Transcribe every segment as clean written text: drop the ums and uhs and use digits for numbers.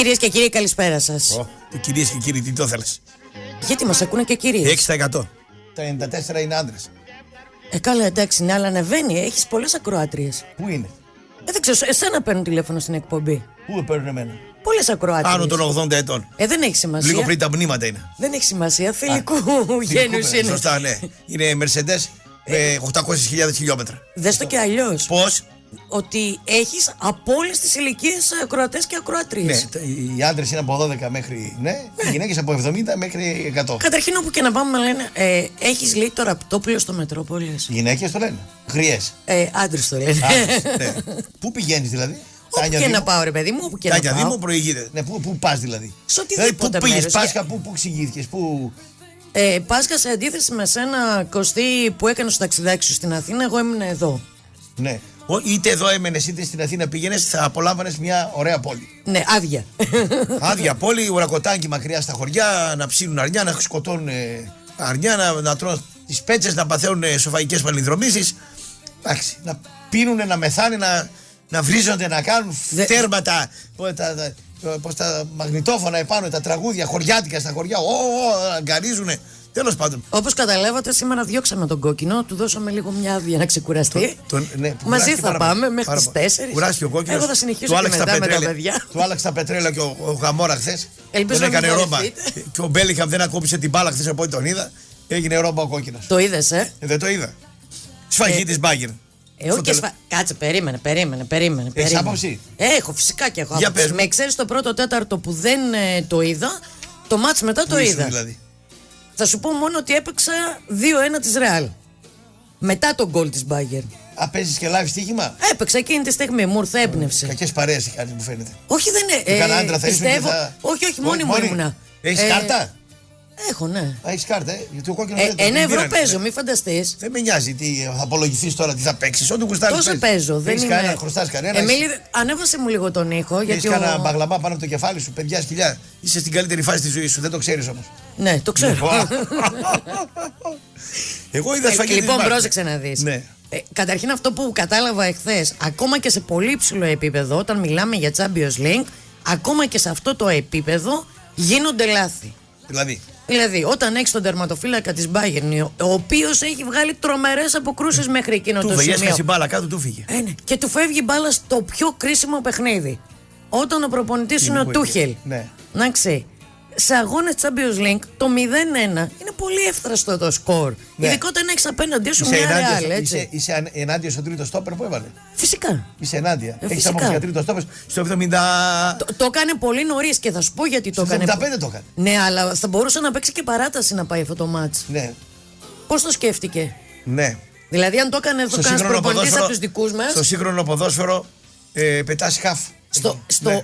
Κυρίες και κύριοι, καλησπέρα σας. Κυρίες και κύριοι, τι το θέλεις? Γιατί μας ακούνε και κυρίες. 6%. Τα 94 είναι άντρες. Καλά, εντάξει, ναι, αλλά ανεβαίνει. Έχεις πολλές ακροάτριες. Πού είναι? Δεν ξέρω, εσένα παίρνουν τηλέφωνο στην εκπομπή. Πού παίρνουν εμένα? Πολλές ακροάτριες. Άνω των 80 ετών. Δεν έχει σημασία. Λίγο πριν τα μνήματα είναι. Δεν έχει σημασία. Θηλυκού γένους είναι. Σωστά, ναι. Είναι Mercedes με 800.000 χιλιόμετρα. Δες το και αλλιώς. Πώς? Ότι έχεις από όλες τις ηλικίες ακροατές και ακροάτριες. Ναι, οι άντρες είναι από 12 μέχρι. Ναι, οι γυναίκες από 70 μέχρι 100. Καταρχήν, όπου και να πάμε, λένε, έχεις λέει το ραπτόπουλο στο Μετρόπολης. Οι γυναίκες το λένε. Γριές. Άντρες το λένε. Ναι. Πού πηγαίνεις δηλαδή? Όπου και να πάω, ρε παιδί μου, όπου και να πάω. Τάνια Δήμο προηγείται. Ναι, πού πας δηλαδή? Σε οτιδήποτε πού πήγες μέρος. Πάσχα, πού εξηγήθηκες, πού. Πάσχα, σε αντίθεση με σένα, Κωστή, που έκανε το ταξιδάκι σου στην Αθήνα, εγώ έμεινα εδώ. Ναι. Είτε εδώ έμενες είτε στην Αθήνα πήγαινες, θα απολάμβανες μια ωραία πόλη. Ναι, άδεια. Άδεια πόλη, ουρακοτάκι μακριά στα χωριά, να ψήνουν αρνιά, να σκοτώνουν αρνιά, να τρώνε τις πέτσες, να παθαίνουν σοφαϊκές παλινδρομήσεις. Εντάξει, να πίνουν, να μεθάνε, να βρίζονται, να κάνουν τέρματα. Πώς τα μαγνητόφωνα επάνω, τα τραγούδια, χωριάτικα στα χωριά, αγκαρίζουνε. Τέλος πάντων. Όπως καταλάβατε, σήμερα διώξαμε τον κόκκινο, του δώσαμε λίγο μια άδεια να ξεκουραστεί. Ναι, μαζί θα πάμε μέχρι τις 4. Κουράστηκε ο κόκκινος. Εγώ θα συνεχίσω και μετά με τα παιδιά. Του άλλαξε τα πετρέλαια και ο Γαμόρα χθες. Ελπίζω τον να έκανε μην ρόμπα. βαρεθείτε. Και ο Μπέλιχαμ δεν ακούμπησε την μπάλα χθες από ό,τι τον είδα. Έγινε ρόμπα ο κόκκινος. Το είδες, Δεν το είδα. Σφαγή της Bayern. Κάτσε, περίμενε. Έχεις άποψη? Έχω, φυσικά και έχω Για άποψη. πες. Με εξαίρεση το πρώτο τέταρτο που δεν το είδα, το μάτς μετά το είδα. Δηλαδή. Θα σου πω μόνο ότι έπαιξα 2-1 της Real. Μετά τον γκολ της Bayern. Παίζεις και live στοίχημα? Έπαιξα εκείνη τη στιγμή, μου ήρθε έμπνευση. Κακές παρέες έχει κάνει, μου φαίνεται. Όχι, δεν είναι. Κανένα άντρα θα ήσουν πιστεύω. και θα. Όχι, μόνη μου ήμουνα. Έχεις κάρτα? Έχω, ναι. Έχεις κάρτα, γιατί ο κόκκινος δεν το 1 ευρώ πήρανε. παίζω, μη φανταστείς. Δεν με νοιάζει τι θα απολογηθείς τώρα, τι θα παίξεις. Ό,τι γουστάρεις. Τόσα παίζω. Δεν Έχεις είμαι. κανένα, χρωστάς κανένα? Εμίλη, ανέβασε μου λίγο τον ήχο. Έχεις Γιατί κανένα μπαγλαμά πάνω από το κεφάλι σου, παιδιά, σκυλιά. Είσαι στην καλύτερη φάση της ζωής σου, δεν το ξέρεις όμως. Ναι, το ξέρω. Εγώ είδα σφαγή της Λοιπόν, Bayern. πρόσεξε να δεις. Ναι. Καταρχήν, αυτό που κατάλαβα εχθές, ακόμα και σε πολύ υψηλό επίπεδο, όταν μιλάμε για Champions League, ακόμα και σε αυτό το επίπεδο γίνονται λάθη. Δηλαδή, όταν έχει τον τερματοφύλακα της Bayern, ο οποίος έχει βγάλει τρομερές αποκρούσεις μέχρι εκείνο το σημείο. Του φύγε μπάλα κάτω, του φύγε. Ναι. Και του φεύγει μπάλα στο πιο κρίσιμο παιχνίδι. Όταν ο προπονητής είναι ο Τούχελ. Ναι. Εντάξει. Σε αγώνες Champions League το 0-1 είναι πολύ εύθραστο το σκορ. Ναι. Ειδικά όταν έχεις απέναντί σου μια Real, έτσι. Είσαι ενάντια στο τρίτο στόπερ που έβαλε. Φυσικά. Είσαι ενάντια. Έχεις φυσικά. άποψη για τρίτο στόπερ στο 70. Το έκανε πολύ νωρίς και θα σου πω γιατί το Στο έκανε. 75 το έκανε. Ναι, αλλά θα μπορούσε να παίξει και παράταση να πάει αυτό το μάτς. Ναι. Πώς το σκέφτηκε? Ναι. Δηλαδή, αν το έκανε εδώ κανένας προπονητής από τους δικούς μας. Στο σύγχρονο ποδόσφαιρο πετάς χαφ.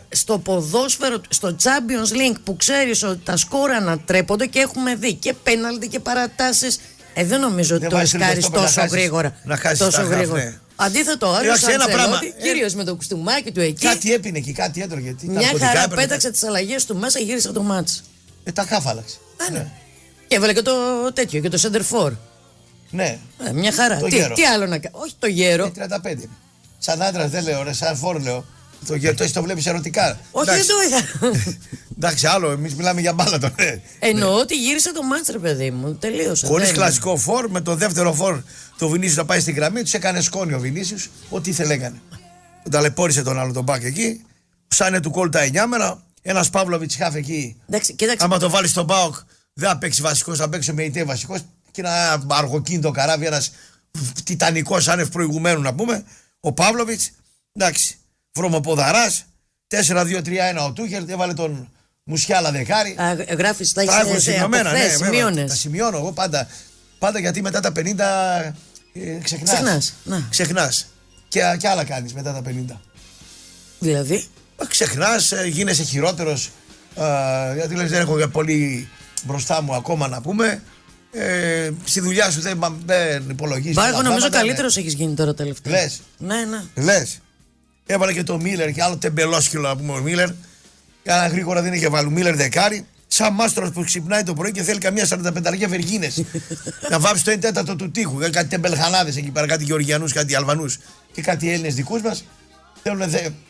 Στο ποδόσφαιρο, στο Champions League που ξέρεις ότι τα σκόρ ανατρέπονται και έχουμε δει και πέναλτι και παρατάσεις. Δεν νομίζω ότι το ρισκάρεις τόσο γρήγορα. Να χάσεις τόσο τα γρήγορα. ναι. Αντίθετο, άλλο ένα πράγμα. κύριος με το κουστούμάκι του εκεί. Κάτι έπινε και κάτι έτρωγε. Μια χαρά πέταξε τις αλλαγές του μέσα, γύρισε το μάτς. Τα χαφ άλλαξε. Ναι. Και έβαλε και το τέτοιο, και το center for. Ναι. Μια χαρά. Τι άλλο να κάνει? Όχι το γέρο. 35. Σαν άντρας δεν λέω, σαν φόρ λέω. Το γέρο, εσύ το βλέπεις ερωτικά. Όχι, δεν το είδα. Εντάξει, άλλο, εμείς μιλάμε για μπάλα τώρα. Εννοώ ότι γύρισε το μάτς, ρε παιδί μου. Τελείωσε. Χωρίς κλασικό φόρ, με το δεύτερο φόρ το Βινίσιους να πάει στην γραμμή, τους έκανε σκόνη ο Βινίσιους, ό,τι ήθελε έκανε. Τον ταλαιπώρησε τον άλλο τον μπακ εκεί, ψάνε του κόλ τα 9 μέρα, ένας Παύλοβιτς χάφ εκεί. Εντάξει, κοίταξε. Άμα το βάλει στον ΠΑΟΚ, δεν θα παίξει βασικός, θα παίξει με ητέ βασικός. Και ένα αργοκίνητο καράβι, ένας τιτανικός άνευ προηγουμένου να πούμε, ο Παύλοβιτς, εντάξει, βρωμοποδαράς, 4-2-3-1 ο Τούχελ, έβαλε τον Μουσιάλα δεκάρι. Γράφεις, τα έχω έχεις σημειωμένα, ναι, σημειώνες. τα σημειώνω εγώ πάντα γιατί μετά τα 50 ξεχνάς. Και άλλα κάνεις μετά τα 50. Δηλαδή? Ξεχνάς, γίνεσαι χειρότερος, γιατί λες δεν έχω πολύ μπροστά μου ακόμα να πούμε. Στη δουλειά σου δεν υπολογίζεις. Εγώ νομίζω καλύτερος έχεις γίνει τώρα τελευταία. Λες? Ναι. Λες? Έβαλε και το Μίλερ και άλλο τεμπελόσκυλο να πούμε ο Μίλερ. Κάνα γρήγορα δεν είχε βάλει. Μίλερ δεκάρι. Σαν μάστρος που ξυπνάει το πρωί και θέλει καμία 45 βεργίνες. Να βάψει το 1/4 του τείχου. Κάτι τεμπελχανάδες εκεί πέρα, κάτι Γεωργιανούς, κάτι Αλβανούς και κάτι Έλληνες δικούς μας. Θέλουν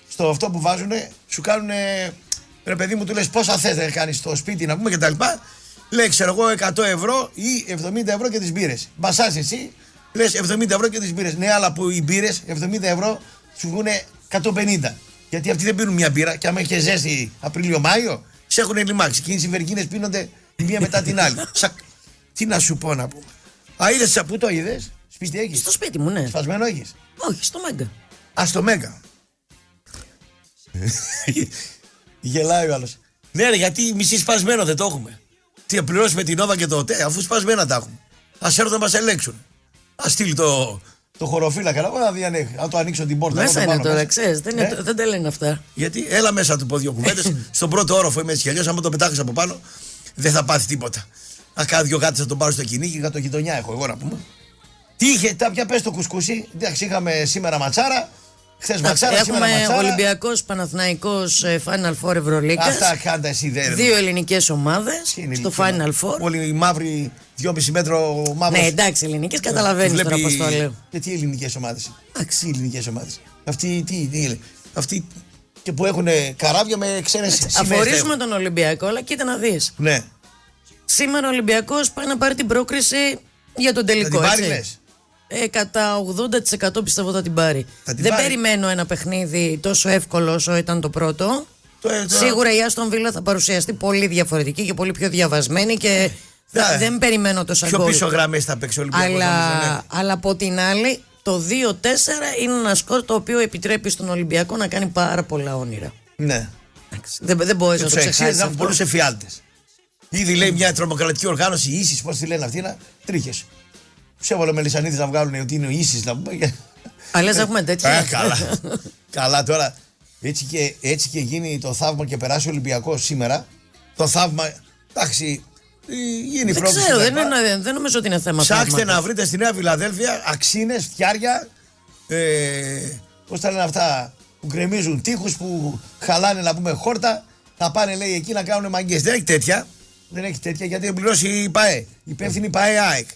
στο αυτό που βάζουν, σου κάνουν Ρε παιδί μου, του λες πόσα θες να κάνεις στο σπίτι να πούμε κτλ. Λέει, ξέρω εγώ, 100 ευρώ ή 70 ευρώ και τις μπύρες. Μπασάς εσύ, λες 70 ευρώ και τις μπύρες. Ναι, αλλά που οι μπύρες 70 ευρώ σου βγουν 150. Γιατί αυτοί δεν πίνουν μια μπύρα και άμα είχε ζέστη Απρίλιο-Μάιο, σε έχουν λιμάξει. Και οι Σιβεργίνες πίνονται η μία μετά την άλλη. Τι να σου πω να πούμε. Α, είδες πού το είδες, σπίτι έχεις? Στο σπίτι μου, ναι. Σπασμένο έχεις? Όχι, στο Μέγκα. Α, στο Μέγκα. Γελάει ο άλλος. Ναι, ρε, γιατί μισή σπασμένο δεν το έχουμε. Τι πληρώσουμε την Νόβα και το ΟΤΕ, αφού σπασμένα τα έχουμε. Ας έρθουν να μας ελέγξουν. Ας στείλει το χωροφύλακα να δει αν το ανοίξω την πόρτα. Μέσα είναι τώρα, ξέρεις, δεν τα λένε αυτά. Γιατί έλα μέσα του πω δύο κουβέντες. Στον πρώτο όροφο είμαι έτσι κι αλλιώς. Αν το πετάξεις από πάνω, δεν θα πάθει τίποτα. Να κάνω δύο γάτες να τον πάρω στο κυνήγι, για το γειτονιά έχω εγώ να πούμε. Τι είχε, πια πες το κουσκούσι. Εντάξει, είχαμε σήμερα ματσάρα. Χθες ματσάρα, σήμερα ματσάρα. Έχουμε Ολυμπιακός, Παναθηναϊκός, Final Four Ευρωλίγκας. Αυτά κάντα εσύ δεν. Δύο ελληνικές ομάδες στο Final Four. Όλοι οι μαύροι, 2,5 μέτρο μαύρος. Ναι, εντάξει, ελληνικές καταλαβαίνεις τώρα πώς το λέω. Και τι ελληνικές ομάδες. Τι ελληνικές ομάδες. Αυτοί τι αυτοί και που έχουν καράβια με ξένες σημαίες. Αφορίζουμε τον Ολυμπιακό, αλλά κοίτα να δεις. Ναι. Σήμερα ο Ολυμπιακός πάει να πάρει την πρόκριση για τον τελικό. Θα την πάρει, λες? Κατά 80% πιστεύω θα την πάρει. Δεν περιμένω ένα παιχνίδι τόσο εύκολο όσο ήταν το πρώτο. Σίγουρα η Άστον Βίλα θα παρουσιαστεί πολύ διαφορετική και πολύ πιο διαβασμένη και δεν περιμένω τόσο γκολ. Πιο πίσω γραμμές θα παίξει ο Ολυμπιακός. Αλλά από την άλλη, το 2-4 είναι ένα σκορ το οποίο επιτρέπει στον Ολυμπιακό να κάνει πάρα πολλά όνειρα. Ναι. Δεν μπορείς να το ξεχάσεις. Θα έχουν πολλούς εφιάλτες. Ήδη λέει μια τρομοκρατική οργάνωση, η ISIS, πώς τη λένε αυτή, τρίχες. Τους έβαλε ο Μελισσανίδης να βγάλουν ότι είναι ο ISIS να πούμε. Αλλά έχουμε τέτοια. Καλά τώρα. Έτσι και γίνει το θαύμα και περάσει ο Ολυμπιακός σήμερα. Το θαύμα, εντάξει, γίνει πρόκληση. Δεν ξέρω, δεν νομίζω ότι είναι θέμα. Ψάξτε να βρείτε στη Νέα Φιλαδέλφια αξίνες, φτιάρια, πώς τα λένε αυτά, που γκρεμίζουν τείχους, που χαλάνε να πούμε χόρτα. Θα πάνε λέει εκεί να κάνουν μαγκές. Δεν έχει τέτοια. Δεν έχει τέτοια γιατί δεν πληρώσει η ΠΑΕ. Υπεύθυνη ΠΑΕ ΑΕΚ.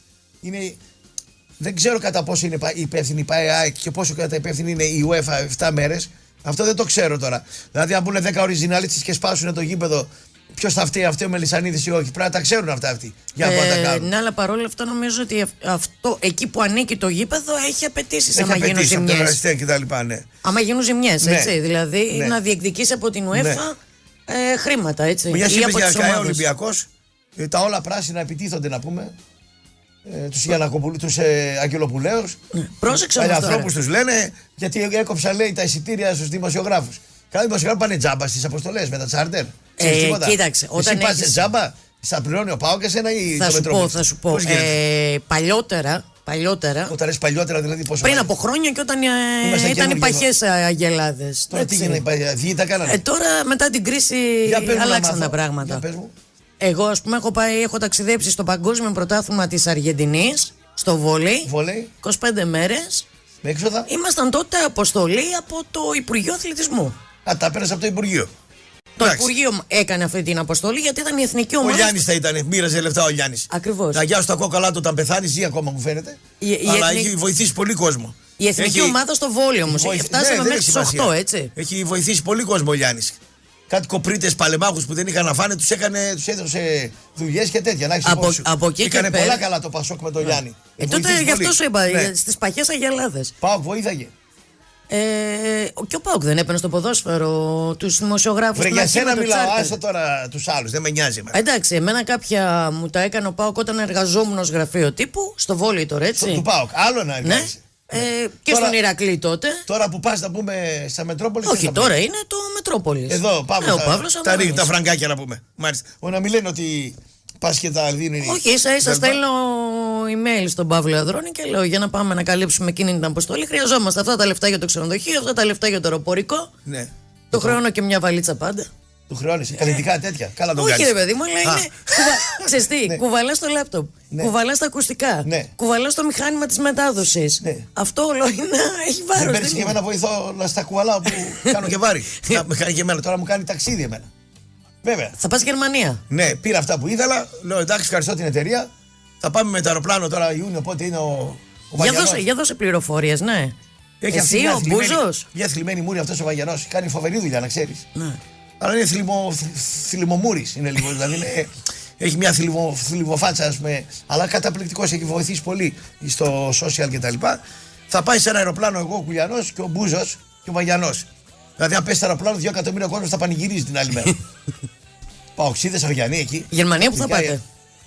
Δεν ξέρω κατά πόσο είναι υπεύθυνη η ΠΑΕ ΑΕΚ και πόσο κατά υπεύθυνη είναι η UEFA 7 μέρες. Αυτό δεν το ξέρω τώρα. Δηλαδή, αν μπουν 10 οριζιναλίτσες και σπάσουν το γήπεδο, ποιος θα φταίει, αυτό ο Μελισσανίδης ή όχι. Πρέπει να τα ξέρουν αυτά αυτοί. Για να τα κάνουν. Ναι, αλλά παρόλα αυτά νομίζω ότι αυτό, εκεί που ανήκει το γήπεδο έχει απαιτήσεις. Άμα γίνουν ζημιές. Ναι. Άμα γίνουν ζημιές, έτσι. Δηλαδή, να διεκδικήσει από την UEFA χρήματα, έτσι. Μια σύμβαση για ΚΑΕ Ολυμπιακός, τα όλα πράσινα επιτίθονται να πούμε. Τους Αγγελοπουλαίους. Πρόσεξε όμως τώρα. Ανθρώπους τους λένε γιατί έκοψαν λέει τα εισιτήρια στους δημοσιογράφους. Κάποιοι δημοσιογράφοι πάνε τζάμπα στις αποστολές με τα τσάρτερ. Κοίταξε, όταν εσύ πας τζάμπα, θα πληρώνει ο ΠΑΟΚ εσένα ή το Μετρόπολη? Θα σου πω. Παλιότερα. Όταν λες παλιότερα δηλαδή πόσο? Πριν από χρόνια και όταν ήταν οι παχές αγελάδες. Τώρα τι έγινε, διοί τα κάνανε? Τώρα μετά την κρίση αλλάξαν τα πράγματα. Εγώ, ας πούμε, έχω ταξιδέψει στο παγκόσμιο πρωτάθλημα της Αργεντινής, στο βόλεϊ, 25 μέρες. Με έξοδα. Ήμασταν τότε αποστολή από το Υπουργείο Αθλητισμού. Τα πέρασε από το Υπουργείο. Το Υπουργείο έκανε αυτή την αποστολή γιατί ήταν η εθνική ομάδα. Ο Γιάννης θα ήταν, μοίραζε λεφτά ο Γιάννης. Ακριβώς. Να γιάσου τα κόκαλά του όταν πεθάνει, ζει ακόμα μου φαίνεται. Αλλά έχει βοηθήσει πολύ κόσμο. Η εθνική ομάδα στο βόλεϊ όμως. Φτάσαμε μέχρι τις 8, έτσι. Έχει βοηθήσει πολύ κόσμο ο Γιάννης. Κάτι κοπρίτες παλεμάχους που δεν είχαν να φάνε, τους έδωσε δουλειές και τέτοια. Να από εκεί έκανε πολλά καλά το Πασόκ με τον Γιάννη. Τότε γι' αυτό σου είπα, στις παχές αγελάδες. ΠΑΟΚ βοήθαγε. Και ο ΠΑΟΚ δεν έπαιρνε στο ποδόσφαιρο τους δημοσιογράφους. Για σένα μιλάω, άστα τώρα τους άλλους, δεν με νοιάζει. Εντάξει, εμένα κάποια μου τα έκανε ο ΠΑΟΚ όταν εργαζόμουν ως γραφείο τύπου, στο βόλεϊ τώρα, έτσι. Του ΠΑΟΚ, άλλο να εργάζεσαι. Και τώρα, στον Ηρακλή τότε. Τώρα που πας να πούμε στα Μετρόπολη. Όχι, τώρα είναι το Μετρόπολη. Εδώ πάμε. Τα φραγκάκια να πούμε. Μάλιστα. Να μην λένε ότι πας και τα δίνει. Όχι, ίσα στέλνω email στον Παύλο Αδρώνη και λέω για να πάμε να καλύψουμε εκείνη την αποστολή. Χρειαζόμαστε αυτά τα λεφτά για το ξενοδοχείο, αυτά τα λεφτά για το αεροπορικό. Ναι. Το χρεώνω και μια βαλίτσα πάντα. Του χρεώνεις καλλιτικά τέτοια. Καλά το κάνεις. Όχι, ρε παιδί μου, αλλά είναι. Ξέρεις τι, κουβαλάς το λάπτοπ, κουβαλάς τα ακουστικά, κουβαλάς το μηχάνημα της μετάδοσης. Αυτό όλο έχει βάρος. Δεν παίρνεις και εμένα βοηθώ να στα κουβαλάω που κάνω και βάρη. Κάνει και εμένα, τώρα μου κάνει ταξίδι εμένα. Βέβαια. Θα πας Γερμανία. Ναι, πήρα αυτά που ήθελα. Λέω εντάξει, ευχαριστώ την εταιρεία. Θα πάμε με το αεροπλάνο τώρα Ιούνιο, οπότε είναι ο Βαγιανός. Για δώσε πληροφορίες, ναι. Έχει εσύ ο Μπούζος. Μια θλιμμένη μούρη αυτός ο Βαγιανός. Κάνει φοβερή δουλειά, να ξέρεις. Ναι. Αλλά είναι θλιμομούρης. Είναι λίγο. Δηλαδή έχει μια θλιμοφάτσα, ας πούμε. Αλλά καταπληκτικός, έχει βοηθήσει πολύ στο social κτλ. Θα πάει σε ένα αεροπλάνο εγώ, ο Κουλιανός και ο Μπούζος και ο Βαγιανός. Δηλαδή, αν πέσει στο αεροπλάνο, 2 εκατομμύρια κόσμος θα πανηγυρίζει την άλλη μέρα. Παοξίδες, Αυγιανοί εκεί. Γερμανία που θα πάτε?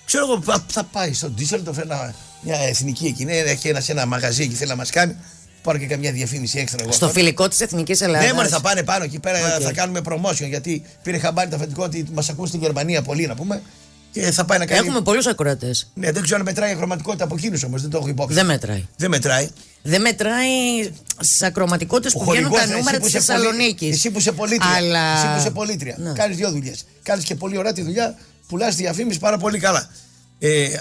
Ξέρω εγώ, θα πάει στο Ντίσσελντορφ, μια εθνική εκεί. Έχει ένα μαγαζί εκεί, θέλει να μας κάνει. Πάρω και καμιά διαφήμιση έξτρα εγώ. Στο φιλικό της Εθνικής Ελλάδας. Ναι, μωρέ, θα πάνε πάνω εκεί πέρα, θα κάνουμε promotion. Γιατί πήρε χαμπάρι το αφεντικό ότι μας ακούν στην Γερμανία πολύ, να πούμε. Και θα πάει να κάνει. Έχουμε πολλούς ακροατές. Ναι, δεν ξέρω αν μετράει η ακροματικότητα από εκείνους όμως, δεν το έχω υπόψη. Δεν μετράει. Δεν μετράει. Δεν μετράει στις ακροματικότητες που βγαίνουν τα νούμερα της Θεσσαλονίκης. Εσύ που είσαι πολίτρια. Αλλά... Εσύ που είσαι πολίτρια. Ναι. Κάνεις 2 δουλειές. Κάνεις και πολύ ωραία τη δουλειά, πουλάς διαφήμιση πάρα πολύ καλά.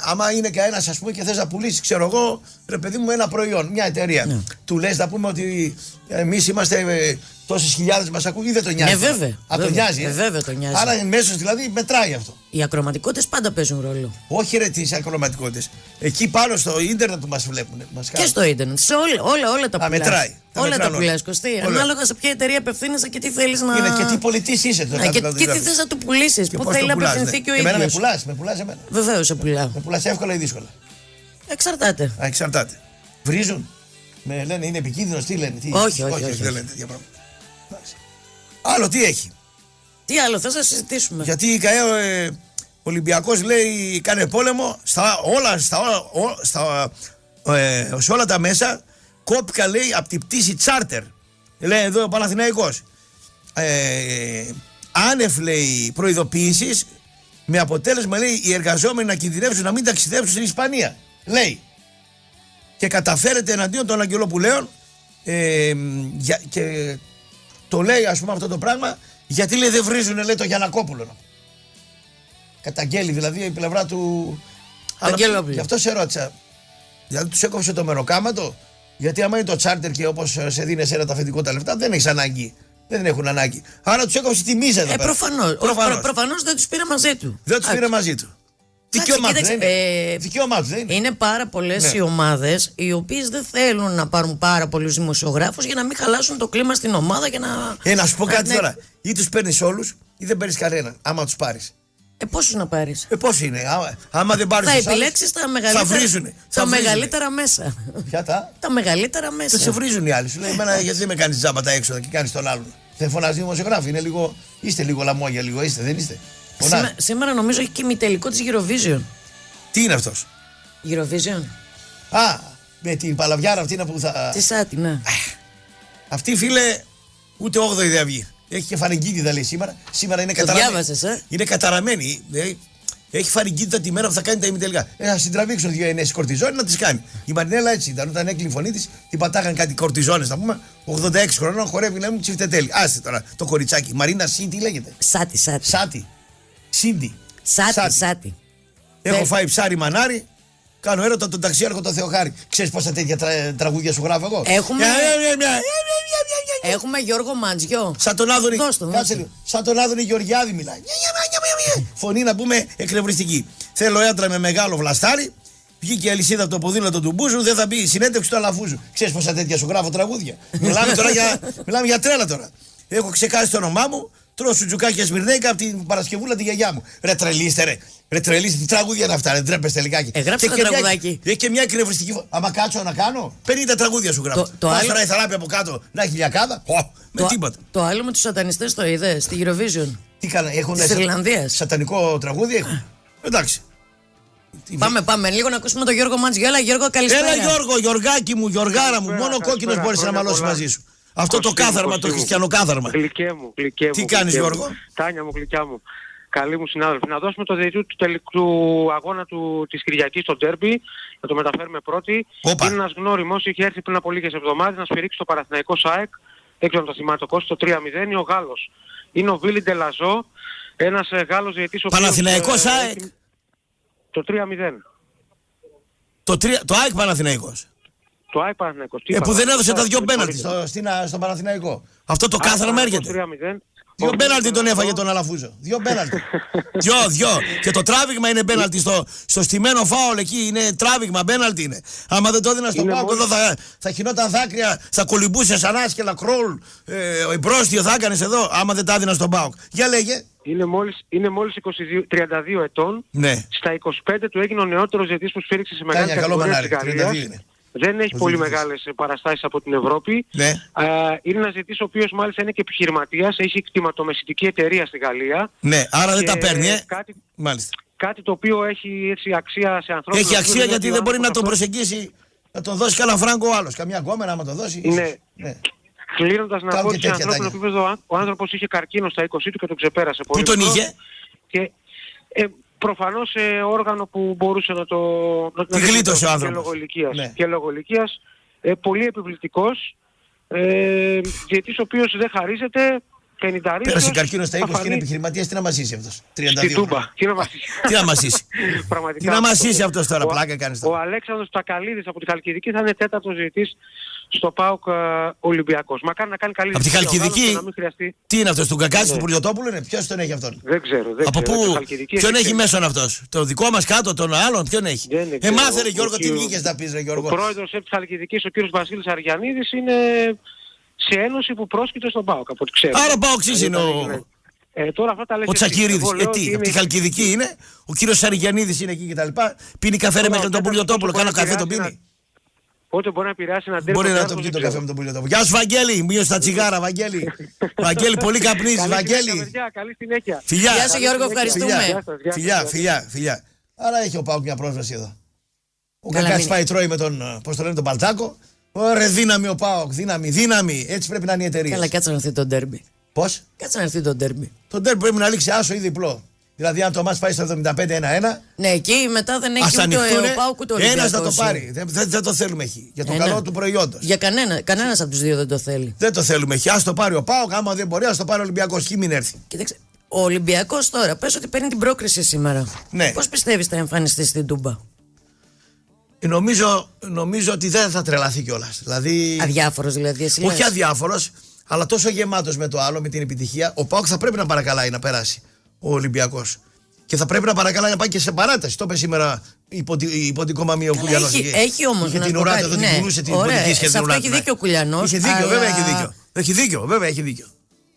Άμα είναι κανένας, ας πούμε, και θες να πουλήσεις, ξέρω εγώ, ρε παιδί μου, ένα προϊόν, μια εταιρεία. Ναι. Του λες να πούμε ότι εμείς είμαστε τόσες χιλιάδες μας ακούει ή δεν τον νοιάζει? Βέβαια. Το νοιάζει. Βέβαια το νοιάζει. Άρα μέσως δηλαδή μετράει αυτό. Οι ακροματικότητες πάντα παίζουν ρόλο. Όχι ρε τις ακροματικότητες. Εκεί πάνω στο ίντερνετ που μας βλέπουν. Και στο ίντερνετ. Σε όλα τα πουλάς. Μετράει. Όλα τα πουλάς, Κωστή. Ανάλογα σε ποια εταιρεία απευθύνεσαι και τι θέλεις να. Είναι και τι πολιτής είσαι τώρα. Και τι θες να του πουλήσεις. Πού θέλει να απευθυνθεί και ο ίδιος. Εμένα με πουλάς εμένα. Βεβαίως σε πουλάω. Με πουλάς εύκολα ή δύσκολα? Εξαρτάται. Εξαρτάται. Βρίζουν. Με λένε είναι επικίνδυνος, τι λένε? Όχι. Δεν λένε τέτοια πράγματα. Άλλο τι έχει? Τι άλλο θες να συζητήσουμε? Γιατί ο Ολυμπιακός λέει κάνε πόλεμο σε όλα τα μέσα. Κόπηκα, λέει, από την πτήση τσάρτερ. Λέει εδώ ο Παναθηναϊκός. Άνευ, λέει, προειδοποίησης, με αποτέλεσμα, λέει, οι εργαζόμενοι να κινδυνεύσουν να μην ταξιδέψουν στην Ισπανία. Λέει. Και καταφέρεται εναντίον των Αγγελοπουλαίων και το λέει, ας πούμε, αυτό το πράγμα, γιατί, λέει, δεν βρίζουνε, λέει, το Γιαννακόπουλο. Καταγγέλει δηλαδή η πλευρά του Αγγελόπουλου. Γι' αυτό σε ρώτησα. Δηλαδή τους έκοψε το μεροκάματο? Γιατί άμα είναι το τσάρτερ και όπως σε δίνει εσένα τα αφεντικό τα λεφτά, δεν έχεις ανάγκη. Δεν έχουν ανάγκη. Άρα τους έκοψε τη μίζα εδώ πέρα. Προφανώς δεν τους πήρε μαζί του. Δεν τους πήρε μαζί του. Δικαίωμά του δεν είναι. Είναι πάρα πολλές οι ομάδες οι οποίες δεν θέλουν να πάρουν πάρα πολλούς δημοσιογράφους για να μην χαλάσουν το κλίμα στην ομάδα και να. Να σου πω κάτι τώρα. Ή τους παίρνεις όλους ή δεν παίρνεις κανέναν. Άμα τους πάρεις. Πόσους να πάρεις? Πώς είναι? Άμα δεν πάρεις. Θα επιλέξεις τα μεγαλύτερα. Θα βρίζουνε. Τα μεγαλύτερα μέσα. Ποια τα μεγαλύτερα μέσα. Θα σε βρίζουν οι άλλοι. Σου λέει εμένα γιατί δεν με κάνεις τζάμπα τα έξοδα και κάνεις τον άλλον. Δεν φωνάζει δημοσιογράφοι. Είναι λίγο. Είστε λίγο λαμόγια, λίγο είστε, δεν είστε? Σήμερα νομίζω έχει και ημιτελικό της Eurovision. Τι είναι αυτός? Eurovision. Με την παλαβιάρα αυτή είναι που θα. Τη Σάτι, ναι. Αυτή, φίλε, ούτε 8η δεν βγει. Έχει και φαρυγγίτιδα, λέει σήμερα. Σήμερα είναι καταραμένη. Το διάβασες, Είναι καταραμένη. Έχει φαρυγγίτιδα τη μέρα που θα κάνει τα ημιτελικά. Να συντραβήξουν 2 ενέσεις κορτιζόνες να τις κάνει. Η Μαρινέλα έτσι ήταν. Όταν έκλεινε η φωνή της, την πατάγαν κάτι κορτιζόνες, να πούμε. 86 χρονών χορεύει να μην τσιφτετέλει. Άστε τώρα το κοριτσάκι. Μαρίνα Σίντι λέγεται. Σάτι. Σίντι. Σάτι. Έχω φάει ψάρι μανάρι. Κάνω έρωτα τον ταξιάρχο το Θεοχάρη. Ξέρεις πόσα τέτοια τραγούδια σου γράφω εγώ? Έχουμε Γιώργο Μαντζιό. Σαν τον Άδωνη. Σαν τον Άδωνη Γεωργιάδη μιλάει. Φωνή να πούμε εκνευριστική. Θέλω έντρα με μεγάλο βλαστάρι. Βγήκε η αλυσίδα από το ποδήλατο του Μπούζου. Δεν θα μπει συνέντευξη του Αλαφούζου. Ξέρεις πόσα τέτοια σου γράφω τραγούδια? Μιλάμε για τρέλα τώρα. Έχω ξεκάσει το όνομά μου. Τρώω σουτζουκάκια σμυρνέικα από την Παρασκευούλα τη γιαγιά μου. Ρε τρελίστε, ρε. Ρε τρελίστε, τι τραγούδια είναι αυτά, ρε τρέπεστε λιγάκι. Έγραψε το τραγουδάκι. Έχει και μια εκνευριστική. Άμα κάτσω να κάνω, 50 τραγούδια σου γράφω. Τώρα η θαλάπη από κάτω να έχει λιακάδα. Με τίποτα. Το άλλο με τους σατανιστές το είδε στη Eurovision. Τι κάνα, έχουν της Ιρλανδίας. Σατανικό τραγούδι έχουν. Εντάξει. Πάμε λίγο να ακούσουμε τον Γιώργο Μαντζιό. Έλα Γιώργο, καλησπέρα. Έλα Γιώργο, Γιωργάκι μου, Γιωργάρα μου. Μόνο κόκκινος μπορείς να μαλώσει μαζί σου. Αυτό το κάθαρμα, το χριστιανοκάθαρμα. Γλυκέ μου. Τι κάνεις Γιώργο? Τάνια μου, γλυκιά μου. Καλή μου συνάδελφοι. Να δώσουμε το διαιτητή του τελικού αγώνα της Κυριακής στο ντέρμπι. Να το μεταφέρουμε πρώτη. Όπα. Είναι ένας γνώριμος, είχε έρθει πριν από λίγες εβδομάδες να σφυρίξει το Παναθηναϊκό ΣΑΕΚ. Δεν ξέρω αν το θυμάται το Κώστα, το 3-0. Είναι ο Γάλλος. Είναι ο Βίλι Ντελαζό. Ένας Γάλλος διαιτητής. Παναθηναϊκό ΣΑΕΚ. Το 3-0. Το ΑΕΚ Παναθηναϊκός. Το ΑΕΚ Παναθηναϊκός. Που δεν έδωσε τα 2 πέναλτι στον Παναθηναϊκό. Αυτό το κάθαρμα έρχεται. 2 πέναλτι τον έφαγε τον Αλαφούζο. 2 πέναλτι. 2. Και το τράβηγμα είναι πέναλτι. Στο στημένο φάουλ εκεί είναι τράβηγμα, πέναλτι είναι. Άμα δεν το έδινα στον ΠΑΟΚ εδώ θα χινόταν δάκρυα, θα κολυμπούσε σαν άσκελα κρόλ. Εμπρόστιο θα έκανε εδώ, άμα δεν τα έδινα στον ΠΑΟΚ. Για λέγε. Είναι μόλις 32 ετών. Ναι. Στα 25 του έγινε ο νεότερος διαιτητής που σφύριξε σε μεγάλη κατηγορία της Γαλλίας. Δεν έχει πολύ μεγάλες παραστάσεις από την Ευρώπη. Ναι. Είναι ένας διαιτητής ο οποίος μάλιστα είναι και επιχειρηματίας. Έχει κτηματομεσητική εταιρεία στη Γαλλία. Ναι, άρα δεν τα παίρνει, μάλιστα. Κάτι το οποίο έχει έτσι αξία σε ανθρώπους. Έχει αξία γιατί δεν μπορεί να τον προσεγγίσει, να τον δώσει κανένα φράγκο ο άλλος. Καμιά γκόμενα άμα το δώσει. Ναι. Κλείνοντας να πω ότι σε ανθρώπινο επίπεδο ο άνθρωπος είχε καρκίνο στα 20 του και τον ξεπέρασε πολύ. Πού τον είχε? Και προφανώς σε όργανο που μπορούσε να το... Τη γλίτωσε ο άνθρωπος. Και λόγω ηλικίας. Πολύ επιβλητικός. Διαιτής ο οποίος δεν χαρίζεται. Πέρασε καρκίνο στα 20 και είναι επιχειρηματίας. Τι να μασίσει αυτός? 32. Στη Τούμπα. Τι να μασίσει. Τι να μασίσει αυτός τώρα, πλάκα κάνεις τώρα. Ο Αλέξανδρος Τακαλίδης από τη Χαλκιδική θα είναι τέταρτος διαιτής στο ΠΑΟΚ Ολυμπιακός. Μακάρι να κάνει καλή από τη Χαλκιδική. Χρειαστεί... Τι είναι αυτός, του Κακάτση, του Πουλιοτόπουλου είναι? Ποιος τον έχει αυτόν? Δεν ξέρω. Από πού, ποιον έχει μέσον αυτός? Το δικό μας κάτω, τον άλλον, ποιον έχει? Μάθε ρε Γιώργο, τι βγήκες να πεις ρε Γιώργο? Ο πρόεδρος της Χαλκιδικής, ο κύριος Βασίλης Αργιανίδης, είναι σε ένωση που πρόσκειται στον ΠΑΟΚ, από ό,τι ξέρω. Άρα ΠΑΟΚ είναι τώρα αυτά τα λέτε. Ο Τσακυρίδης. Τι, από τη Χαλκιδική είναι? Ο κύριος Αργιανίδης είναι εκεί κτλ. Πίνει καφέ με τον Πουλιοτόπουλο, κάνα καφέ τον πίνει. Οπότε μπορεί να επηρεάσει ένα τέλος. Μπορεί να το πει το καφέ με τον Πουλιοτόπουλο. Γεια σου Βαγγέλη, μείωσε τα τσιγάρα, Βαγγέλη. Βαγγέλη, πολύ καπνίζεις, Βαγγέλη. Καλή συνέχεια. Γεια σου Γιώργο, ευχαριστούμε. Φιλιά. Άρα έχει ο ΠΑΟΚ μια πρόσβαση εδώ. Ο Κακάς πάει τρώει με τον, πώς το λένε, τον Παλτσάκο. Ωραία, δύναμη ο ΠΑΟΚ, δύναμη. Έτσι πρέπει να είναι η εταιρεία. Καλά, κάτσε να έρθει το ντέρμπι. Πώς? Κάτσε να έρθει το ντέρμπι. Το ντέρμπι πρέπει να λήξει άσο ή διπλό. Δηλαδή, αν το μάτς πάει στο 75-1-1. Ναι, εκεί μετά δεν έχει ούτε ο ΠΑΟΚ ούτε ο Ολυμπιακός. Ένας θα το πάρει. Δεν το θέλουμε εκεί. Για το καλό του προϊόντος. Για κανένας από τους δύο δεν το θέλει. Δεν το θέλουμε εκεί. Ας το πάρει ο ΠΑΟΚ. Άμα δεν μπορεί, ας το πάρει ο Ολυμπιακός. Χι μην έρθει. Κοίταξε. Ο Ολυμπιακός τώρα, πες ότι παίρνει την πρόκριση σήμερα. Ναι. Πώς πιστεύεις θα εμφανιστεί στην Τούμπα? Νομίζω ότι δεν θα τρελαθεί κιόλας. Δηλαδή... Αδιάφορος δηλαδή, εσύ όχι αδιάφορος, αλλά τόσο γεμάτος με το άλλο, με την επιτυχία. Ο ΠΑΟΚ θα πρέπει να παρακαλάει να περάσει ο Ολυμπιακός. Και θα πρέπει να παρακαλάει να πάει και σε παράταση. Το είπε σήμερα υπό την κομμαμία ο Κουλιανός. Έχει όμως και την ουράτα εδώ, την πουλούσε την πολιτική σχέση. Σε αυτό έχει δίκιο ο Κουλιανός. Είχε δίκιο, βέβαια έχει δίκιο.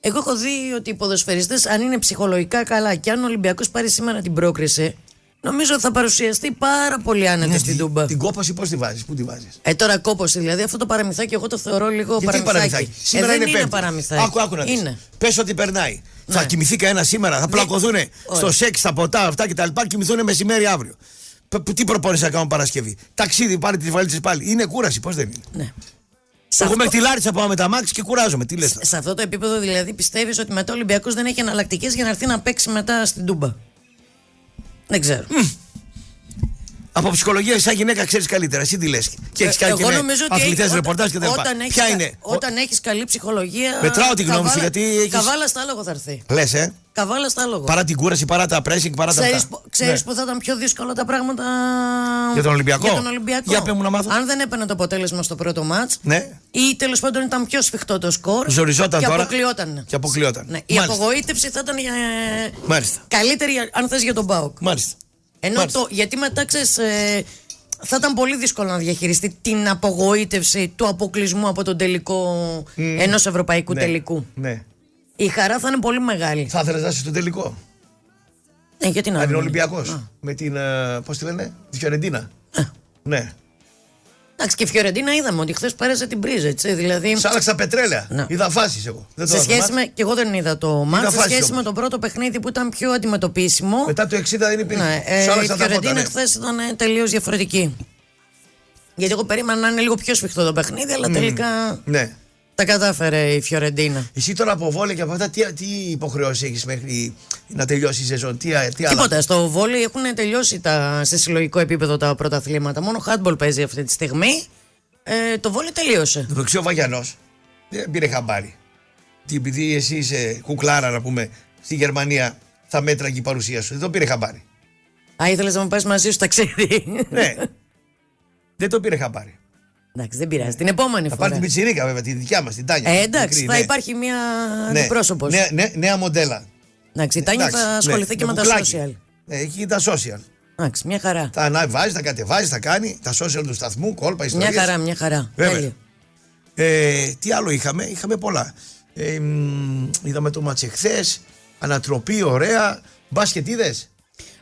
Εγώ έχω δει ότι οι ποδοσφαιριστές, αν είναι ψυχολογικά καλά και αν ο Ολυμπιακός πάρει σήμερα την πρόκριση, νομίζω ότι θα παρουσιαστεί πάρα πολύ άνετα στην Τούμπα. Την κόπωση πώς τη βάζεις, πού τη βάζεις? Τώρα κόπωση, δηλαδή αυτό το παραμυθάκι εγώ το θεωρώ λίγο παραμυθάκι. Σήμερα δεν είναι παραμυθάκι. Άκου να δεις. Πες ότι περνάει. Ναι. Θα κοιμηθεί κανένα σήμερα, θα πλακωθούν στο σεξ, στα ποτά αυτά κτλ. Κοιμηθούν μεσημέρι αύριο. Τι προπόνηση θα κάνουν Παρασκευή? Ταξίδι, πάρει τις βαλίτσες πάλι. Είναι κούραση, πώς δεν είναι? Ναι. Εγώ με τη Λάρισα πάω με τα μάξι και κουράζομαι. Τι λες? Σε αυτό το επίπεδο δηλαδή πιστεύεις ότι μετά ο Ολυμπιακός δεν έχει εναλλακτικές για να έρθει να παίξει μετά στην Τούμπα? Δεν ξέρω. Από ψυχολογία, σαν γυναίκα ξέρεις καλύτερα. Εσύ τι λες? Και έχεις κάνει και αθλητές ρεπορτάζ και τα λοιπά. Ποια είναι? Όταν έχεις καλή ψυχολογία. Μετράω τη γνώμη σου γιατί έχεις... Καβάλα στα άλογο θα έρθει. Λες, Καβάλα στα άλογο. Παρά την κούραση, παρά τα pressing, παρά τα αυτά. Ξέρεις που θα ήταν πιο δύσκολα τα πράγματα για τον Ολυμπιακό? Για πες μου να μάθω. Αν δεν έπαιρνε το αποτέλεσμα στο πρώτο μάτς, ναι. Ή τέλος πάντων ήταν πιο σφιχτό το σκορ. Ζοριζόταν και τώρα. Αποκλειόταν. Ναι. Η απογοήτευση θα ήταν καλύτερη αν θες για τον ΠΑΟΚ. Μάλιστα. Γιατί μετά ξέρεις, θα ήταν πολύ δύσκολο να διαχειριστεί την απογοήτευση του αποκλεισμού από τον τελικό ενός ευρωπαϊκού τελικού. Ναι. Η χαρά θα είναι πολύ μεγάλη. Θα ήθελες να είσαι στο τελικό? Ναι, γιατί να είναι Ολυμπιακός. Με την, πώς τη λένε, τη Φιωρεντίνα. Ναι. Εντάξει, και η Φιωρεντίνα είδαμε ότι χθες πέρασε την πρίζα, έτσι. Δηλαδή... Σ' άλλαξα πετρέλαια. Ναι. Είδα φάσεις εγώ. Σε σχέση με. Και εγώ δεν είδα το μάτς. Σε σχέση με το πρώτο παιχνίδι που ήταν πιο αντιμετωπίσιμο. Μετά το 60 δεν υπήρχε. Ναι, η Φιωρεντίνα χθες ήταν τελείως διαφορετική. Γιατί εγώ περίμενα να είναι λίγο πιο σφιχτό το παιχνίδι, αλλά τελικά. Ναι. Τα κατάφερε η Φιωρεντίνα. Εσύ τώρα από βόλεϊ και από αυτά, τι υποχρεώσεις έχεις μέχρι να τελειώσει η σεζόν? Τίποτα. Στο βόλεϊ έχουν τελειώσει σε συλλογικό επίπεδο τα πρωταθλήματα. Μόνο handball παίζει αυτή τη στιγμή. Το βόλεϊ τελείωσε. Το δεξιό Βαγιανός δεν πήρε χαμπάρι. Επειδή εσύ είσαι κουκλάρα, να πούμε, στη Γερμανία, θα μέτραγε η παρουσία σου. Δεν το πήρε χαμπάρι. Ήθελες να μου πας μαζί σου ταξίδι? Ναι. Δεν το πήρε χαμπάρι. Εντάξει, δεν πειράζει. Την επόμενη θα φορά. πάρει την πιτσιρίκα βέβαια, τη δικιά μας, την Τάνια. Εντάξει, θα υπάρχει μια αντιπρόσωπος. Νέα μοντέλα. Εντάξει, η Τάνια θα ασχοληθεί και με τα social. Εκεί τα social. Εντάξει, μια χαρά. Τα αναβάζει, τα κατεβάζει, τα κάνει. Τα social του σταθμού, κόλπα, ιστορίες. Μια χαρά. Βέβαια. Τι άλλο είχαμε πολλά. Είδαμε το μάτς εχθές. Ανατροπή, ωραία. Μπάσκετ είδες?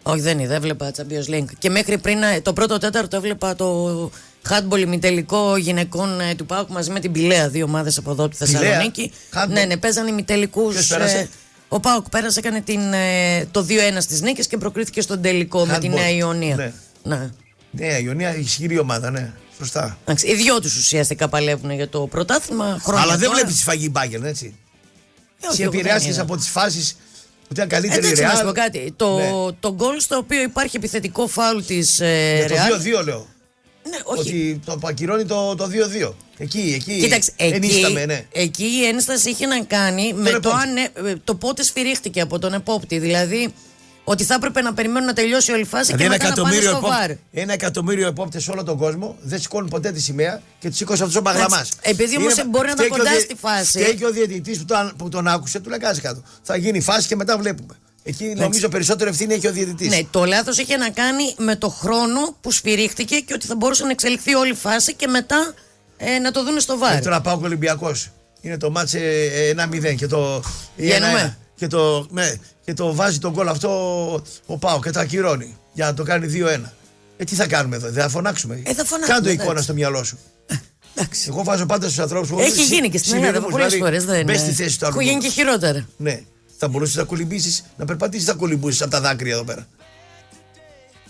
Όχι, δεν είδα. Έβλεπα Champions League. Και μέχρι πριν το πρώτο τέταρτο έβλεπα το handball ημιτελικό γυναικών του ΠΑΟΚ μαζί με την Πηλαία. 2 ομάδες από εδώ από τη Θεσσαλονίκη. Ναι, παίζανε ημιτελικούς. Ο ΠΑΟΚ πέρασε, έκανε το 2-1 στις νίκες και προκρίθηκε στον τελικό με τη Νέα Ιωνία. Ναι. Νέα Ιωνία, ισχυρή ομάδα, ναι. Σωστά. Οι δυο τους ουσιαστικά παλεύουν για το πρωτάθλημα. Αλλά δεν βλέπεις τη σφαγή Μπάγκερν, έτσι. Σε επηρεάστηκες από τις φάσεις που ήταν καλύτερη η Εντάξει, Real. να σου πω κάτι. Το γκολ στο οποίο υπάρχει επιθετικό φάουλ της Real. Το 2-2 λέω. Ναι, όχι. Ότι το ακυρώνει το 2-2. Εκεί κοίταξε, ενίσταμε, ναι. Εκεί η ένσταση είχε να κάνει με το πότε σφυρίχτηκε από τον επόπτη. Δηλαδή ότι θα έπρεπε να περιμένουν να τελειώσει όλη η φάση και μετά να πάνε στο βαρ. 1 εκατομμύριο επόπτες σε όλο τον κόσμο δεν σηκώνουν ποτέ τη σημαία και του σήκωσε αυτός ο Μπαγλαμάς. Επειδή όμως μπορεί να ήταν κοντά στη φάση. Και ο διαιτητής που τον άκουσε του λέει κάτσε κάτω. Θα γίνει φάση και μετά βλέπουμε. Εκεί νομίζω περισσότερο ευθύνη έχει ο διαιτητής. Ναι, το λάθος είχε να κάνει με το χρόνο που σφυρίχτηκε και ότι θα μπορούσε να εξελιχθεί όλη η φάση και μετά να το δουν στο βαρ. Τώρα πάω Ολυμπιακός. Είναι το μάτσε 1-0 και το. Και το βάζει τον γκολ αυτό ο Πάο και το ακυρώνει για να το κάνει 2-1. Τι θα κάνουμε εδώ, δεν θα φωνάξουμε. Κάντο εικόνα στο μυαλό σου. Εγώ βάζω πάντα στους ανθρώπους που έχει γίνει και στην Ελλάδα πολλές φορές. Μπες στη θέση του άλλου. Έχω γίνει και χειρότερα. Ναι, θα μπορούσες να κολυμπήσεις, να περπατήσεις, να κολυμπούσεις από τα δάκρυα εδώ πέρα.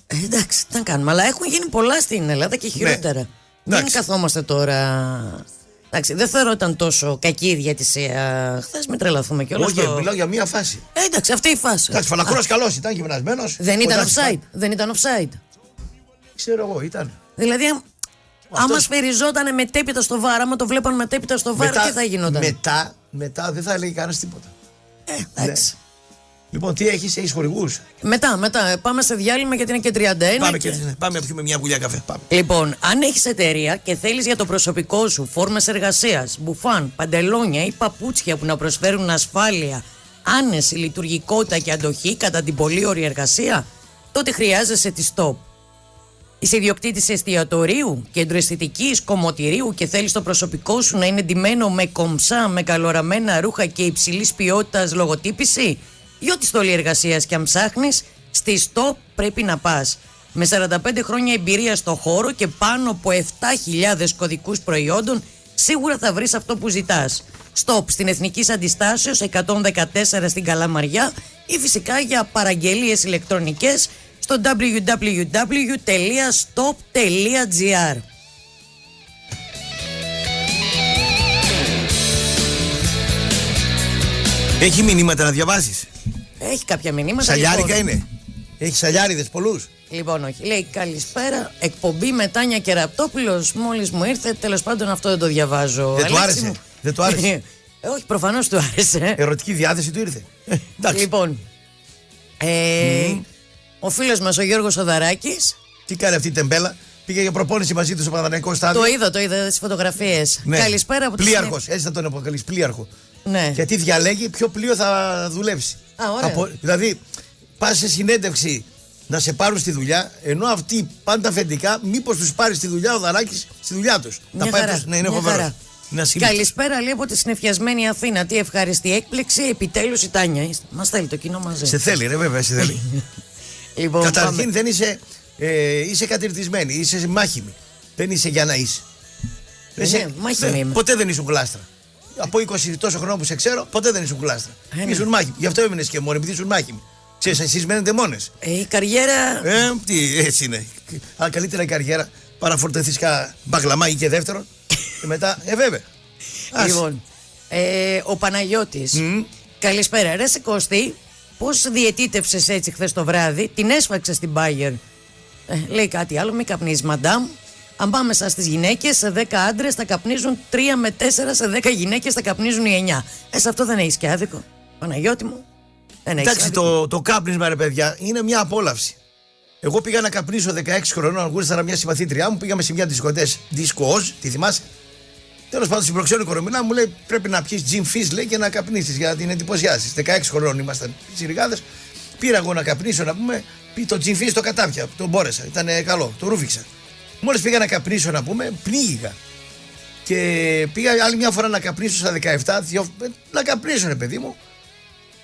Εντάξει, τι να κάνουμε, αλλά έχουν γίνει πολλά στην Ελλάδα και χειρότερα. Δεν καθόμαστε τώρα. Εντάξει, δεν θεωρώ ήταν τόσο κακή η διαιτησία. Χθες μην τρελαθούμε κιόλας. Όχι, μιλάω για μία φάση. Εντάξει, αυτή η φάση. Εντάξει, Φαλακρός καλός ήταν, γυμνασμένος. Δεν ήταν offside. Ξέρω εγώ, ήταν. Δηλαδή, άμα σφαιριζόταν μετέπειτα στο βάρ, άμα το βλέπαν μετέπειτα στο βάρ, τι θα γινόταν? Μετά δεν θα έλεγε κανένας τίποτα. Εντάξει. Λοιπόν, τι έχεις χορηγούς? Μετά, πάμε σε διάλειμμα γιατί είναι και 31. Πάμε να πιούμε μια γουλιά καφέ. Πάμε. Λοιπόν, αν έχεις εταιρεία και θέλεις για το προσωπικό σου φόρμες εργασίας, μπουφάν, παντελόνια ή παπούτσια που να προσφέρουν ασφάλεια, άνεση, λειτουργικότητα και αντοχή κατά την πολύ ωρή εργασία, τότε χρειάζεσαι τη Stop. Είσαι ιδιοκτήτης εστιατορίου, κέντρο αισθητικής, κομμωτηρίου και θέλεις το προσωπικό σου να είναι ντυμένο με κομψά, με καλοραμένα ρούχα και υψηλής ποιότητας λογοτύπηση? Ή ό,τι στολή εργασίας και αν ψάχνεις, στη Stop πρέπει να πας. Με 45 χρόνια εμπειρία στο χώρο και πάνω από 7.000 κωδικούς προϊόντων, σίγουρα θα βρεις αυτό που ζητάς. Stop στην Εθνικής Αντιστάσεως 114 στην Καλαμαριά ή φυσικά για παραγγελίες ηλεκτρονικές στο www.stop.gr. Έχει μηνύματα να διαβάσεις? Έχει κάποια μηνύματα. Σαλιάρικα είναι? Έχει σαλιάριδες πολλούς? Λοιπόν, όχι. Λέει καλησπέρα. Εκπομπή με Τάνια Κεραπτόπουλος. Μόλις μου ήρθε, τέλος πάντων αυτό δεν το διαβάζω. Δεν του άρεσε? Δεν του άρεσε? Όχι, προφανώς του άρεσε. Ερωτική διάθεση του ήρθε. Λοιπόν. Ο φίλος μας ο Γιώργος Οδαράκης. Τι κάνει αυτή η τεμπέλα? Πήγε για προπόνηση μαζί του στο Παναθηναϊκό στάδιο. Το είδα στις φωτογραφίες. Ναι. Καλησπέρα από πλοίαρχος, έτσι θα τον αποκαλείς, πλοίαρχο. Ναι. Γιατί διαλέγει ποιο πλοίο θα δουλέψει. Δηλαδή, πας σε συνέντευξη να σε πάρουν στη δουλειά, ενώ αυτοί πάντα αφεντικά, μήπως τους πάρει στη δουλειά ο Δαράκης στη δουλειά τους. Ναι, είναι φοβερό. Καλησπέρα, λέει, από τη συνεφιασμένη Αθήνα. Τι ευχάριστη έκπληξη, επιτέλους η Τάνια. Μας θέλει το κοινό μαζί. Σε θέλει, ρε, βέβαια, σε θέλει. Λοιπόν, καταρχήν δεν είσαι κατηρτισμένη, είσαι μάχημη. Δεν είσαι για να είσαι. Μάχημη είμαι. Ποτέ δεν ήσουν γλάστρα. Από 20 τόσο χρόνο που σε ξέρω, ποτέ δεν ήσουν γλάστρα. Ήσουν μάχημη. Γι' αυτό έμεινες και μόνη, επειδή ήσουν μάχημη. Ξέρεις, εσείς μένετε μόνες. Η καριέρα. Τι, έτσι είναι. Αλλά καλύτερα η καριέρα παρά φορτωθείς κα μπαγλαμάκι και δεύτερον. Και μετά, βέβαια. Λοιπόν, ο Παναγιώτης. Καλησπέρα, ρε Κώστη. Πώς διαιτήτευσες έτσι χθες το βράδυ? Την έσφαξες στην Bayern. Λέει κάτι άλλο, μην καπνίζεις μαντάμ. Αν πάμε σαν στις γυναίκες, σε 10 άντρες θα καπνίζουν 3 με 4, σε 10 γυναίκες θα καπνίζουν οι 9. Σε αυτό δεν έχεις και άδικο, Παναγιώτη μου. Εντάξει, το κάπνισμα, ρε παιδιά, είναι μια απόλαυση. Εγώ πήγα να καπνίσω 16 χρονών, γούσταρα μια συμμαθήτριά μου, πήγαμε σε μια δίσκο Oz, τη θυμάσαι. Τέλος πάντων, στην προξένη κορομιλά μου λέει: πρέπει να πιεις gin fizz, λέει, και να καπνίσεις για να την εντυπωσιάσεις. 16 χρονών ήμασταν τσιρικάδες. Πήρα εγώ να καπνίσω, να πούμε, το gin fizz το κατάπια, το μπόρεσα, ήταν καλό, το ρούφηξα. Μόλις πήγα να καπνίσω, να πούμε, πνίγηκα. Και πήγα άλλη μια φορά να καπνίσω στα 17, να καπνίσω, ρε παιδί μου.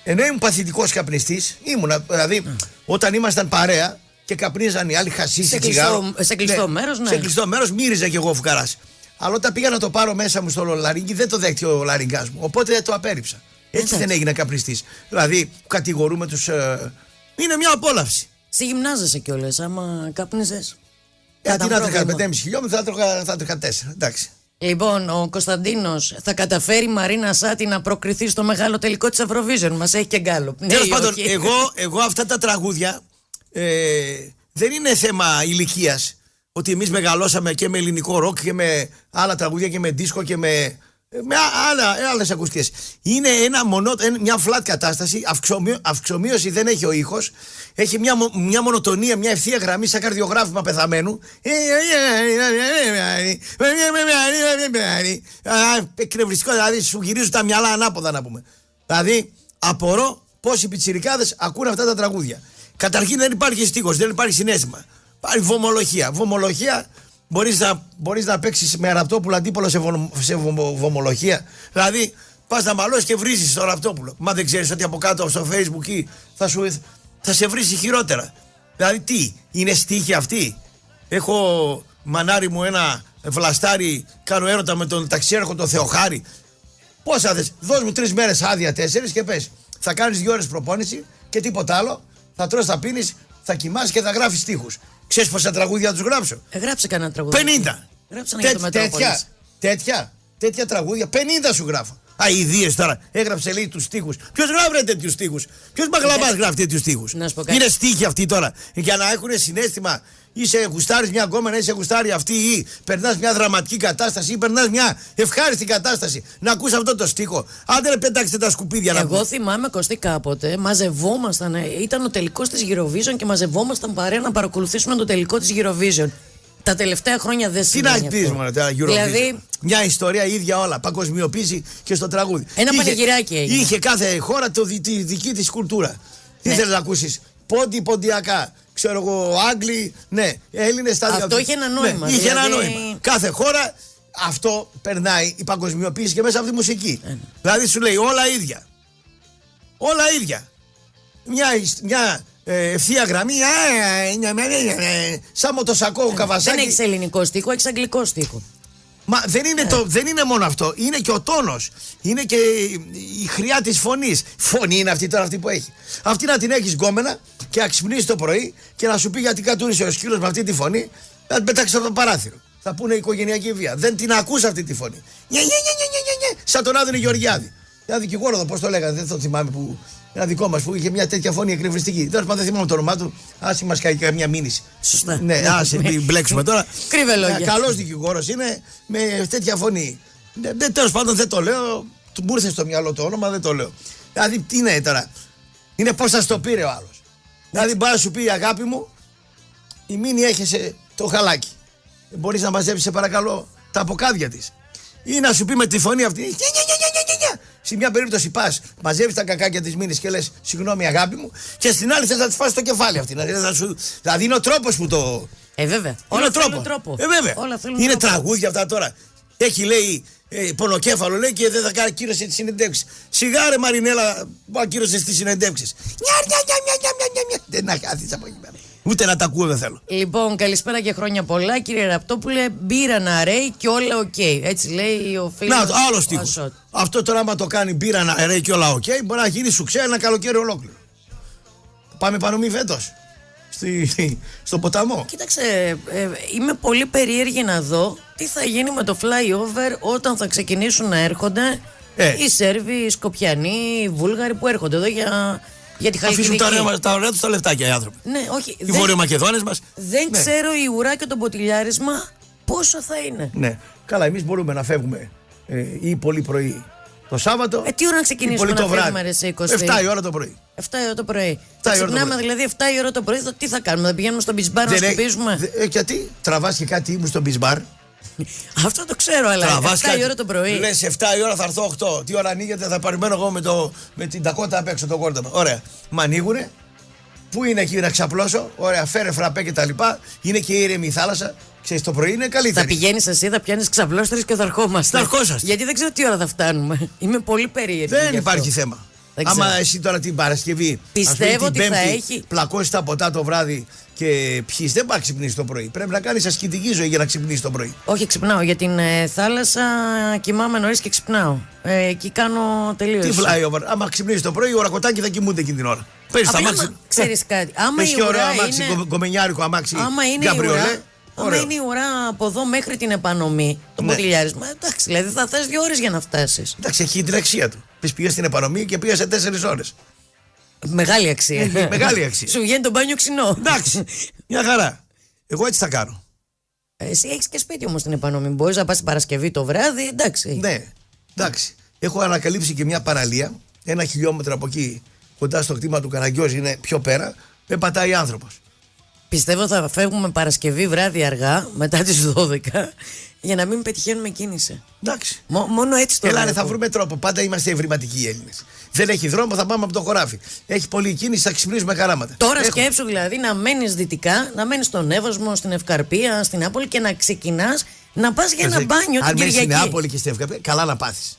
Ενώ ήμουν παθητικός καπνιστής, ήμουνα, δηλαδή, όταν ήμασταν παρέα και καπνίζαν οι άλλοι χασίσι, τσιγάρο. Σε κλειστό μέρος, ναι. Σε κλειστό μέρος μύριζα κι εγώ φουκαράς. Αλλά όταν πήγα να το πάρω μέσα μου στο λαρίνκι, δεν το δέχτηκε ο λαρίνγκας μου. Οπότε το απέρριψα. Έτσι δεν έγινα καπνιστής. Δηλαδή, κατηγορούμε τους. Είναι μια απόλαυση. Σε γυμνάζεσαι κιόλας, άμα κάπνιζες. Γιατί να τρέχα 5,5 χιλιόμετρα, θα τρέχα 4. Εντάξει. Λοιπόν, ο Κωνσταντίνος θα καταφέρει η Μαρίνα Σάτι να προκριθεί στο μεγάλο τελικό της Eurovision. Μας έχει και γκάλο. Τέλος πάντων, εγώ αυτά τα τραγούδια δεν είναι θέμα ηλικίας. Ότι εμείς μεγαλώσαμε και με ελληνικό ροκ και με άλλα τραγούδια και με δίσκο και με άλλες ακουστικές. Είναι μια flat κατάσταση, αυξομοίωση δεν έχει ο ήχος, έχει μια μονοτονία, μια ευθεία γραμμή σαν καρδιογράφημα πεθαμένου. Εκνευριστικό, δηλαδή σου γυρίζουν τα μυαλά ανάποδα, να πούμε. Δηλαδή απορώ πόσοι πιτσιρικάδες ακούνε αυτά τα τραγούδια. Καταρχήν δεν υπάρχει στίχος, δεν υπάρχει συναίσθημα. Υπάρχει βομολογία. Βομολογία μπορείς να παίξεις με ραπτόπουλο αντίπολο σε βομολογία. Δηλαδή πας να μαλώσεις και βρίζεις το ραπτόπουλο. Μα δεν ξέρεις ότι από κάτω στο Facebook θα σε βρίσει χειρότερα. Δηλαδή τι, είναι στίχη αυτή. Έχω μανάρι μου ένα βλαστάρι, κάνω έρωτα με τον ταξιέρχο τον Θεοχάρη. Πόσα θες, δώσ' μου 3 μέρες άδεια, 4 και πες. Θα κάνεις 2 ώρες προπόνηση και τίποτα άλλο. Θα τρως, θα πίνεις, θα κοιμάσαι και θα γράφεις στίχους. Ξέρεις πόσα τραγούδια τους γράψω? Γράψε κανένα τραγούδι. 50. Τέτοια τραγούδια, 50 σου γράφω. Αηδίες τώρα. Έγραψε, λέει, τους στίχους. Ποιος γράφει τέτοιους στίχους? Ποιος μαγλαμάς γράφει τέτοιους στίχους? Είναι στίχοι αυτοί τώρα. Για να έχουν συναίσθημα. Είσαι γουστάρεις μια γκόμενα, είσαι γουστάρει αυτή, ή περνάς μια δραματική κατάσταση, ή περνάς μια ευχάριστη κατάσταση. Να ακούς αυτό το στίχο. Άντε να πετάξετε τα σκουπίδια. Εγώ θυμάμαι, Κωστή, κάποτε μαζευόμασταν. Ήταν ο τελικός της Eurovision και μαζευόμασταν παρέα να παρακολουθήσουμε το τελικό της Eurovision. Τα τελευταία χρόνια δεν συμβαίνει. Τι να πεις μόνο τώρα, Eurovision. Δηλαδή, μια ιστορία ίδια όλα. Παγκοσμιοποίηση και στο τραγούδι. Ένα πανηγυράκι έγινε. Είχε κάθε χώρα τη δική της κουλτούρα. Τι θέλεις να ακούσεις? Ποντιακά. Ξέρω εγώ, Άγγλοι, ναι, Έλληνες, τα αυτό είχε ένα νόημα. Ναι, είχε ένα νόημα. Κάθε χώρα αυτό περνάει η παγκοσμιοποίηση και μέσα από τη μουσική. Δηλαδή σου λέει όλα ίδια. Όλα ίδια. Μια ευθεία γραμμή, σαν μοτοσακό Καβασάκι. Δεν έχεις ελληνικό στίχο, έχεις αγγλικό στίχο. Μα δεν είναι μόνο αυτό, είναι και ο τόνος, είναι και η χρειά της φωνής. Φωνή είναι αυτή τώρα, αυτή που έχει. Αυτή να την έχεις γκόμενα και να ξυπνήσεις το πρωί και να σου πει γιατί κατούρισε ο σκύλος με αυτή τη φωνή, να την πετάξεις από το παράθυρο. Θα πούνε οικογενειακή βία. Δεν την ακούς αυτή τη φωνή. Σαν τον Άδωνη Γεωργιάδη. Ένα δικηγόρο εδώ, πώς το λέγανε, δεν το θυμάμαι, που ένα δικό μας που είχε μια τέτοια φωνή εκνευριστική. Τέλος πάντων δεν θυμάμαι το όνομά του. Άσε μας κάνει καμιά μήνυση. Σωστά. Ναι, άσε την μπλέξουμε τώρα. Κρύβε λόγια. Καλός δικηγόρος είναι με τέτοια φωνή. Τέλος πάντων δεν το λέω. Του μου ήρθε στο μυαλό το όνομα, δεν το λέω. Δηλαδή τι είναι τώρα? Είναι πώς θα στο πήρε ο άλλος. Δηλαδή μπορεί να σου πει, αγάπη μου, η Μίνη έχεσε το χαλάκι. Μπορείς να μαζέψεις, σε παρακαλώ, τα αποκάδια της. Ή να σου πει με τη φωνή αυτή. Σε μια περίπτωση πας, μαζεύεις τα κακάκια της Μίνης και λες συγγνώμη αγάπη μου, και στην άλλη θες να της φάσεις το κεφάλι αυτή. Δηλαδή είναι ο τρόπος που το. Βέβαια. Όλα θέλουν τρόπο. Βέβαια. Είναι τραγούδια αυτά τώρα. Έχει, λέει, πονοκέφαλο, λέει, και δεν θα κάνει κύρωση τη συνεντεύξη. Σιγάρε Μαρινέλα, που ακύρωσε τις συνεντεύξεις. Δεν να χάθεις από εκεί πέρα. Ούτε να τα ακούω δεν θέλω. Λοιπόν, καλησπέρα και χρόνια πολλά. Κύριε Ραπτόπουλε, μπύρα να ρέει και όλα οκ. Έτσι λέει ο φίλος. Να, άλλο στίχος. Αυτό τώρα, άμα το κάνει μπύρα να ρέει και όλα οκ, μπορεί να γίνει σουξέ ένα καλοκαίρι ολόκληρο. Πάμε Πανομή φέτος στο ποταμό. Κοίταξε, είμαι πολύ περίεργη να δω τι θα γίνει με το flyover όταν θα ξεκινήσουν να έρχονται οι Σέρβοι, οι Σκοπιανοί, οι Βούλγαροι που έρχονται εδώ για τη Χαλκιδική. Αφήσουν τα ωραία τους τα λεφτάκια οι άνθρωποι. Ναι, όχι. Οι Βορειομακεδόνες μας. Δεν ξέρω η ουρά και το ποτηλιάρισμα πόσο θα είναι. Ναι. Καλά, εμείς μπορούμε να φεύγουμε ή πολύ πρωί Το Σάββατο. Τι ώρα να ξεκινήσουμε να φεύγουμε, ρε, σε 20? 7 η ώρα το πρωί. 7 η ώρα το πρωί. Ξεκινάμε δηλαδή 7 η ώρα το πρωί, τι θα κάνουμε, θα πηγαίνουμε στο beach bar να σκουπίζουμε? Γιατί τραβάς και κάτι ήμουν στο beach bar. Αυτό το ξέρω, αλλά 7 η ώρα το πρωί. Λες 7 η ώρα θα έρθω 8. Τι ώρα ανοίγεται, θα περιμένω εγώ με την Τακότα απ' έξω το κόρτομα. Ωραία. Μ' ανοίγουνε. Πού είναι εκεί να ξαπλώσω? Ωραία, φέρε φραπέ και τα λοιπά. Είναι και ήρεμη η θάλασσα. Ξέρεις, το πρωί είναι καλύτερη. Θα πηγαίνεις εσύ, θα πιάνεις ξαπλώστρες και θα ερχόμαστε. Θα ερχόσαστε. Γιατί δεν ξέρω τι ώρα θα φτάνουμε. Είμαι πολύ περίεργη. Δεν υπάρχει θέμα. Άμα εσύ τώρα την Παρασκευή, πιστεύω ότι Πέμπτη, θα έχει. πλακώσεις τα ποτά το βράδυ και πιείς, δεν πάει να ξυπνήσεις το πρωί. Πρέπει να κάνεις ασκητική ζωή για να ξυπνήσεις το πρωί. Όχι, ξυπνάω. Για την θάλασσα κοιμάμαι νωρίς και ξυπνάω. Εκεί κάνω τελείως. Τι flyover. Άμα ξυπνήσεις το πρωί, οι ορακοτάκοι θα κοιμούνται εκείνη την ώρα. Παίρνεις τα αμάξι. Ξέρεις κάτι. Άμα η ωραίο αμάξι, γκομενιάρικο αμάξι. Άμα είναι η ουρά από εδώ μέχρι την επανομή, το ποτηλιάρισμα, εντάξει, δηλαδή θα θες 2 ώρες για να φτάσεις. Εντάξει, έχει την αξία του. Πήγες στην επανομή και πήγες σε 4 ώρες. Μεγάλη αξία. Μεγάλη αξία. Σου βγαίνει το μπάνιο ξινό. Εντάξει, μια χαρά. Εγώ έτσι θα κάνω. Εσύ έχεις και σπίτι όμως στην επανομή. Μπορείς να πας την Παρασκευή το βράδυ, εντάξει. Ναι, εντάξει. Έχω ανακαλύψει και μια παραλία, 1 χιλιόμετρο από εκεί, κοντά στο κτήμα του Καραγκιόζη, είναι πιο πέρα, δεν πατάει άνθρωπος. Πιστεύω θα φεύγουμε Παρασκευή βράδυ αργά, μετά τις 12, για να μην πετυχαίνουμε κίνηση. Εντάξει. Μόνο έτσι το Έλα, θα βρούμε τρόπο. Πάντα είμαστε ευρηματικοί οι Έλληνες. Δεν έχει δρόμο, θα πάμε από το χωράφι. Έχει πολλή κίνηση, θα ξυπνήσουμε καράματα. Τώρα σκέψου δηλαδή να μένεις δυτικά, να μένεις στον Εύωσμο, στην Ευκαρπία, στην Νεάπολη και να ξεκινάς να πας για ένα μπάνιο την Κυριακή. Στην Νεάπολη και στην Ευκαρπία, καλά να πάθεις.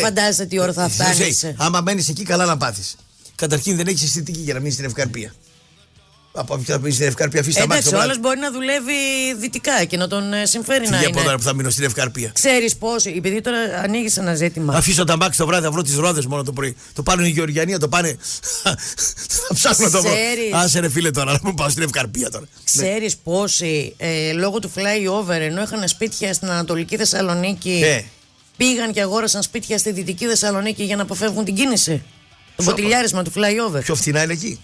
Φαντάζεσαι τι ώρα θα φτάνεις. Άμα μένεις εκεί, καλά να πάθεις. Καταρχήν δεν έχεις αισθητική για να μείνεις στην Ευκαρπία. Από αυτή την Ευκαρπία αφήσει τα μάτια. Εντάξει, όλος μπορεί να δουλεύει δυτικά και να τον συμφέρει να είναι. Για πότε που θα μείνω στην Ευκαρπία. Ξέρεις πώς, επειδή τώρα ανοίγεις ένα ζήτημα. Αφήσω τα μάξι το βράδυ, θα βρω τις ρόδες μόνο το πρωί. Το πάνε οι Γεωργιανοί, το πάνε. Θα ψάχνω το βρω. Άσε ρε φίλε τώρα, να μου πάω στην Ευκαρπία τώρα. Ξέρεις πόσοι λόγω του flyover, ενώ είχαν σπίτια στην Ανατολική Θεσσαλονίκη, πήγαν και αγόρασαν σπίτια στη Δυτική Θεσσαλονίκη για να αποφεύγουν την κίνηση. Το ποτηλιάρισμα του flyover. Πιο φτηνά είναι εκεί.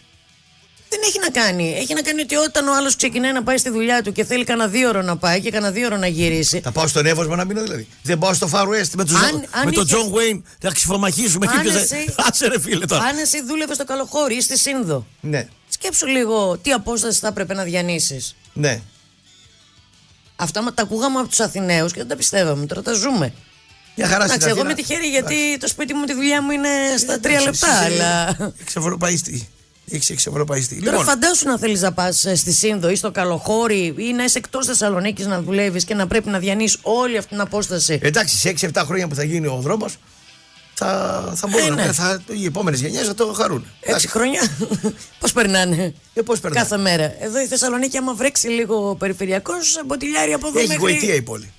Δεν έχει να κάνει. Έχει να κάνει ότι όταν ο άλλος ξεκινάει να πάει στη δουλειά του και θέλει κανένα 2 ώρο να πάει και κανένα 2 ώρο να γυρίσει. Θα πάω στον Εύωσμο να μείνω δηλαδή. Δεν πάω στο Far West με τον John Wayne να ξυφομαχίσουμε εκεί. Άσε ρε φίλε τώρα. Αν εσύ δούλευε στο Καλοχώρι ή στη Σύνδο. Ναι. Σκέψου λίγο τι απόσταση θα έπρεπε να διανύσεις. Ναι. Αυτά τα ακούγαμε από τους Αθηναίους και δεν τα πιστεύαμε. Τώρα τα ζούμε. Μια χαρά στην Αθήνα. Εγώ με τυχαίρι γιατί το σπίτι μου, τη δουλειά μου είναι στα 3 λεπτά. Αλλά. Εξευρωπαϊστή. Έχει εξευρωπαϊστεί. Τώρα λοιπόν, φαντάσου να θέλεις να πας στη Σύνδο ή στο Καλοχώρι ή να είσαι εκτός Θεσσαλονίκης να δουλεύεις και να πρέπει να διανύσεις όλη αυτή την απόσταση. Εντάξει, σε 6-7 χρόνια που θα γίνει ο δρόμος θα μπορούν οι επόμενες γενιές θα το χαρούν. 6 χρόνια. Πώς περνάνε. Πώς περνάνε. Κάθε μέρα. Εδώ η Θεσσαλονίκη, άμα βρέξει λίγο περιφερειακός, μποτιλιάρι από εδώ έχει μέχρι. γοητεία η πόλη.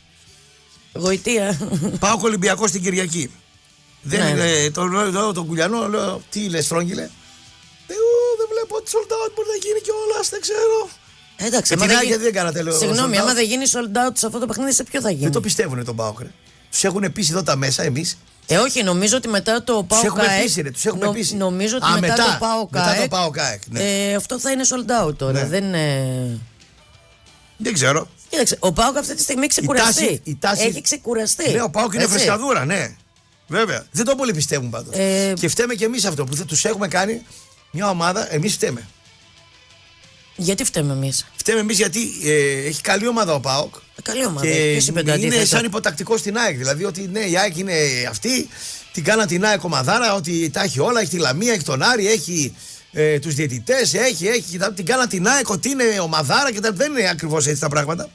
Γοητεία. Πάω Ολυμπιακό στην Κυριακή. Τον Κουλιανό λέω, τι λες, Στρόγγυλε. Δεν βλέπω ότι sold out μπορεί να γίνει κιόλας, δεν ξέρω. Εντάξει, γιατί δεν κάνατε λέω. Συγγνώμη, άμα δεν γίνει sold out σε αυτό το παιχνίδι, σε ποιο θα γίνει. Δεν το πιστεύουνε τον ΠΑΟΚ. Τους έχουν πείσει εδώ τα μέσα εμείς. Όχι, νομίζω ότι μετά το ΠΑΟΚ. Τους έχουμε πείσει, ρε, τους έχουμε πείσει. Νομίζω ότι μετά το ΠΑΟΚ. Αυτό θα είναι sold out τώρα. Δεν ξέρω. Κοίταξε, ο ΠΑΟΚ αυτή τη στιγμή ξεκουραστεί. Έχει ξεκουραστεί. Ναι, ο ΠΑΟΚ είναι φρεσκαδούρα, ναι. Βέβαια. Δεν το πολύ πιστεύουν πάντως. Και φταίμε κι εμείς αυτό που τους έχουμε κάνει μια ομάδα, εμείς φταίμε. Γιατί φταίμε εμείς? Φταίμε εμείς γιατί έχει καλή ομάδα ο ΠΑΟΚ. Καλή ομάδα. Και είναι σαν υποτακτικό στην ΑΕΚ. Δηλαδή ότι ναι, η ΑΕΚ είναι αυτή, την κάνα την ΑΕΚ ομαδάρα, ότι τα έχει όλα. Έχει τη Λαμία, έχει τον Άρη, έχει τους διαιτητές, την κάνα την ΑΕΚ, ότι είναι ομαδάρα και δεν είναι ακριβώς έτσι τα πράγματα.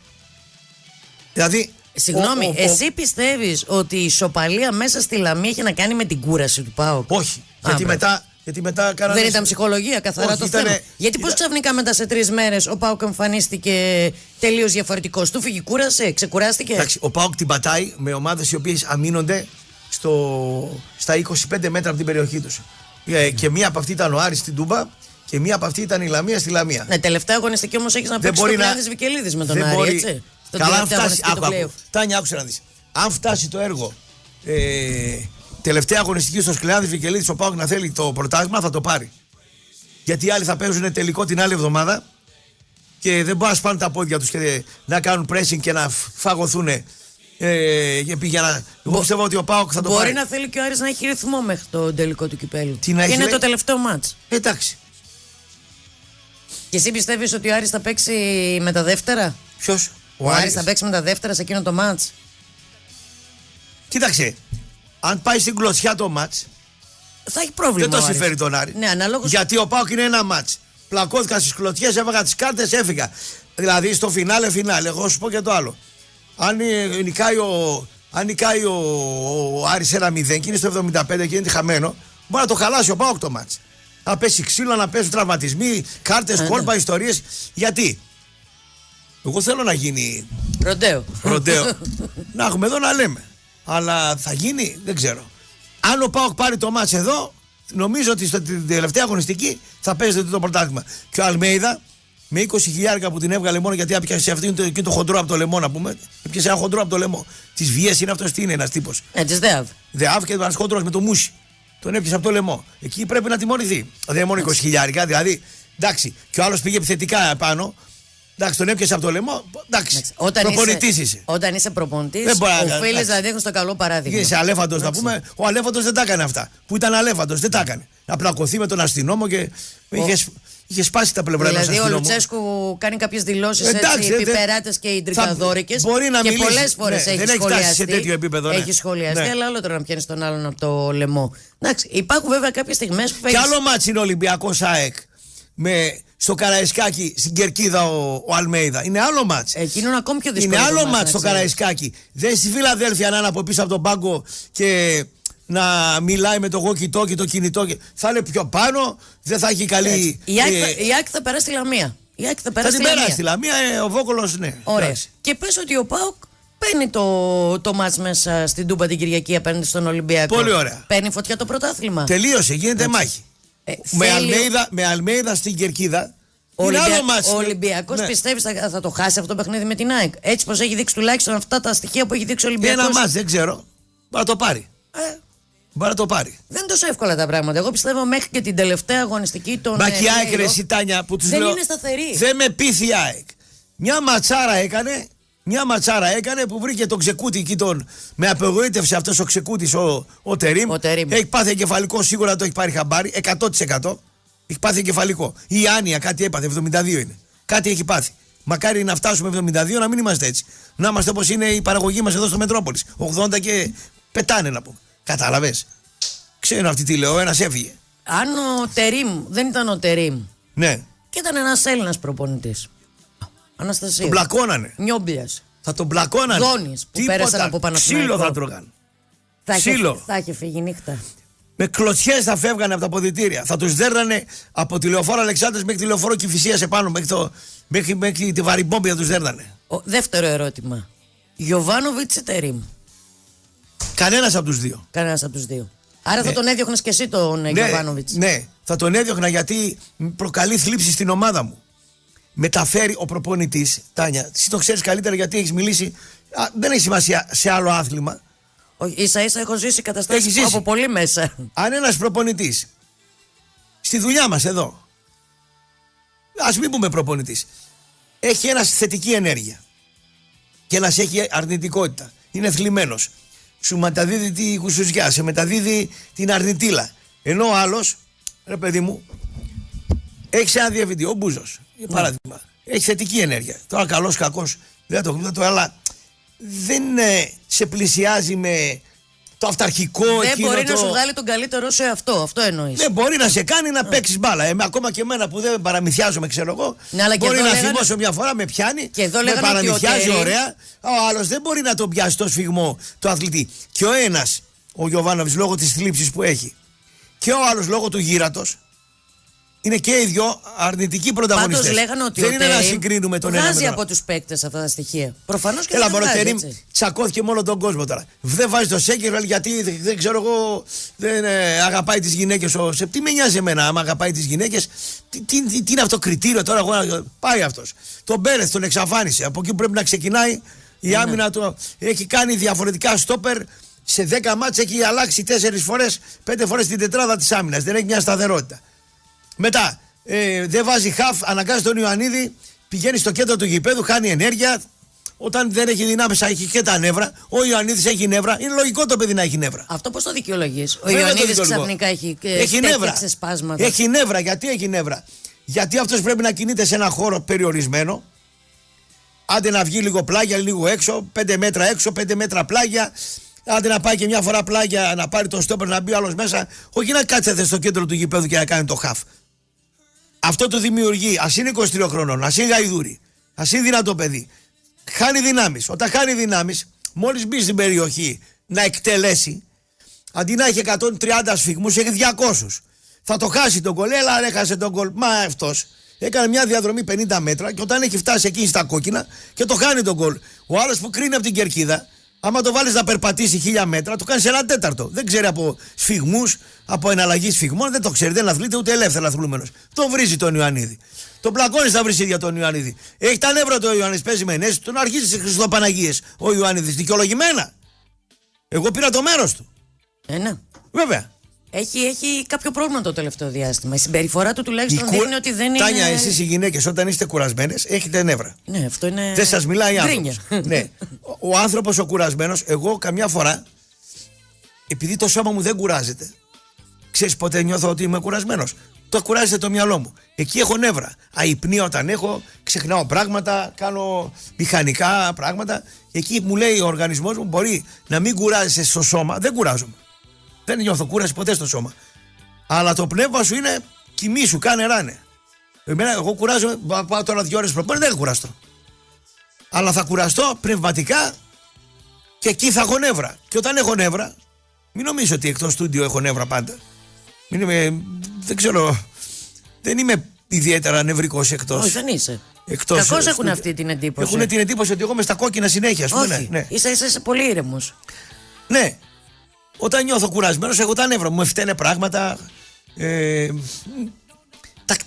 Δηλαδή. Συγγνώμη, εσύ πιστεύεις ότι η ισοπαλία μέσα στη Λαμία έχει να κάνει με την κούραση του ΠΑΟΚ? Όχι. Γιατί μετά κάνανε. Δεν ήταν ψυχολογία, καθαρά όχι, το θέμα. Γιατί πώς ξαφνικά μετά σε 3 μέρες ο ΠΑΟΚ εμφανίστηκε τελείως διαφορετικός? Του φύγει κούρασε, ξεκουράστηκε. Εντάξει, ο ΠΑΟΚ την πατάει με ομάδες οι οποίες αμήνονται στα 25 μέτρα από την περιοχή τους. Και μία από αυτή ήταν ο Άρης στην Τούμπα και μία από αυτή ήταν η Λαμία στη Λαμία. Ναι, τελευταία αγωνιστική όμως έχεις να παίξεις το Κλεάνθης Βικελίδης με τον Άρη, έτσι. Καλά, αν φτάσει. Τάνια, άκουσε να δεις. Αν φτάσει το έργο τελευταία αγωνιστική στο Κλεάνθης Βικελίδης, ο ΠΑΟΚ να θέλει το πρωτάθλημα, θα το πάρει. Γιατί οι άλλοι θα παίζουν τελικό την άλλη εβδομάδα και δεν μπορούν να σπάνε τα πόδια τους και να κάνουν pressing και να φαγωθούν Εγώ πιστεύω ότι ο ΠΑΟΚ θα το πάρει. Μπορεί να θέλει και ο Άρης να έχει ρυθμό μέχρι το τελικό του κυπέλου. Τι να έχει, είναι λέει? το τελευταίο μάτς. Εντάξει. Και εσύ πιστεύεις ότι ο Άρης θα παίξει με τα δεύτερα? Ποιος? Ο Άρης θα παίξει με τα δεύτερα σε εκείνο το μάτς? Κοίταξε. Αν πάει στην κλωτσιά το μάτς, θα έχει πρόβλημα. δεν το συμφέρει τον Άρη. Ναι, αναλόγως... Γιατί ο ΠΑΟΚ είναι ένα μάτς. Πλακώθηκα στις κλωτσιές, έβαγα τις κάρτες, έφυγα. Δηλαδή στο φινάλε. Εγώ σου πω και το άλλο. Αν νικάει ο Άρης 1-0 και είναι στο 75 και είναι χαμένο, μπορεί να το χαλάσει ο ΠΑΟΚ το μάτς. Να πέσει ξύλο, να πέσουν τραυματισμοί, κάρτες, κόλπα, ιστορίες. Γιατί? Εγώ θέλω να γίνει ροντέο. Να έχουμε εδώ να λέμε. Αλλά θα γίνει, δεν ξέρω. Αν ο ΠΑΟΚ πάρει το μάτς εδώ, νομίζω ότι στην τελευταία αγωνιστική θα παίζεται το πρωτάθλημα. Και ο Αλμέιδα με 20.000 που την έβγαλε μόνο γιατί έπιασε αυτή και το χοντρό από το λαιμό, να πούμε. Έπιασε ένα χοντρό από το λαιμό. Τη Βιές είναι αυτό, τι είναι ένα τύπο. Τη ΔΕΑΒ. ΔΕΑΒ και ένα χοντρό με το μουσι. Τον έπιασε από το λαιμό. Εκεί πρέπει να τιμωρηθεί. Δεν είναι μόνο 20.000, δηλαδή. Εντάξει, και ο άλλο πήγε επιθετικά επάνω. Εντάξει, τον έπιασε από το λαιμό. Εντάξει, προπονητής είσαι. Όταν είσαι προπονητής, οφείλεις να δείχνεις το καλό παράδειγμα. Είσαι αλέφαντος, να πούμε. Ο αλέφαντος δεν τα έκανε αυτά. Που ήταν αλέφαντος, δεν τα έκανε. Να πλακωθεί με τον αστυνόμο και είχε σπάσει τα πλευρά του. Δηλαδή, ο Λουτσέσκου κάνει κάποιες δηλώσεις έτσι, πιπεράτες και ιντρικαδόρικες. Μπορεί να μιλήσει. Και πολλές φορές έχει σχολιαστεί. Σε τέτοιο επίπεδο. Έχει σχολιαστεί, αλλά άλλο τώρα να πιάνει τον άλλον από το λαιμό. Εντάξει, υπάρχουν βέβαια κάποιες στιγμές που. Κι άλλο μάτσι είναι Ολυμπιακός ΑΕΚ. Στο Καραϊσκάκι, στην Κερκίδα ο Αλμέιδα. Είναι άλλο μάτς. Εκείνο είναι ακόμη πιο δύσκολο. Είναι άλλο μάτς στο Καραϊσκάκι. Δεν στη Φιλαδέλφια να είναι από πίσω από τον πάγκο και να μιλάει με το walkie-talkie, το κινητό. Θα είναι πιο πάνω, δεν θα έχει καλή. Η ΑΕΚ θα περάσει στη Λαμία. Θα την περάσει στη Λαμία, ο Βόκολος, ναι. Ωραία. Και πες ότι ο ΠΑΟΚ παίρνει το μάτς μέσα στην Τούμπα την Κυριακή απέναντι στον Ολυμπιακό. Πολύ ωραία. Παίρνει φωτιά το πρωτάθλημα. Τελείωσε, γίνεται μάχη. Με Αλμέιδα στην Κερκίδα. Ο Ολυμπιακός πιστεύεις θα το χάσει αυτό το παιχνίδι με την ΑΕΚ? Έτσι πως έχει δείξει τουλάχιστον αυτά τα στοιχεία που έχει δείξει ο Ολυμπιακός. Ένα μάτς, δεν ξέρω. Μπορεί να το πάρει. Μπορεί να το πάρει. Δεν είναι τόσο εύκολα τα πράγματα. Εγώ πιστεύω μέχρι και την τελευταία αγωνιστική των. Μα και η ΑΕΚ, ρε Σιτάνια, που τους λέω. Δεν είναι σταθερή. Δεν με πείθει η ΑΕΚ. Μια ματσάρα έκανε που βρήκε τον Ξεκούτη εκεί με απογοήτευσε αυτός ο Ξεκούτης ο Τερίμ. Έχει πάθει εγκεφαλικό, σίγουρα το έχει πάρει χαμπάρι, 100%. Έχει πάθει εγκεφαλικό. Η Άνια κάτι έπαθε, 72 είναι. Κάτι έχει πάθει. Μακάρι να φτάσουμε 72 να μην είμαστε έτσι. Να είμαστε όπως είναι η παραγωγή μας εδώ στο Μετρόπολης. 80 και πετάνε να πούμε. Κατάλαβες. Ξέρω αυτή τι λέω, ένας έφυγε. Αν ο Τερίμ δεν ήταν ο Τερίμ. Ναι. Και ήταν ένας Έλληνας προπονητής. Αναστασία. Τον μπλακώνανε. Νιόμπλιας. Θα τον μπλακώνανε. Δόνης που πέρασαν από Παναθηναϊκό. Ξύλο θα τρώγανε. Θα είχε φύγει νύχτα. Με κλωτσιές θα φεύγανε από τα αποδυτήρια. Θα τους δέρνανε από τη λεωφόρο Αλεξάνδρας μέχρι τη λεωφόρο Κηφισίας επάνω. Μέχρι τη Βαριμπόμπη θα τους δέρνανε. Δεύτερο ερώτημα. Γιοβάνοβιτς ή Τερίμ? Κανένας από τους δύο. Άρα θα τον έδιωχνες και εσύ τον Γιοβάνοβιτς? Ναι, θα τον έδιωχνα γιατί προκαλεί θλίψη στην ομάδα μου. Μεταφέρει ο προπονητής, Τάνια, εσύ το ξέρεις καλύτερα γιατί έχεις μιλήσει. Δεν έχει σημασία σε άλλο άθλημα. Ίσα-ίσα έχω ζήσει καταστάσεις από πολύ μέσα. Αν ένας προπονητής στη δουλειά μας εδώ, ας μην πούμε προπονητής, έχει ένας θετική ενέργεια και ένας έχει αρνητικότητα, είναι θλιμμένος, σου μεταδίδει τη γουσουζιά, σε μεταδίδει την αρνητήλα. Ενώ ο άλλος, ρε παιδί μου, έχει ένα διευθυντή, ο Μπούζος, για παράδειγμα, έχει θετική ενέργεια. Τώρα καλός κακός δεν το γνωρίζω, αλλά δεν σε πλησιάζει με το αυταρχικό. Δεν μπορεί να σου βγάλει τον καλύτερο σε αυτό εννοείς. Δεν μπορεί να σε κάνει να παίξεις μπάλα. Ακόμα και εμένα που δεν παραμυθιάζομαι, ξέρω εγώ. Μπορεί να θυμώσω μια φορά, με πιάνει. Και εδώ με παραμυθιάζει ωραία. Ο άλλος δεν μπορεί να τον πιάσει το σφιγμό του αθλητή. Και ο ένας, ο Γιοβάνοβιτς, λόγω της θλίψης που έχει, και ο άλλος λόγω του γύρατος. Είναι και οι δυο αρνητικοί πρωταγωνιστές. Πάντως λέγανε ότι δεν είναι να συγκρίνουμε τον ένα με τον άλλο. βγάζει από τους παίκτες αυτά τα στοιχεία. Προφανώς και δεν βγάζει. Τσακώθηκε μόνο τον κόσμο τώρα. Δεν βάζει το Σέκερβελ γιατί δεν ξέρω εγώ, δεν αγαπάει τις γυναίκες. Τι με νοιάζει εμένα, άμα αγαπάει τις γυναίκες. Τι είναι αυτό το κριτήριο τώρα, πάει αυτός. Τον Μπέρεθ τον εξαφάνισε. Από εκεί πρέπει να ξεκινάει η άμυνα του. Έχει κάνει διαφορετικά στόπερ. Σε 10 μάτς έχει αλλάξει 4 φορές, 5 φορές την τετράδα της άμυνας. Δεν έχει μια σταθερότητα. Μετά, δεν βάζει χαφ, αναγκάζει τον Ιωαννίδη, πηγαίνει στο κέντρο του γηπέδου, χάνει ενέργεια. όταν δεν έχει δυνάμεις, έχει και τα νεύρα. Ο Ιωαννίδης έχει νεύρα. Είναι λογικό το παιδί να έχει νεύρα. Αυτό πώς το δικαιολογείς? Ο Ιωαννίδης ξαφνικά έχει τέτοια ξεσπάσματα. Έχει νεύρα. Γιατί έχει νεύρα? Γιατί αυτός πρέπει να κινείται σε ένα χώρο περιορισμένο. Άντε να βγει λίγο πλάγια, λίγο έξω, 5 μέτρα έξω, 5 μέτρα πλάγια. Άντε να πάει και μια φορά πλάγια να πάρει το στόπερ να μπει ο άλλος μέσα. Όχι να κάθεται στο κέντρο του γηπέδου και να κάνει το χαφ. Αυτό το δημιουργεί. Ας είναι 23 χρονών, ας είναι γαϊδούρι, ας είναι δυνατό παιδί. Χάνει δυνάμεις. Όταν χάνει δυνάμεις, μόλις μπει στην περιοχή να εκτελέσει, αντί να έχει 130 σφιγμούς, έχει 200. Θα το χάσει τον γκολ. Έλα, έχασε τον γκολ. Μα αυτός έκανε μια διαδρομή 50 μέτρα και όταν έχει φτάσει εκεί στα κόκκινα και το χάνει τον γκολ. Ο άλλος που κρίνει από την κερκίδα, άμα το βάλεις να περπατήσει 1000 μέτρα, το κάνει σε 1/4. Δεν ξέρει από σφιγμούς, από εναλλαγή σφιγμών, δεν το ξέρει. Δεν αθλείται ούτε ελεύθερα αθλούμενος. Το βρίζει τον Ιωαννίδη. Τον πλακώνει στα βρυσίδια τον Ιωαννίδη. Έχει τα νεύρα του ο Ιωαννίδης, παίζει με ενέσεις, τον αρχίζει στις Χριστοπαναγίες ο Ιωαννίδης. Δικαιολογημένα. Εγώ πήρα το μέρος του. Ναι. Βέβαια. Έχει κάποιο πρόβλημα το τελευταίο διάστημα. Η συμπεριφορά του τουλάχιστον δείχνει ότι δεν είναι. Τάνια, εσείς οι γυναίκες όταν είστε κουρασμένες έχετε νεύρα. Ναι, αυτό είναι. Δεν σας μιλάει άνθρωπος. Ναι. Ο άνθρωπος ο κουρασμένος, εγώ καμιά φορά, επειδή το σώμα μου δεν κουράζεται, ξέρεις πότε νιώθω ότι είμαι κουρασμένος? Το κουράζεται το μυαλό μου. Εκεί έχω νεύρα. Αϊπνία όταν έχω, ξεχνάω πράγματα, κάνω μηχανικά πράγματα. Εκεί μου λέει ο οργανισμός μου μπορεί να μην κουράζεσαι στο σώμα. Δεν κουράζομαι. Δεν νιώθω κούραση ποτέ στο σώμα. Αλλά το πνεύμα σου είναι κοιμήσου, κάνε ράνε. Εγώ κουράζομαι, πάω τώρα 2 ώρες προπόνηση, δεν κουραστώ. Αλλά θα κουραστώ πνευματικά και εκεί θα έχω νεύρα. Και όταν έχω νεύρα, μην νομίζω ότι εκτός στούντιο έχω νεύρα πάντα. Δεν ξέρω, δεν είμαι ιδιαίτερα νευρικός εκτός. Όχι, δεν είσαι. Κακώς έχουν αυτή την εντύπωση. Έχουν την εντύπωση ότι εγώ είμαι στα κόκκινα συνέχεια, ας πούμε. Όχι, ναι. Είσαι πολύ ήρεμος. Ναι. Όταν νιώθω κουρασμένος, έχω τα νεύρα μου. Με φταίνε πράγματα.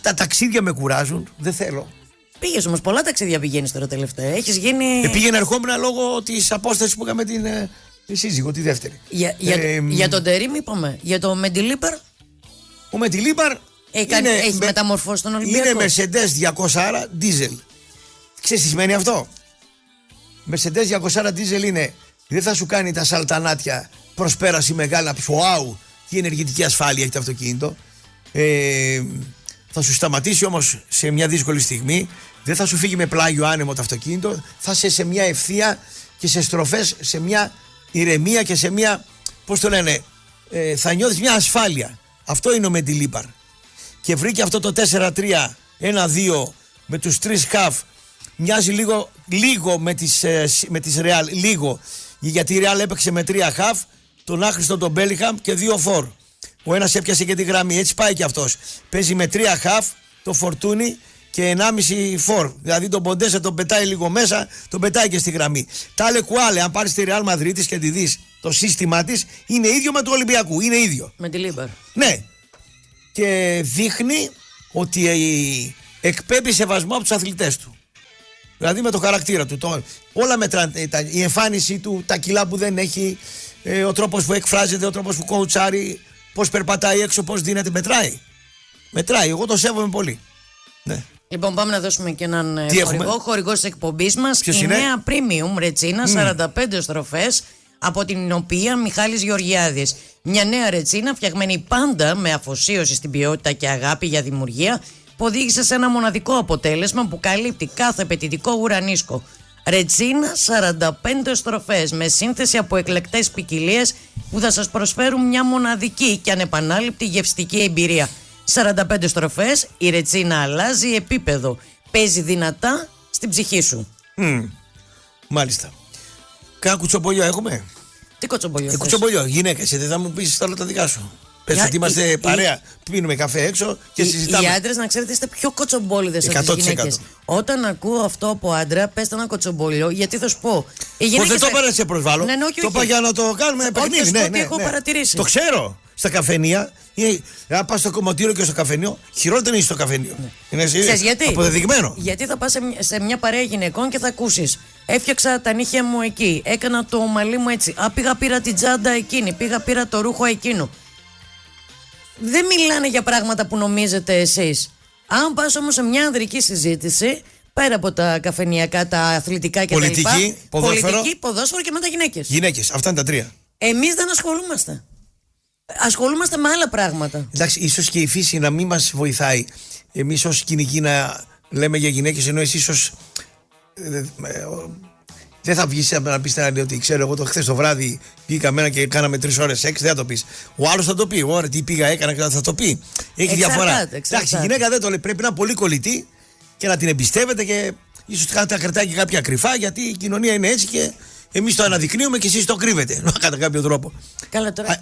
Τα ταξίδια με κουράζουν. Δεν θέλω. Πήγες όμως, πολλά ταξίδια πηγαίνεις τώρα τελευταία. Έχεις γίνει. Πήγαινε ερχόμουν λόγω της απόστασης που είχαμε τη σύζυγο, τη δεύτερη. Για τον Τερίμ είπαμε. Για το Μεντιλίπαρ. Ο Μεντιλίπαρ έχει μεταμορφώσει τον Ολυμπιακό. Είναι Mercedes 200 diesel. Ξέρεις τι σημαίνει αυτό? Mercedes 200 diesel είναι. Δεν θα σου κάνει τα σαλτανάτια προσπέραση μεγάλη να πεις wow, τι ενεργητική ασφάλεια έχει το αυτοκίνητο. Θα σου σταματήσει όμως σε μια δύσκολη στιγμή. Δεν θα σου φύγει με πλάγιο άνεμο το αυτοκίνητο. Θα είσαι σε μια ευθεία και σε στροφές, σε μια ηρεμία και σε μια, πώς το λένε, θα νιώθεις μια ασφάλεια. Αυτό είναι ο Μεντιλίπαρ. Και βρήκε αυτό το 4-3-1-2 με τους 3 χαφ. Μοιάζει λίγο με τις Real, λίγο. Γιατί η Real έπαιξε με 3 χαφ, τον άχρηστο τον Μπέλιχαμ και 2 φορ. Ο ένας έπιασε και τη γραμμή, έτσι πάει και αυτός. Παίζει με 3 χαφ, το Φορτούνι και 1,5 φορ. Δηλαδή τον Ποντέσα τον πετάει λίγο μέσα, τον πετάει και στη γραμμή. Τάλε κουάλε, αν πάρεις τη Real Μαδρίτης και τη δεις, το σύστημά της είναι ίδιο με του Ολυμπιακού, είναι ίδιο. Με τη Λίμπαρ. Ναι. Και δείχνει ότι εκπέμπει σεβασμό από τους αθλητές του. Δηλαδή με το χαρακτήρα του. Όλα μετράνε. Η εμφάνιση του, τα κιλά που δεν έχει, ο τρόπος που εκφράζεται, ο τρόπος που κοουτσάρει, πώς περπατάει έξω, πώς δίνεται. Μετράει. Μετράει. Εγώ το σέβομαι πολύ. Ναι. Λοιπόν, πάμε να δώσουμε και έναν χορηγό. Χορηγός της εκπομπής μας. Ποιος η είναι? νέα Premium Ρετσίνα, 45 στροφές, από την οποία Μιχάλης Γεωργιάδης. Μια νέα ρετσίνα φτιαγμένη πάντα με αφοσίωση στην ποιότητα και αγάπη για δημιουργία, που οδήγησε σε ένα μοναδικό αποτέλεσμα που καλύπτει κάθε απαιτητικό ουρανίσκο. Ρετσίνα 45 στροφές με σύνθεση από εκλεκτές ποικιλίες που θα σας προσφέρουν μια μοναδική και ανεπανάληπτη γευστική εμπειρία. 45 στροφές, η Ρετσίνα αλλάζει επίπεδο. Παίζει δυνατά στην ψυχή σου. Μάλιστα. Κάνα κουτσομπολιό έχουμε? Τι κοτσομπολιό? Κουτσομπολιό, γυναίκες, δεν θα μου πεις όλα τα δικά σου. Πες ότι είμαστε παρέα, πίνουμε καφέ έξω και συζητάμε. Οι άντρες, να ξέρετε, είστε πιο κοτσομπόλιδες από τις γυναίκες. Όταν ακούω αυτό από άντρα, πέστε ένα κοτσομπολιό, γιατί θα σου πω. Δεν το έπαιρνε σε προσβάλλω. Ναι, το είπα για να το κάνουμε παιχνίδι. Ναι, έχω παρατηρήσει. Το ξέρω. Στα καφενεία, αν πας στο κομμωτήριο και στο καφενείο, χειρότερο είναι στο καφενείο. Είναι γιατί? Αποδεδειγμένο. Γιατί θα πας σε μια παρέα γυναικών και θα ακούσεις. Έφτιαξα τα νύχια μου εκεί. Έκανα το μαλλί μου έτσι. Πήγα πήρα την τσάντα εκείνη. Πήγα πήρα το ρούχο εκείνο. Δεν μιλάνε για πράγματα που νομίζετε εσείς. Αν πας όμως σε μια ανδρική συζήτηση, Πέρα από τα καφενειακά, τα αθλητικά κτλ. Πολιτική, ποδόσφαιρο και μετά γυναίκες. Γυναίκες, αυτά είναι τα τρία. Εμείς δεν ασχολούμαστε. Ασχολούμαστε με άλλα πράγματα. Εντάξει, ίσως και η φύση να μην μας βοηθάει. Εμείς ως κυνηγοί να λέμε για γυναίκες, ενώ εσείς ως. Δεν θα βγεις να πεις ότι ξέρω εγώ το χθες το βράδυ πήγα μένα και κάναμε 3 ώρες σεξ, δεν θα το πεις. Ο άλλος θα το πει. Ωραία, τι πήγα, έκανα και θα το πει. Έχει διαφορά. Εντάξει, η γυναίκα δεν το λέει. Πρέπει να είναι πολύ κολλητή και να την εμπιστεύεται και ίσως τα κρατάει και κάποια κρυφά, γιατί η κοινωνία είναι έτσι και εμείς το αναδεικνύουμε και εσείς το κρύβετε. Κατά κάποιο τρόπο. Καλά, τώρα.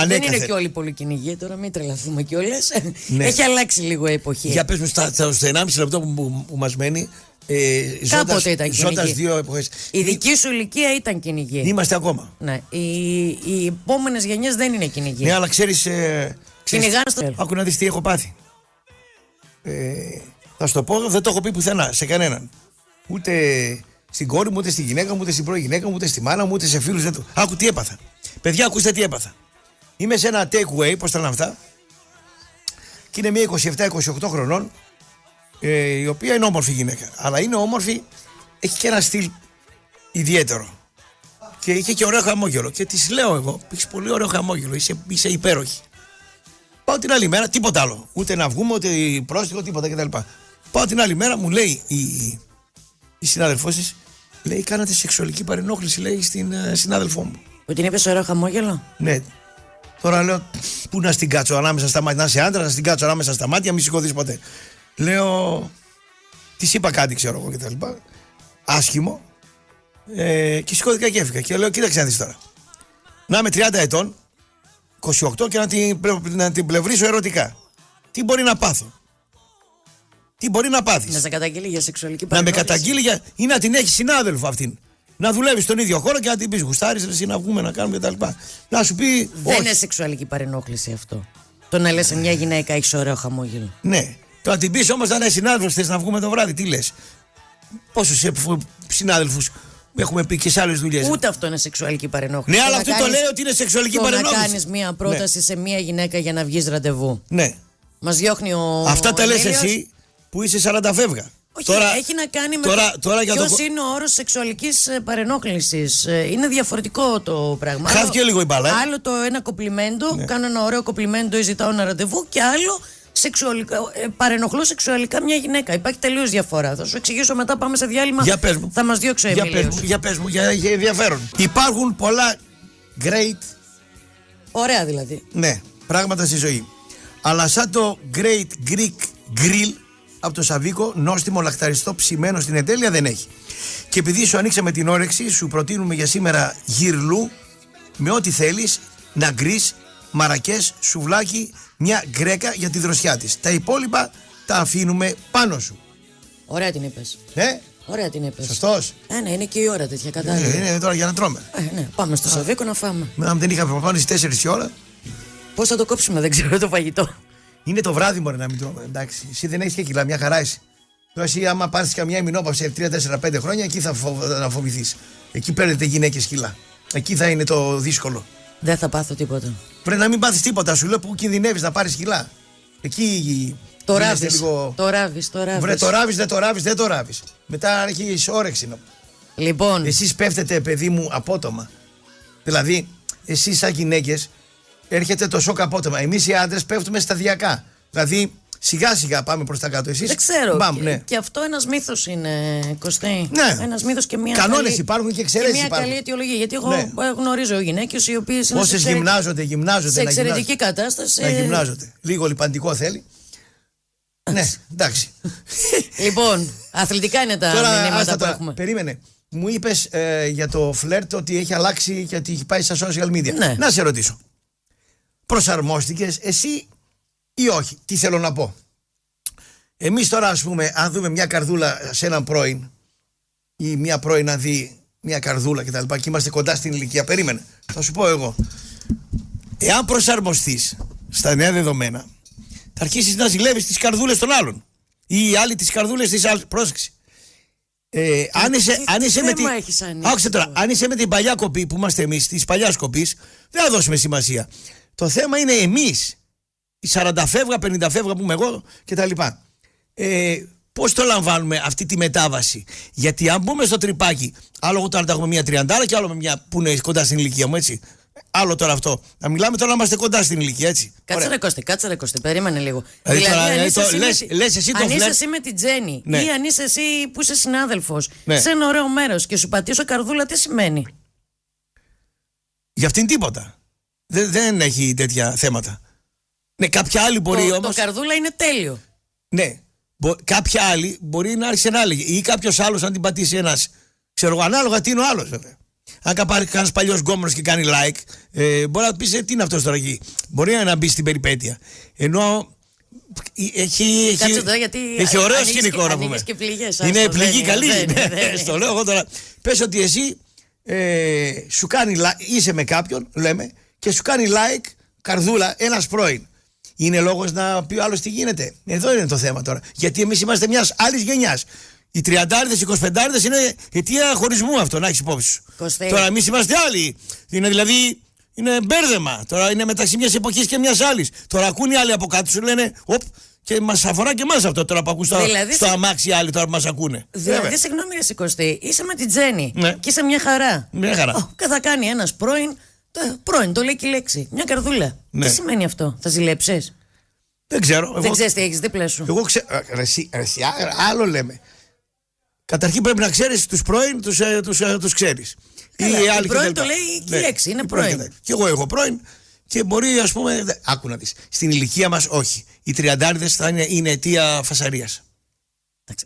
Δεν είναι και όλοι πολύ κυνηγοί, τώρα μην τρελαθούμε κιόλας. Ναι. Έχει αλλάξει λίγο η εποχή. Για πες μου, στο 1,5 λεπτό που μας μένει. Κάποτε ήταν κυνηγή. 2 εποχές. Η δική σου ηλικία ήταν κυνηγή. Είμαστε ακόμα. Ναι. Οι επόμενες γενιές δεν είναι κυνηγοί. Ναι, αλλά ξέρεις. Κυνηγάνε στο. Άκου να δεις τι έχω πάθει. Θα σου το πω, δεν το έχω πει πουθενά σε κανέναν. Ούτε στην κόρη μου, ούτε στη γυναίκα μου, ούτε στην πρώην γυναίκα μου, ούτε στη μάνα μου, ούτε σε φίλους. Άκου τι έπαθα. Παιδιά, ακούστε τι έπαθα. Είμαι σε ένα take away, πώς τα λένε αυτά. Και είναι μια 27-28 χρονών. Η οποία είναι όμορφη γυναίκα. Αλλά είναι όμορφη, έχει και ένα στυλ ιδιαίτερο. Και είχε και ωραίο χαμόγελο. Και της λέω εγώ: έχεις πολύ ωραίο χαμόγελο, είσαι υπέροχη. Πάω την άλλη μέρα, τίποτα άλλο. Ούτε να βγούμε, ούτε πρόστιχο, τίποτα κτλ. Πάω την άλλη μέρα, μου λέει η συνάδελφός της, λέει: κάνατε σεξουαλική παρενόχληση, λέει, στην συνάδελφό μου. Που την είπες ωραίο χαμόγελο? Ναι. Τώρα λέω: πού να στην κάτσω ανάμεσα στα μάτια, να είσαι άντρα, να στην κάτσω ανάμεσα στα μάτια, μη σηκωθείς ποτέ. Λέω, της είπα κάτι, ξέρω εγώ και τα λοιπά, άσχημο, και σηκώθηκα και έφυγα. Και λέω: κοίταξε να δεις τώρα. Να είμαι 30 ετών, 28 και να την πλευρίσω ερωτικά. Τι μπορεί να πάθω? Τι μπορεί να πάθεις? Να σε καταγγείλει για σεξουαλική παρενόχληση. Να με καταγγείλει ή να την έχει συνάδελφο αυτήν. Να δουλεύει στον ίδιο χώρο και να την πει: γουστάρεις εσύ να βγούμε να κάνουμε κτλ. Να σου πει: δεν είναι σεξουαλική παρενόχληση αυτό. Το να λες σε μια γυναίκα έχεις ωραίο χαμόγελο. Ναι. Το να την πεις όμως να είναι συνάδελφος, θες να βγούμε το βράδυ, τι λες? Πόσους συνάδελφους έχουμε πει και σε άλλες δουλειές? Ούτε αυτό είναι σεξουαλική παρενόχληση. Ναι, αλλά αυτό το λέει ότι είναι σεξουαλική παρενόχληση. Να κάνεις μια πρόταση σε μια γυναίκα για να βγεις ραντεβού. Ναι. Μας διώχνει ο. Αυτά τα λες εσύ που είσαι 40 φεύγα. Όχι, τώρα, έχει να κάνει με ποιος είναι ο όρος σεξουαλικής παρενόχλησης. Είναι διαφορετικό το πράγμα. Χάθηκε λίγο η μπάλα. Άλλο το ένα κοπλιμέντο, ναι. Κάνω ένα ωραίο κοπλιμέντο ή ζητάω ένα ραντεβού, και άλλο παρενοχλώ σεξουαλικά μια γυναίκα. Υπάρχει τελείως διαφορά. Θα σου εξηγήσω μετά, πάμε σε διάλειμμα. Για πες μου. Θα μας διώξει ο Εμίλιος. Για πες μου, για ενδιαφέρον. Υπάρχουν πολλά great. Ωραία δηλαδή. Ναι, πράγματα στη ζωή. Αλλά σαν το Great Greek Grill από το Σαβίκο, νόστιμο λαχταριστό ψημένο στην εντέλεια δεν έχει. Και επειδή σου ανοίξαμε την όρεξη, σου προτείνουμε για σήμερα γυρλού με ό,τι θέλεις, να γκρις, μαρακές, σουβλάκι, μια γκρέκα για τη δροσιά της. Τα υπόλοιπα τα αφήνουμε πάνω σου. Ωραία την είπες. Ναι. Ωραία την είπες. Σωστός. Ναι, είναι και η ώρα τέτοια κατάλληλα. Είναι τώρα για να τρώμε. Ναι. Πάμε στο Σαβίκο να φάμε. Αν δεν είχαμε πάνω στις 4 η ώρα. Πώς θα το κόψουμε, δεν ξέρω το φαγητό. Είναι το βράδυ, μπορεί να μην τρώμε. Εντάξει. Εσύ δεν έχεις και κιλά, μια χαρά είσαι. Τώρα εσύ, άμα πάρεις καμιά ημινόπαυση 3-4-5 χρόνια, εκεί θα φοβηθείς. Εκεί παίρνετε γυναίκες κιλά. Εκεί θα είναι το δύσκολο. Δεν θα πάθω τίποτα. Πρέπει να μην πάθεις τίποτα. Σου λέω που κινδυνεύεις να πάρεις κιλά. Εκεί. Το ράβεις. Λίγο. Το ράβεις. Βρε, δεν το ράβεις. Μετά έχεις όρεξη. Λοιπόν. Εσείς πέφτετε, παιδί μου, απότομα. Δηλαδή, εσείς σαν γυναίκες έρχεται το σοκ απότομα. Εμείς οι άντρες πέφτουμε σταδιακά. Δηλαδή, σιγά σιγά πάμε προς τα κάτω. Εσείς. Δεν ξέρω. Ναι. Και αυτό ένας μύθος είναι, Κωστή. Ναι. Ένας μύθος και μια. Κανόνες υπάρχουν και εξαιρέσεις υπάρχουν. Μια καλή αιτιολογία. Γιατί εγώ γνωρίζω γυναίκες οι οποίες είναι. Όσες γυμνάζονται. Σε εξαιρετική κατάσταση. Να γυμνάζονται. Λίγο λιπαντικό θέλει. Ναι, εντάξει. Λοιπόν, αθλητικά είναι τα μηνύματα που έχουμε. Περίμενε. Μου είπες για το φλερτ ότι έχει αλλάξει και ότι έχει πάει στα social media. Ναι. Να σε ρωτήσω. Προσαρμόστηκες εσύ ή όχι? Τι θέλω να πω. Εμείς τώρα, ας πούμε, αν δούμε μια καρδούλα σε έναν πρώην ή μια πρώην να δει μια καρδούλα κτλ. Και είμαστε κοντά στην ηλικία. Περίμενε. Θα σου πω εγώ. Εάν προσαρμοστείς στα νέα δεδομένα, θα αρχίσεις να ζηλεύεις τις καρδούλες των άλλων. Ή οι άλλοι τις καρδούλες της άλλης. Πρόσεξε. Αν είσαι με την παλιά κοπή που είμαστε εμείς, της παλιάς κοπής, δεν θα δώσουμε σημασία. Το θέμα είναι εμείς, οι 40 φεύγα, 50 φεύγα που είμαι εγώ κτλ. πώς το λαμβάνουμε αυτή τη μετάβαση? Γιατί αν μπούμε στο τρυπάκι, άλλο τώρα να έχουμε μια 30 και άλλο με μια που είναι κοντά στην ηλικία μου, έτσι. Άλλο τώρα αυτό. Να μιλάμε τώρα να είμαστε κοντά στην ηλικία, έτσι. Κάτσε ρε Κωστή, περίμενε λίγο. Λες εσύ το αν φλερτ. είσαι εσύ με την Τζέννη, ναι, ή αν είσαι εσύ που είσαι συνάδελφος, ναι, σε ένα ωραίο μέρος και σου πατήσω καρδούλα, τι σημαίνει? Για αυτήν τίποτα. Δεν έχει τέτοια θέματα. Ναι, κάποια άλλη μπορεί όμως. Το καρδούλα είναι τέλειο. Ναι. Κάποια άλλη μπορεί να άρχισε να έλεγε. Ή κάποιος άλλος αν την πατήσει ένας. Ξέρω εγώ, ανάλογα τι είναι ο άλλος, βέβαια. Αν κανένας παλιός γκόμενος και κάνει like, μπορεί να πεις τι είναι αυτός τώρα εκεί. Μπορεί να μπει στην περιπέτεια. Ενώ έχει ωραίο σκηνικό να πούμε. Είναι πληγή καλή. Στο λέω εγώ τώρα. Πες ότι εσύ σου κάνει είσαι με κάποιον, λέμε, και σου κάνει like, καρδούλα, ένας πρώην. Είναι λόγος να πει ο άλλος τι γίνεται? Εδώ είναι το θέμα τώρα. Γιατί εμείς είμαστε μιας άλλης γενιάς. Οι 30άριδες, οι 25άριδες είναι αιτία χωρισμού αυτό, να έχεις υπόψη σου. Τώρα εμείς είμαστε άλλοι. Είναι δηλαδή, είναι μπέρδεμα. Τώρα είναι μεταξύ μιας εποχής και μιας άλλης. Τώρα ακούν οι άλλοι από κάτω, σου λένε, και μας αφορά και εμάς αυτό τώρα που ακούς δηλαδή, στο αμάξι οι άλλοι τώρα που μας ακούνε. Δηλαδή, συγγνώμη ρε Σικωστή, είσαι με την Τζέννη, ναι, και είσαι μια χαρά. Μια χαρά. Και θα κάνει ένας πρώην. Πρώην, το λέει και η λέξη. Μια καρδούλα. Ναι. Τι σημαίνει αυτό? Θα ζηλέψεις? Δεν ξέρω. Δεν ξέρεις τι έχεις δίπλα σου. Εγώ ξέρω. Άλλο λέμε. Καταρχήν πρέπει να ξέρεις τους πρώην, τους ξέρεις. Η πρώην το λέει και η λέξη. Είναι πρώην. Και εγώ έχω πρώην και μπορεί, ας πούμε. Άκου να δεις. Στην ηλικία μας όχι. Οι 30άριδες θα είναι αιτία φασαρίας.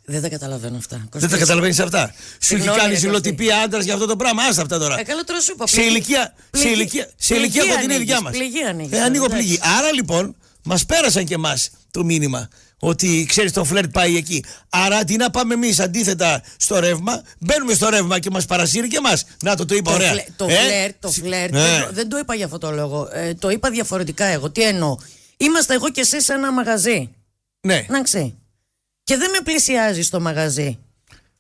Δεν τα καταλαβαίνω αυτά. Δεν τα καταλαβαίνεις αυτά. Σου έχει κάνει ζηλοτυπία άντρας για αυτό το πράγμα. Άστα αυτά τώρα. Καλό τώρα σου είπα. Σε ηλικία κοντινή η δικιά μας. Ανοίγω πληγή. Άρα λοιπόν μας πέρασαν και εμάς το μήνυμα ότι ξέρεις το φλερτ πάει εκεί. Άρα τι να πάμε εμείς αντίθετα στο ρεύμα, μπαίνουμε στο ρεύμα και μας παρασύρει και εμάς. Να το είπα ωραία. Το φλερτ δεν το είπα για αυτό το λόγο. Το είπα διαφορετικά εγώ. Τι εννοώ? Είμαστε εγώ και εσύ σε ένα μαγαζί. Ναι. Να ξέρει. Και δεν με πλησιάζει στο μαγαζί.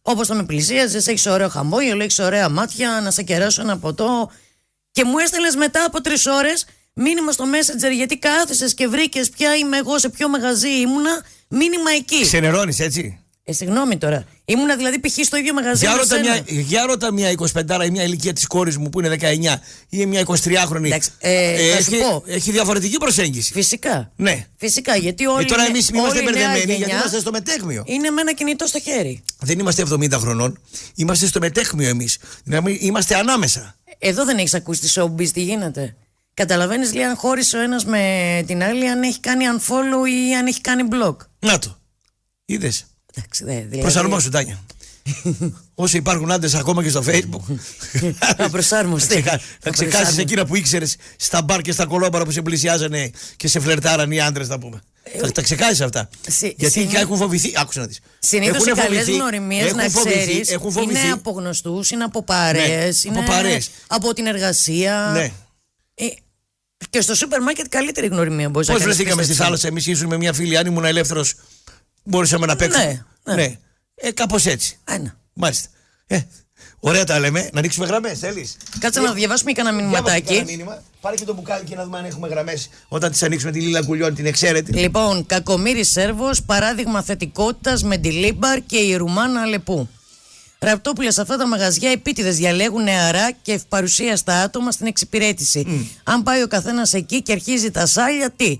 Όπως θα με πλησίαζες, έχεις ωραίο χαμόγελο, έχεις ωραία μάτια, να σε κεράσω ένα ποτό. Και μου έστελνες μετά από 3 ώρες μήνυμα στο Messenger, γιατί κάθισες και βρήκες ποια είμαι εγώ, σε ποιο μαγαζί ήμουνα. Μήνυμα εκεί. Ξενερώνεις, έτσι. Συγγνώμη τώρα. Ήμουνα δηλαδή π.χ. στο ίδιο μαγαζί. Για ρώτα μια 25 ή μια ηλικία της κόρης μου που είναι 19 ή μια 23χρονη. Έχει διαφορετική προσέγγιση. Φυσικά. Ναι. Φυσικά, γιατί όλοι. Τώρα εμείς είμαστε μπερδεμένοι γιατί είμαστε στο μετέχμιο. Είναι με ένα κινητό στο χέρι. Δεν είμαστε 70 χρονών. Είμαστε στο μετέχμιο εμείς. Δηλαδή είμαστε ανάμεσα. Εδώ δεν έχεις ακούσει τη showbiz τι γίνεται? Καταλαβαίνεις λέει αν χώρισε ο ένας με την άλλη, αν έχει κάνει unfollow ή αν έχει κάνει block. Να το. Είδες. Δηλαδή... Προσαρμόσου, Τάνια. Όσο υπάρχουν άντρες ακόμα και στο Facebook. Να προσάρμοστε. Θα ξεχάσεις εκείνα που ήξερες στα μπαρ και στα κολόμπαρα που σε πλησιάζανε και σε φλερτάραν οι άντρες, να πούμε. Θα τα ξεχάσεις αυτά. Γιατί έχουν φοβηθεί. Άκουσα να δεις. Συνήθως οι καλές γνωριμίες, να ξέρεις, είναι από γνωστούς, είναι από παρέες, είναι από την εργασία. Ναι. Και στο σούπερ μάρκετ καλύτερη γνωριμία μπορείς να κάνεις. Πώς βρεθήκαμε στη θάλασσα εμείς? Ήσουν με μια φίλη, αν ήμουν ελεύθερος, μπορούσαμε να παίξουμε. Ναι. Κάπως έτσι. Μάλιστα. Ωραία τα λέμε. Να ανοίξουμε γραμμές, θέλεις? Κάτσε να διαβάσουμε κανένα μηνυματάκι. Πάρε και το μπουκάλι και να δούμε αν έχουμε γραμμές όταν τις ανοίξουμε. Τη Λίλα Κουλιών, την εξαίρετη. Λοιπόν, Κακομοίρης Σέρβος, παράδειγμα θετικότητας με τη Λίμπαρ και η Ρουμάνα Αλεπού. Ραπτόπουλα, σε αυτά τα μαγαζιά επίτηδες διαλέγουν νεαρά και ευπαρουσίαστα άτομα στην εξυπηρέτηση. Αν πάει ο καθένας εκεί και αρχίζει τα σάλια, τι?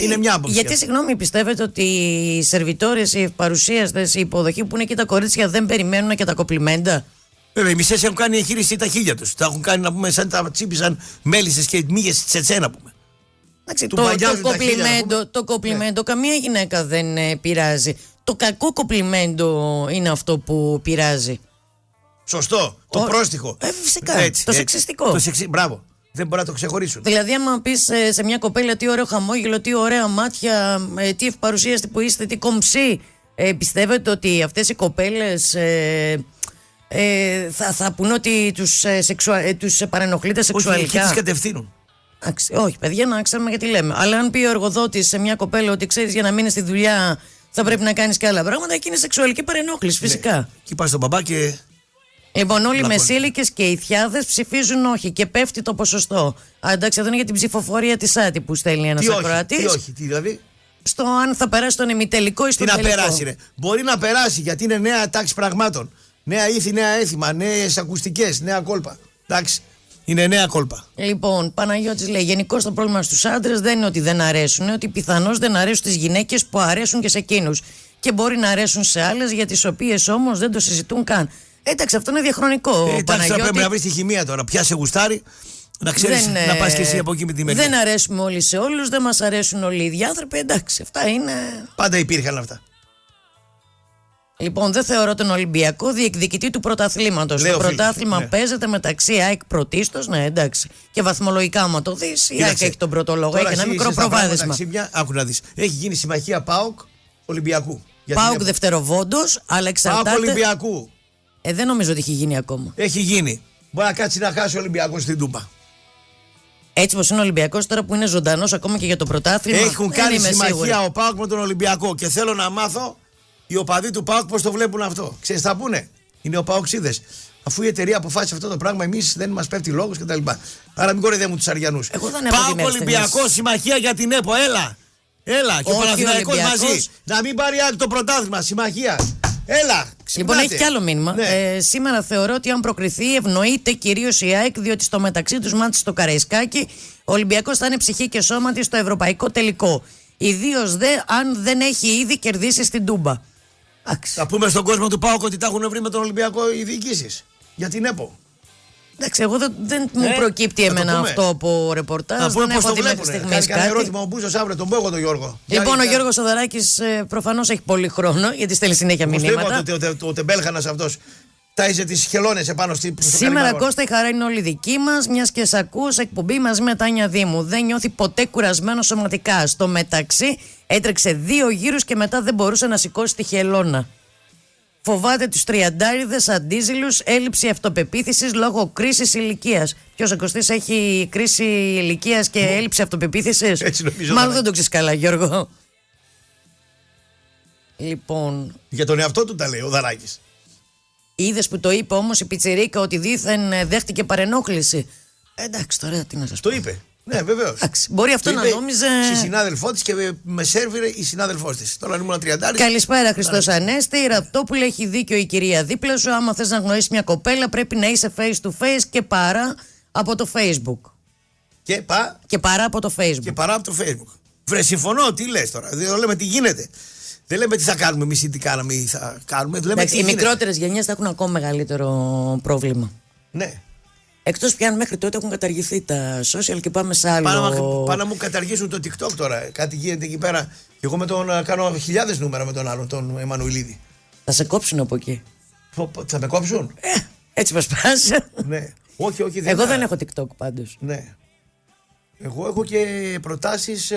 Είναι μια άποψη. Γιατί, συγγνώμη, πιστεύετε ότι οι σερβιτόρες, οι ευπαρουσίαστες, οι υποδοχή που είναι εκεί τα κορίτσια δεν περιμένουν και τα κοπλιμέντα? Βέβαια, οι μισές έχουν κάνει εγχείρηση τα χίλια τους. Τα έχουν κάνει να πούμε σαν τα τσίπησαν μέλισσες και μύγες της Τσετσένα, πούμε. Το κοπλιμέντο καμία γυναίκα δεν πειράζει. Το κακό κοπλιμέντο είναι αυτό που πειράζει. Σωστό. Το πρόστιχο. Φυσικά. Το σεξιστικό. Μπράβο. Δεν μπορεί να το ξεχωρίσουν. Δηλαδή, άμα πεις σε μια κοπέλα τι ωραίο χαμόγελο, τι ωραία μάτια, τι ευπαρουσίαστη που είστε, τι κομψή, πιστεύετε ότι αυτές οι κοπέλες θα πούν ότι τους παρενοχλείτε σεξουαλικά? Όχι, τις κατευθύνουν. Όχι, παιδιά, να ξέρουμε γιατί λέμε. Αλλά αν πει ο εργοδότης σε μια κοπέλα ότι ξέρεις, για να μείνεις στη δουλειά θα πρέπει να κάνεις και άλλα πράγματα, εκεί είναι σεξουαλική παρενόχληση, φυσικά. Ναι. Εκεί πας στον μπαμπά και. Λοιπόν, όλοι οι μεσήλικες και οι θιάδες ψηφίζουν όχι και πέφτει το ποσοστό. Εντάξει, εδώ είναι για την ψηφοφορία της ΆΤΗ που στέλνει ένας ακροατής. Τι όχι, τι δηλαδή? στο αν θα περάσει στον ημιτελικό ή στον τελικό. Τι να περάσει, ρε. Μπορεί να περάσει γιατί είναι νέα τάξη πραγμάτων. Νέα ήθη, νέα έθιμα, νέες ακουστικές, νέα κόλπα. Εντάξει. Είναι νέα κόλπα. Λοιπόν, Παναγιώτης λέει: γενικώς το πρόβλημα στους άντρες δεν είναι ότι δεν αρέσουν, είναι ότι πιθανώς δεν αρέσουν στις γυναίκες που αρέσουν και σε εκείνους. Και μπορεί να αρέσουν σε άλλες για τις οποίες όμως δεν το συζητούν καν. Εντάξει, αυτό είναι διαχρονικό. Εντάξει, θα πρέπει να βρει τη χημεία τώρα. Ποια σε γουστάρει, να ξέρεις να πας και εσύ από εκεί με τη μεριά. Δεν αρέσουμε όλοι σε όλους, δεν μας αρέσουν όλοι οι ίδιοι άνθρωποι. Εντάξει, αυτά είναι. Πάντα υπήρχαν αυτά. Λοιπόν, δεν θεωρώ τον Ολυμπιακό διεκδικητή του πρωταθλήματος. Το πρωτάθλημα παίζεται μεταξύ ΑΕΚ πρωτίστως, ναι, εντάξει. Και βαθμολογικά, άμα το δεις, η ΑΕΚ έχει τον πρώτο λόγο. Έχει ένα μικρό προβάδισμα. Άκου να δεις. Έχει γίνει συμμαχία ΠΑΟΚ Ολυμπιακού. ΠΑΟΚ δευτεροβόντος, αλλά εξαρτάται. ΠΑΟΚ Ολυμπιακού. Δεν νομίζω ότι έχει γίνει ακόμα. Έχει γίνει. Μπορεί να κάτσει να χάσει ο Ολυμπιακός στην Τούμπα. Έτσι πως είναι ο Ολυμπιακός τώρα που είναι ζωντανός ακόμα και για το πρωτάθλημα. Έχουν κάνει συμμαχία ο ΠΑΟΚ με τον Ολυμπιακό και θέλω να μάθω οι οπαδοί του ΠΑΟΚ πώς το βλέπουν αυτό. Ξέρεις τι θα πούνε. Είναι ο ΠΑΟΚσίδες. Αφού η εταιρεία αποφάσισε αυτό το πράγμα, εμείς δεν μας πέφτει λόγος κτλ. Άρα μην κοροϊδεύουν τους Αριανούς. ΠΑΟΚ Ολυμπιακό, συμμαχία για την ΕΠΟ. Έλα. Και ο Παναθηναϊκός μαζί. Να μην πάρει άλλο το πρωτάθλημα. Συμμαχία. Έλα. Λοιπόν, έχει κι άλλο μήνυμα. Ναι. Σήμερα θεωρώ ότι αν προκριθεί, ευνοείται κυρίως η ΑΕΚ, διότι στο μεταξύ τους μάτς στο Καραϊσκάκι, ο Ολυμπιακός θα είναι ψυχή και σώμα της στο ευρωπαϊκό τελικό. Ιδίως δε αν δεν έχει ήδη κερδίσει στην Τούμπα. Θα πούμε στον κόσμο του ΠΑΟΚ ότι τα έχουν βρει με τον Ολυμπιακό οι διοικήσεις. Για την ΕΠΟ. Εντάξει, εγώ δεν μου προκύπτει εμένα αυτό από ρεπορτάζ. Να πούμε δεν έχω δει μέχρι στιγμής κάτι. Ερώτημα ο Μπούσος αύριο, τον πω εγώ τον Γιώργο. Λοιπόν, ο Γιώργος Σοδωράκης προφανώς έχει πολύ χρόνο, γιατί στέλνει συνέχεια μηνύματα. Ο τεμπέλχανας αυτός τάιζε τις χελώνες επάνω στο Σήμερα, Κώστα, η χαρά είναι όλη δική μας, μιας και σ' ακούς εκπομπή μαζί με Τάνια Δήμου. Δεν νιώθει ποτέ κουρασμένο σωματικά. Στο μεταξύ, έτρεξε 2 γύρους και μετά δεν μπορούσε να σηκώσει τη χελώνα. Φοβάται τους τριαντάριδες αντίζηλους, έλλειψη αυτοπεποίθησης λόγω κρίσης ηλικίας. Ποιος ο Κωστής έχει κρίση ηλικίας και έλλειψη αυτοπεποίθησης? Έτσι νομίζω. Μάλλον δεν το ξέρεις καλά, Γιώργο. Λοιπόν. Για τον εαυτό του τα λέει ο Δαράκης. Είδες που το είπε όμως η πιτσιρίκα ότι δήθεν δέχτηκε παρενόχληση. Εντάξει, τώρα τι να σας πω. Το είπε. Ναι, βεβαίως. Μπορεί αυτό να νόμιζε. Στη συνάδελφό της και με σέρβιρε η συνάδελφός της. Τώρα ήμουν 30. Καλησπέρα, Χριστός Ανέστη. Η Ραπτόπουλη, έχει δίκιο η κυρία δίπλα σου. Άμα θες να γνωρίσεις μια κοπέλα, πρέπει να είσαι face to face και παρά από το Facebook. Και παρά από το Facebook. Και παρά από το Facebook. Βρε, συμφωνώ, τι λες τώρα. Δεν λέμε τι γίνεται. Δεν λέμε τι θα κάνουμε εμείς ή τι κάναμε ή θα κάνουμε. Εντάξει, οι μικρότερες γενιές θα έχουν ακόμα μεγαλύτερο πρόβλημα. Ναι. Εκτός πια μέχρι τότε έχουν καταργηθεί τα social και πάμε σε άλλο. Πάνε να μου καταργήσουν το TikTok τώρα. Κάτι γίνεται εκεί πέρα. Και εγώ με τον κάνω χιλιάδες νούμερα με τον άλλον, τον Εμμανουηλίδη. Θα σε κόψουν από εκεί. Θα με κόψουν. Έτσι μας πας. Ναι. Όχι, εγώ δεν έχω TikTok πάντως. Ναι. Εγώ έχω και προτάσεις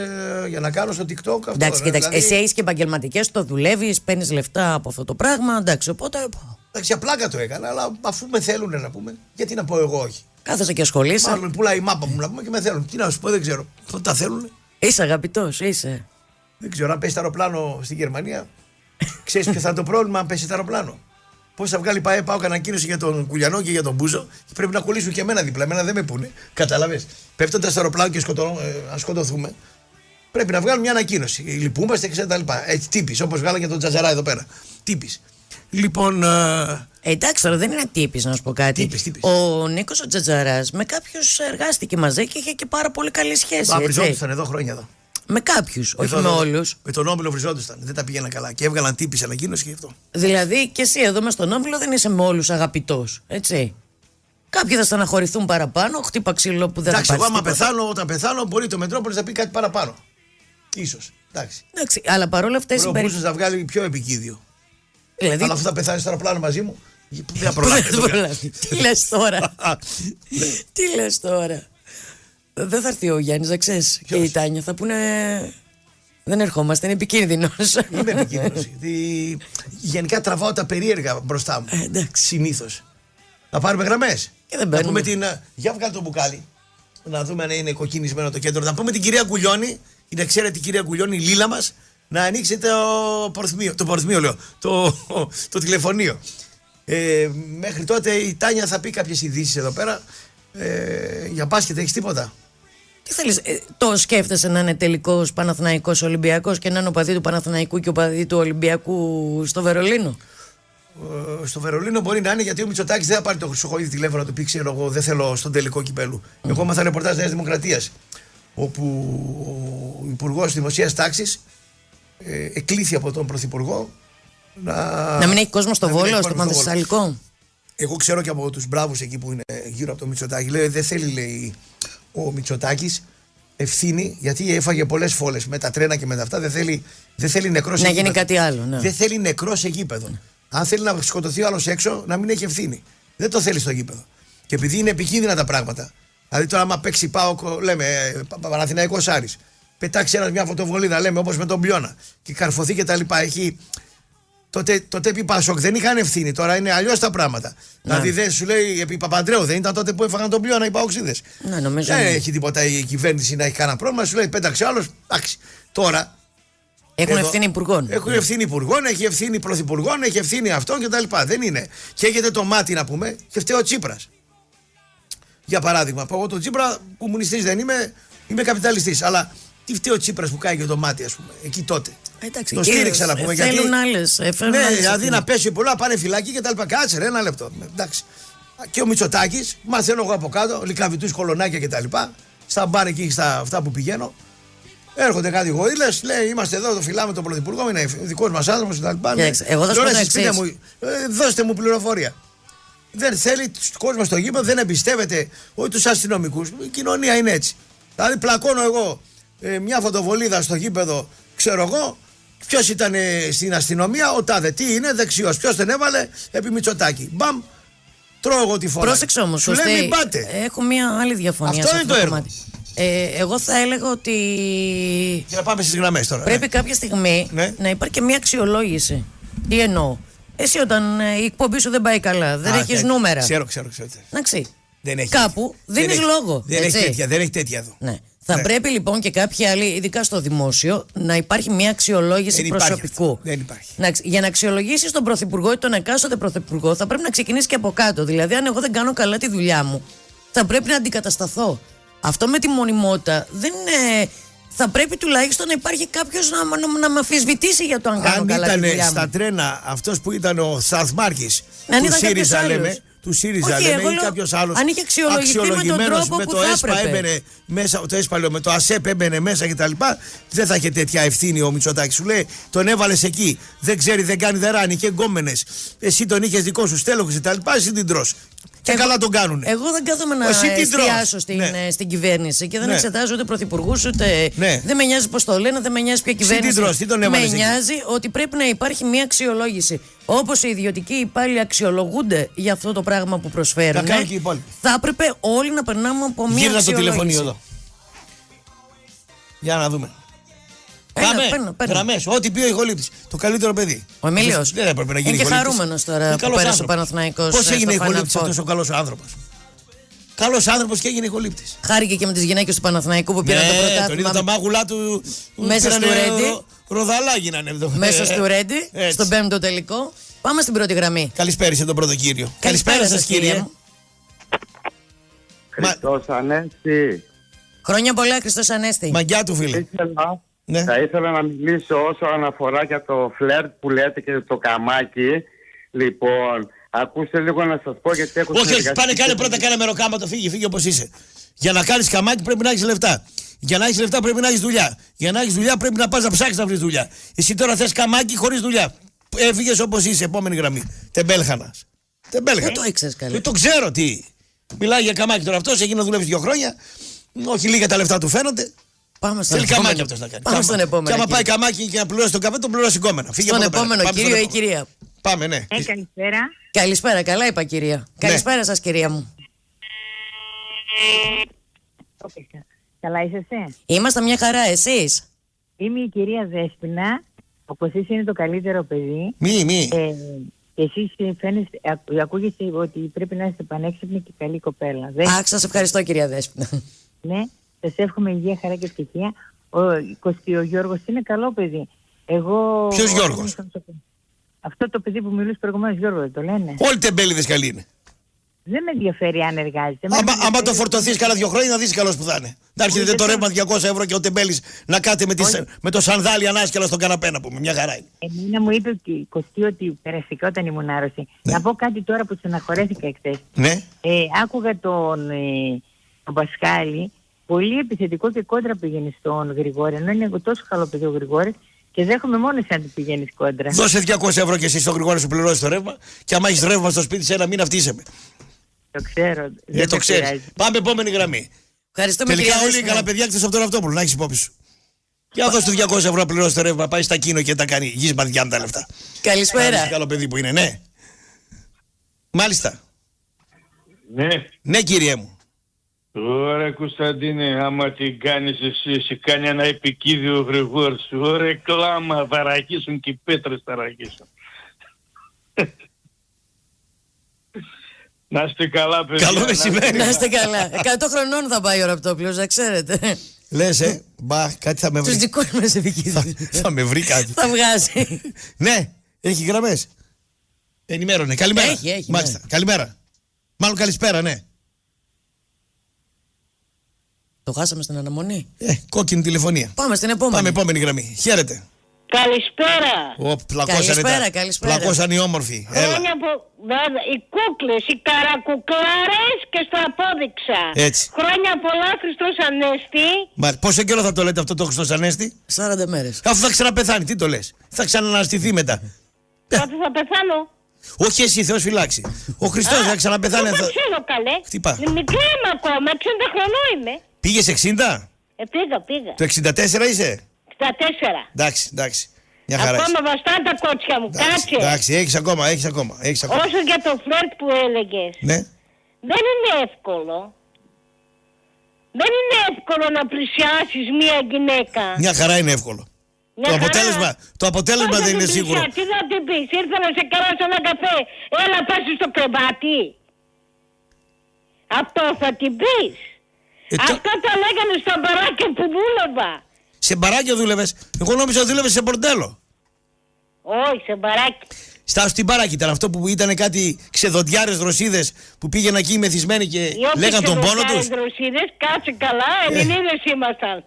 για να κάνω στο TikTok αυτό. Εντάξει, κοίταξε. Εσύ έχεις και επαγγελματικές, το δουλεύεις, παίρνεις λεφτά από αυτό το πράγμα. Εντάξει, οπότε. Εντάξει, απλά το έκανα, αλλά αφού με θέλουν να πούμε, γιατί να πω εγώ όχι. Κάθεσαι και ασχολείσαι. Μάλλον πουλάει η μάπα μου να πούμε και με θέλουν. Τι να σου πω, δεν ξέρω. Πότε τα θέλουν. Είσαι αγαπητός, είσαι. Δεν ξέρω, αν πέσει το αεροπλάνο στη Γερμανία, ξέρεις ποιο θα είναι το πρόβλημα αν πέσει το αεροπλάνο. Πώς θα βγάλει πάω ανακοίνωση για τον Κουλιανό και για τον Μπούζο και πρέπει να κολλήσουν και εμένα δίπλα. Εμένα δεν με πούνε. Κατάλαβες. Πέφτοντας στο αεροπλάνο και αν σκοτωθούμε, πρέπει να βγάλουν μια ανακοίνωση. Λυπούμαστε και τα λοιπά. Έτσι, τύπης, όπως βγάλα και τον Τζατζαρά εδώ πέρα. Τύπης. Λοιπόν. Εντάξει, τώρα δεν είναι τύπης, να σου πω κάτι. Τύπης. Ο Νίκος ο Τζατζαράς με κάποιους εργάστηκε μαζί και είχε και πάρα πολύ καλή σχέση. Βριζόντουσαν εδώ χρόνια εδώ. Με κάποιους, όχι με όλους. Με τον Όμιλο βριζόντουσαν. Δεν τα πήγαιναν καλά. Και έβγαλαν τύπης ανακοίνωση και αυτό. Δηλαδή και εσύ εδώ μες στον Όμιλο δεν είσαι με όλους αγαπητός. Έτσι. Κάποιοι θα στεναχωρηθούν παραπάνω, χτύπα ξύλο που δεν θα πάρει. Εντάξει, όταν πεθάνω, μπορεί το Μετρόπολης να πει κάτι παραπάνω. Ίσως. Εντάξει, αλλά παρόλα αυτά η συμπεριφορά. Μπορούσε να βγάλει πιο επικίδιο. Δηλαδή... Αλλά αφού θα πεθάνει στο αεροπλάνο μαζί μου. Δεν προλάβει. Τι λες τώρα. Τι λες τώρα. Δεν θα έρθει ο Γιάννης, να ξέρεις. Και η Τάνια θα πούνε. Δεν ερχόμαστε, είναι επικίνδυνος. Είμαι επικίνδυνος. Γενικά τραβάω τα περίεργα μπροστά μου. Συνήθως. Να πάρουμε γραμμές. Να πούμε την. Για βγάλει το μπουκάλι. Να δούμε αν είναι κοκκινισμένο το κέντρο. Να πούμε την κυρία Γκουλιώνη. Είναι εξαίρετη κυρία Γκουλιώνη, η Λίλα μας. Να ανοίξει το πορθμίο, λέω. Το τηλεφωνείο. Μέχρι τότε η Τάνια θα πει κάποιες ειδήσεις εδώ πέρα. Για μπάσκετ έχεις τίποτα? Τι θέλεις, το σκέφτεσαι να είναι τελικός Παναθηναϊκός Ολυμπιακός και να είναι οπαδί του Παναθηναϊκού και οπαδί του Ολυμπιακού στο Βερολίνο? Στο Βερολίνο μπορεί να είναι, γιατί ο Μητσοτάκης δεν θα πάρει το Χρυσοχοίδη τηλέφωνο να του πει: ξέρω εγώ, δεν θέλω στον τελικό κυπέλου. Εγώ ήμασταν ρεπορτάζ Νέας Δημοκρατίας, όπου ο Υπουργός Δημοσίας Τάξης εκλήθη από τον Πρωθυπουργό να μην έχει κόσμο στο Βόλο, στο Πανθεσσαλικό. Εγώ ξέρω και από τους μπράβους εκεί που είναι γύρω από τον Μητσοτάκη. Λέει: δεν θέλει, λέει, ο Μητσοτάκης ευθύνη, γιατί έφαγε πολλές φόλες με τα τρένα και με τα αυτά. Δεν θέλει νεκρό σε γήπεδο. Να γίνει κάτι άλλο. Ναι. Δεν θέλει νεκρό σε γήπεδο. Αν θέλει να σκοτωθεί ο άλλος έξω, να μην έχει ευθύνη. Δεν το θέλει στο γήπεδο. Και επειδή είναι επικίνδυνα τα πράγματα, δηλαδή τώρα, άμα παίξει ΠΑΟΚ, λέμε Παναθηναϊκός Άρης, πετάξει ένας μια φωτοβολίδα, λέμε όπως με τον Μπιώνα, και καρφωθεί και τα λοιπά. Τότε επί ΠΑΣΟΚ δεν είχαν ευθύνη, τώρα είναι αλλιώς τα πράγματα. Ναι. Δηλαδή δεν σου λέει επί Παπαντρέου, δεν ήταν τότε που έφαγαν τον Μπιώνα οι ΠΑΟΚΣίδες. Ναι, νομίζω. Δεν έχει τίποτα η κυβέρνηση να έχει κανένα πρόβλημα, σου λέει πέταξε άλλος. Εντάξει. Τώρα. Έχουν ευθύνη υπουργών. Έχουν ευθύνη υπουργών, έχει ευθύνη πρωθυπουργών, έχει ευθύνη αυτών κτλ. Δεν είναι. Και έχετε το μάτι να πούμε, και φταίει ο Τσίπρας. Για παράδειγμα, εγώ τον Τσίπρα, κομμουνιστής δεν είμαι, είμαι καπιταλιστής. Αλλά τι φταίει ο Τσίπρας που κάει το μάτι, ας πούμε, εκεί τότε. Εντάξει, το στήριξα να πούμε. Θέλουν άλλες. Ναι, δηλαδή να πέσει πολλά, πάνε φυλακή κτλ. Κάτσε, ένα λεπτό. Εντάξει. Και ο Μητσοτάκης, μαθαίνω εγώ από κάτω, λυκαβητούς, κολονάκια κτλ. Στα μπαρ εκεί, στα αυτά που πηγαίνω. Έρχονται κάτι γοήλες, λέει: είμαστε εδώ, το φυλάμε τον Πρωθυπουργό, είναι δικός μας άνθρωπος κτλ. Εγώ θα σου πω το εξής. Δώστε μου πληροφορία. Δεν θέλει κόσμο στο γήπεδο, δεν εμπιστεύεται όχι τους αστυνομικούς. Η κοινωνία είναι έτσι. Δηλαδή, πλακώνω εγώ μια φωτοβολίδα στο γήπεδο, ξέρω εγώ, ποιος ήταν στην αστυνομία, ο τάδε. Τι είναι, δεξιός. Ποιος τον έβαλε, επί Μητσοτάκη. Μπαμ, τρώω εγώ τη φορά. Πρόσεξε όμως, σου λέει μην πάτε. Έχω μια άλλη διαφωνία. Αυτό είναι το έργο. Εγώ θα έλεγα ότι. Και να πάμε στις γραμμές τώρα. Πρέπει κάποια στιγμή να υπάρχει και μια αξιολόγηση. Τι εννοώ. Εσύ όταν η εκπομπή σου δεν πάει καλά, δεν έχεις νούμερα. Ξέρω. Εντάξει. Δεν έχει. Κάπου δίνεις λόγο. Δεν έχει τέτοια εδώ. Ναι. Θα πρέπει λοιπόν και κάποιοι άλλοι, ειδικά στο δημόσιο, να υπάρχει μια αξιολόγηση προσωπικού. Δεν υπάρχει. Για να αξιολογήσεις τον πρωθυπουργό ή τον εκάστοτε πρωθυπουργό, θα πρέπει να ξεκινήσει και από κάτω. Δηλαδή, αν εγώ δεν κάνω καλά τη δουλειά μου, θα πρέπει να αντικατασταθώ. Αυτό με τη μονιμότητα δεν είναι. Θα πρέπει τουλάχιστον να υπάρχει κάποιος να με αμφισβητήσει για το αν κάνω καλά τη δουλειά μου. Αν ήταν στα τρένα αυτός που ήταν ο Σταθμάρχης του ΣΥΡΙΖΑ, λέμε. Του ΣΥΡΙΖΑ, λέμε, ή κάποιος άλλος. Αν είχε αξιολογημένος με το ΕΣΠΑ έμπαινε μέσα, με το ΑΣΕΠ έμπαινε μέσα κτλ. Δεν θα είχε τέτοια ευθύνη ο Μητσοτάκης. Σου λέει: τον έβαλες εκεί, δεν ξέρει, δεν κάνει, δεν ράνει, και γκόμενες. Εσύ τον είχες δικό σου στέλεχος κτλ. Εσύ την τρως. Και καλά τον κάνουνε. Εγώ δεν κάθομαι να εστιάσω στην κυβέρνηση και δεν εξετάζω ούτε πρωθυπουργούς ούτε. Δεν με νοιάζει πώς το λένε, δεν με νοιάζει ποια κυβέρνηση. Με νοιάζει ότι πρέπει να υπάρχει μια αξιολόγηση. Όπως οι ιδιωτικοί υπάλληλοι αξιολογούνται για αυτό το πράγμα που προσφέρουν. Θα έπρεπε όλοι να περνάμε από μια αξιολόγηση. Γύρνα το τηλεφωνείο εδώ. Για να δούμε. Πάμε, γραμμές, ό,τι πει ο ηχολήπτης. Το καλύτερο παιδί. Ο Εμίλιος. Δεν έπρεπε να γίνει ηχολήπτης. Είναι και χαρούμενος τώρα που πέρασε ο Παναθηναϊκός. Πώς έγινε ηχολήπτης αυτός ο καλός άνθρωπος? Καλός άνθρωπος και έγινε ηχολήπτης. Χάρηκε και με τις γυναίκες του Παναθηναϊκού που πήραν το πρωτάθλημα. Τον είδα τα μάγουλά του μέσα στο Ρέντι. Ροδαλά γίνανε. Μέσα στο Ρέντι, στον πέμπτο τελικό. Πάμε στην πρώτη γραμμή. Καλησπέρα τον πρώτο κύριο. Καλησπέρα σας, κύριε. Χριστός Ανέστη. Χρόνια πολλά, Χριστός Ανέστη. Μαγκιά του, φίλε. Θα ήθελα να μιλήσω όσο αναφορά για το φλερτ που λέτε και το καμάκι. Λοιπόν, ακούστε λίγο να σας πω γιατί έχω συνεργαστεί. Όχι, πάνε κάνε πρώτα κάνε μεροκάματο, φύγε όπως είσαι. Για να κάνεις καμάκι πρέπει να έχεις λεφτά. Για να έχεις λεφτά πρέπει να έχεις δουλειά. Για να έχεις δουλειά πρέπει να πας να ψάξεις να βρεις δουλειά. Εσύ τώρα θες καμάκι χωρίς δουλειά. Έφυγες όπως είσαι, επόμενη γραμμή. Τεμπέλχανας. Δεν το ήξερες καλά. Το ξέρω τι. Μιλάει για καμάκι τώρα αυτός, έχει να δουλεύει 2 χρόνια. Όχι λίγα τα λεφτά του φαίνονται. Πάμε στον καμάκι αυτός να κάνει. Πάμε στον επόμενο. Και άμα πάει καμάκι και να πληρώσει τον καφέ, τον πληρώσει κόμενα. Στον επόμενο κύριο ή κυρία. Πάμε, ναι. Καλησπέρα. Καλησπέρα, καλά είπα κυρία. Καλησπέρα σας, κυρία μου. Καλά είσαστε? Είμαστε μια χαρά, εσείς? Είμαι η κυρία Δέσποινα. Όπως εσείς είναι το καλύτερο παιδί. Μη. Εσείς φαίνεστε, ακούγεστε ότι πρέπει να είστε πανέξυπνοι και καλή κοπέλα. Σας ευχαριστώ κυρία Δέσποινα. Ναι, σας εύχομαι υγεία, χαρά και ευτυχία. Ο Γιώργος είναι καλό παιδί. Ποιος Γιώργος? Αυτό το παιδί που μιλούσε προηγουμένως, Γιώργο, δεν το λένε? Όλοι τεμπέληδες καλοί είναι. Δεν με ενδιαφέρει αν εργάζεται. Άμα το φορτωθείς κάνα 2 χρόνια να δεις καλός που θα είναι. Να έρχεται το ρεύμα 200 ευρώ και ο τεμπέλης να κάτε με το σανδάλι ανάσκελα στον καναπέ να πούμε. Μια χαρά είναι. Εμένα μου είπε η Κωστή ότι περαστικά όταν ήμουν άρρωστη. Ναι. Να πω κάτι τώρα που στεναχωρέθηκα εχθές. Ναι. Άκουγα τον Πασχάλη, πολύ επιθετικό και κόντρα πήγαινε στον Γρηγόρη. Ενώ είναι τόσο καλό παιδί ο Γρηγόρης και δέχομαι μόνο αν του πηγαίνεις κόντρα. Δώσε 200 ευρώ και εσύ στον Γρηγόρη σου πληρώσεις το ρεύμα και άμα έχεις ρεύμα στο σπίτι σε ένα μήνα φτύσε με. Το ξέρω. Το ξέρεις. Πάμε επόμενη γραμμή. Ευχαριστούμε. Τελικά όλοι οι καλά παιδιά εκτός από τον Αυτόπουλο, να έχεις υπόψη σου. Για δώσ' του 200 ευρώ να πληρώσει το ρεύμα, πάει στα κίνο και τα κάνει γης μαδιά με τα λεφτά. Καλησπέρα. Καλό παιδί που είναι, ναι. Μάλιστα. Ναι. Ναι, κύριε μου. Ωραία Κωνσταντίνε, άμα την κάνεις εσύ κάνει ένα επικίδιο ο Γρηγόρης. Ωραία κλάμα, θα ραχίσουν και οι πέτρες θα ραχίσουν. Να είστε καλά παιδιά. Καλό μεσημέρι. Να είστε καλά. 100 χρονών θα πάει ο Ραπτόπουλος, να ξέρετε. Λες, μπα, κάτι θα με βρει. Τους δικούς μας επικίνδυνους. Θα με βρει κάτι. Θα βγάζει. Ναι, έχει γραμμές. Ενημέρωνε. Καλημέρα. Έχει, Μάλιστα. ναι. Καλημέρα. Μάλλον καλησπέρα, ναι. Το χάσαμε στην αναμονή. Κόκκινη τηλεφωνία. Πάμε στην επόμενη. Πάμε επόμενη γραμμή. Χαίρετε. Καλησπέρα. Καλησπέρα. Πλακώσαν οι όμορφοι. Έλα. Χρόνια βέβαια, οι κούκλες, οι καρακουκλάρες και στο απόδειξα. Έτσι. Χρόνια πολλά, Χριστός Ανέστη. Πόσο καιρό θα το λέτε αυτό το Χριστός Ανέστη? 40 μέρες. Αφού θα ξαναπεθάνει, τι το λες? Θα ξαναναστηθεί μετά. Πότε θα πεθάνω? Όχι εσύ, Θεός φυλάξει. Ο Χριστός θα ξαναπεθάνει. Δεν το ξέρω καλέ. Χτυπά. Μικρή είμαι ακόμα, 60 χρονών είμαι. Πήγες 60? Πήγα. Το 64 είσαι? 64. Εντάξει. Μια χαρά. Ακόμα βαστά τα κότσια μου, κάτσε. Εντάξει, έχεις ακόμα. Όσο για το φλερτ που έλεγες. Ναι. Δεν είναι εύκολο. Δεν είναι εύκολο να πλησιάσεις μία γυναίκα. Μια χαρά είναι εύκολο. Το αποτέλεσμα δεν είναι σίγουρο. Τι θα την πεις, ήρθα να σε κεράσω ένα καφέ, έλα πας στο κρεβάτι. Αυτό θα την πεις. Αυτό το λέγανε στα μπαράκια που δούλευα. Σε μπαράκια δούλευες? Εγώ νόμιζα ότι δούλευες σε μπορντέλο. Όχι, σε μπαράκι. Στην μπαράκι ήταν αυτό που ήταν κάτι ξεδοντιάρες Ρωσίδες που πήγαιναν εκεί μεθυσμένοι και λέγαν τον πόνο τους. Οι Ρωσίδες, κάτσε καλά, Ελληνίδες ήμασταν.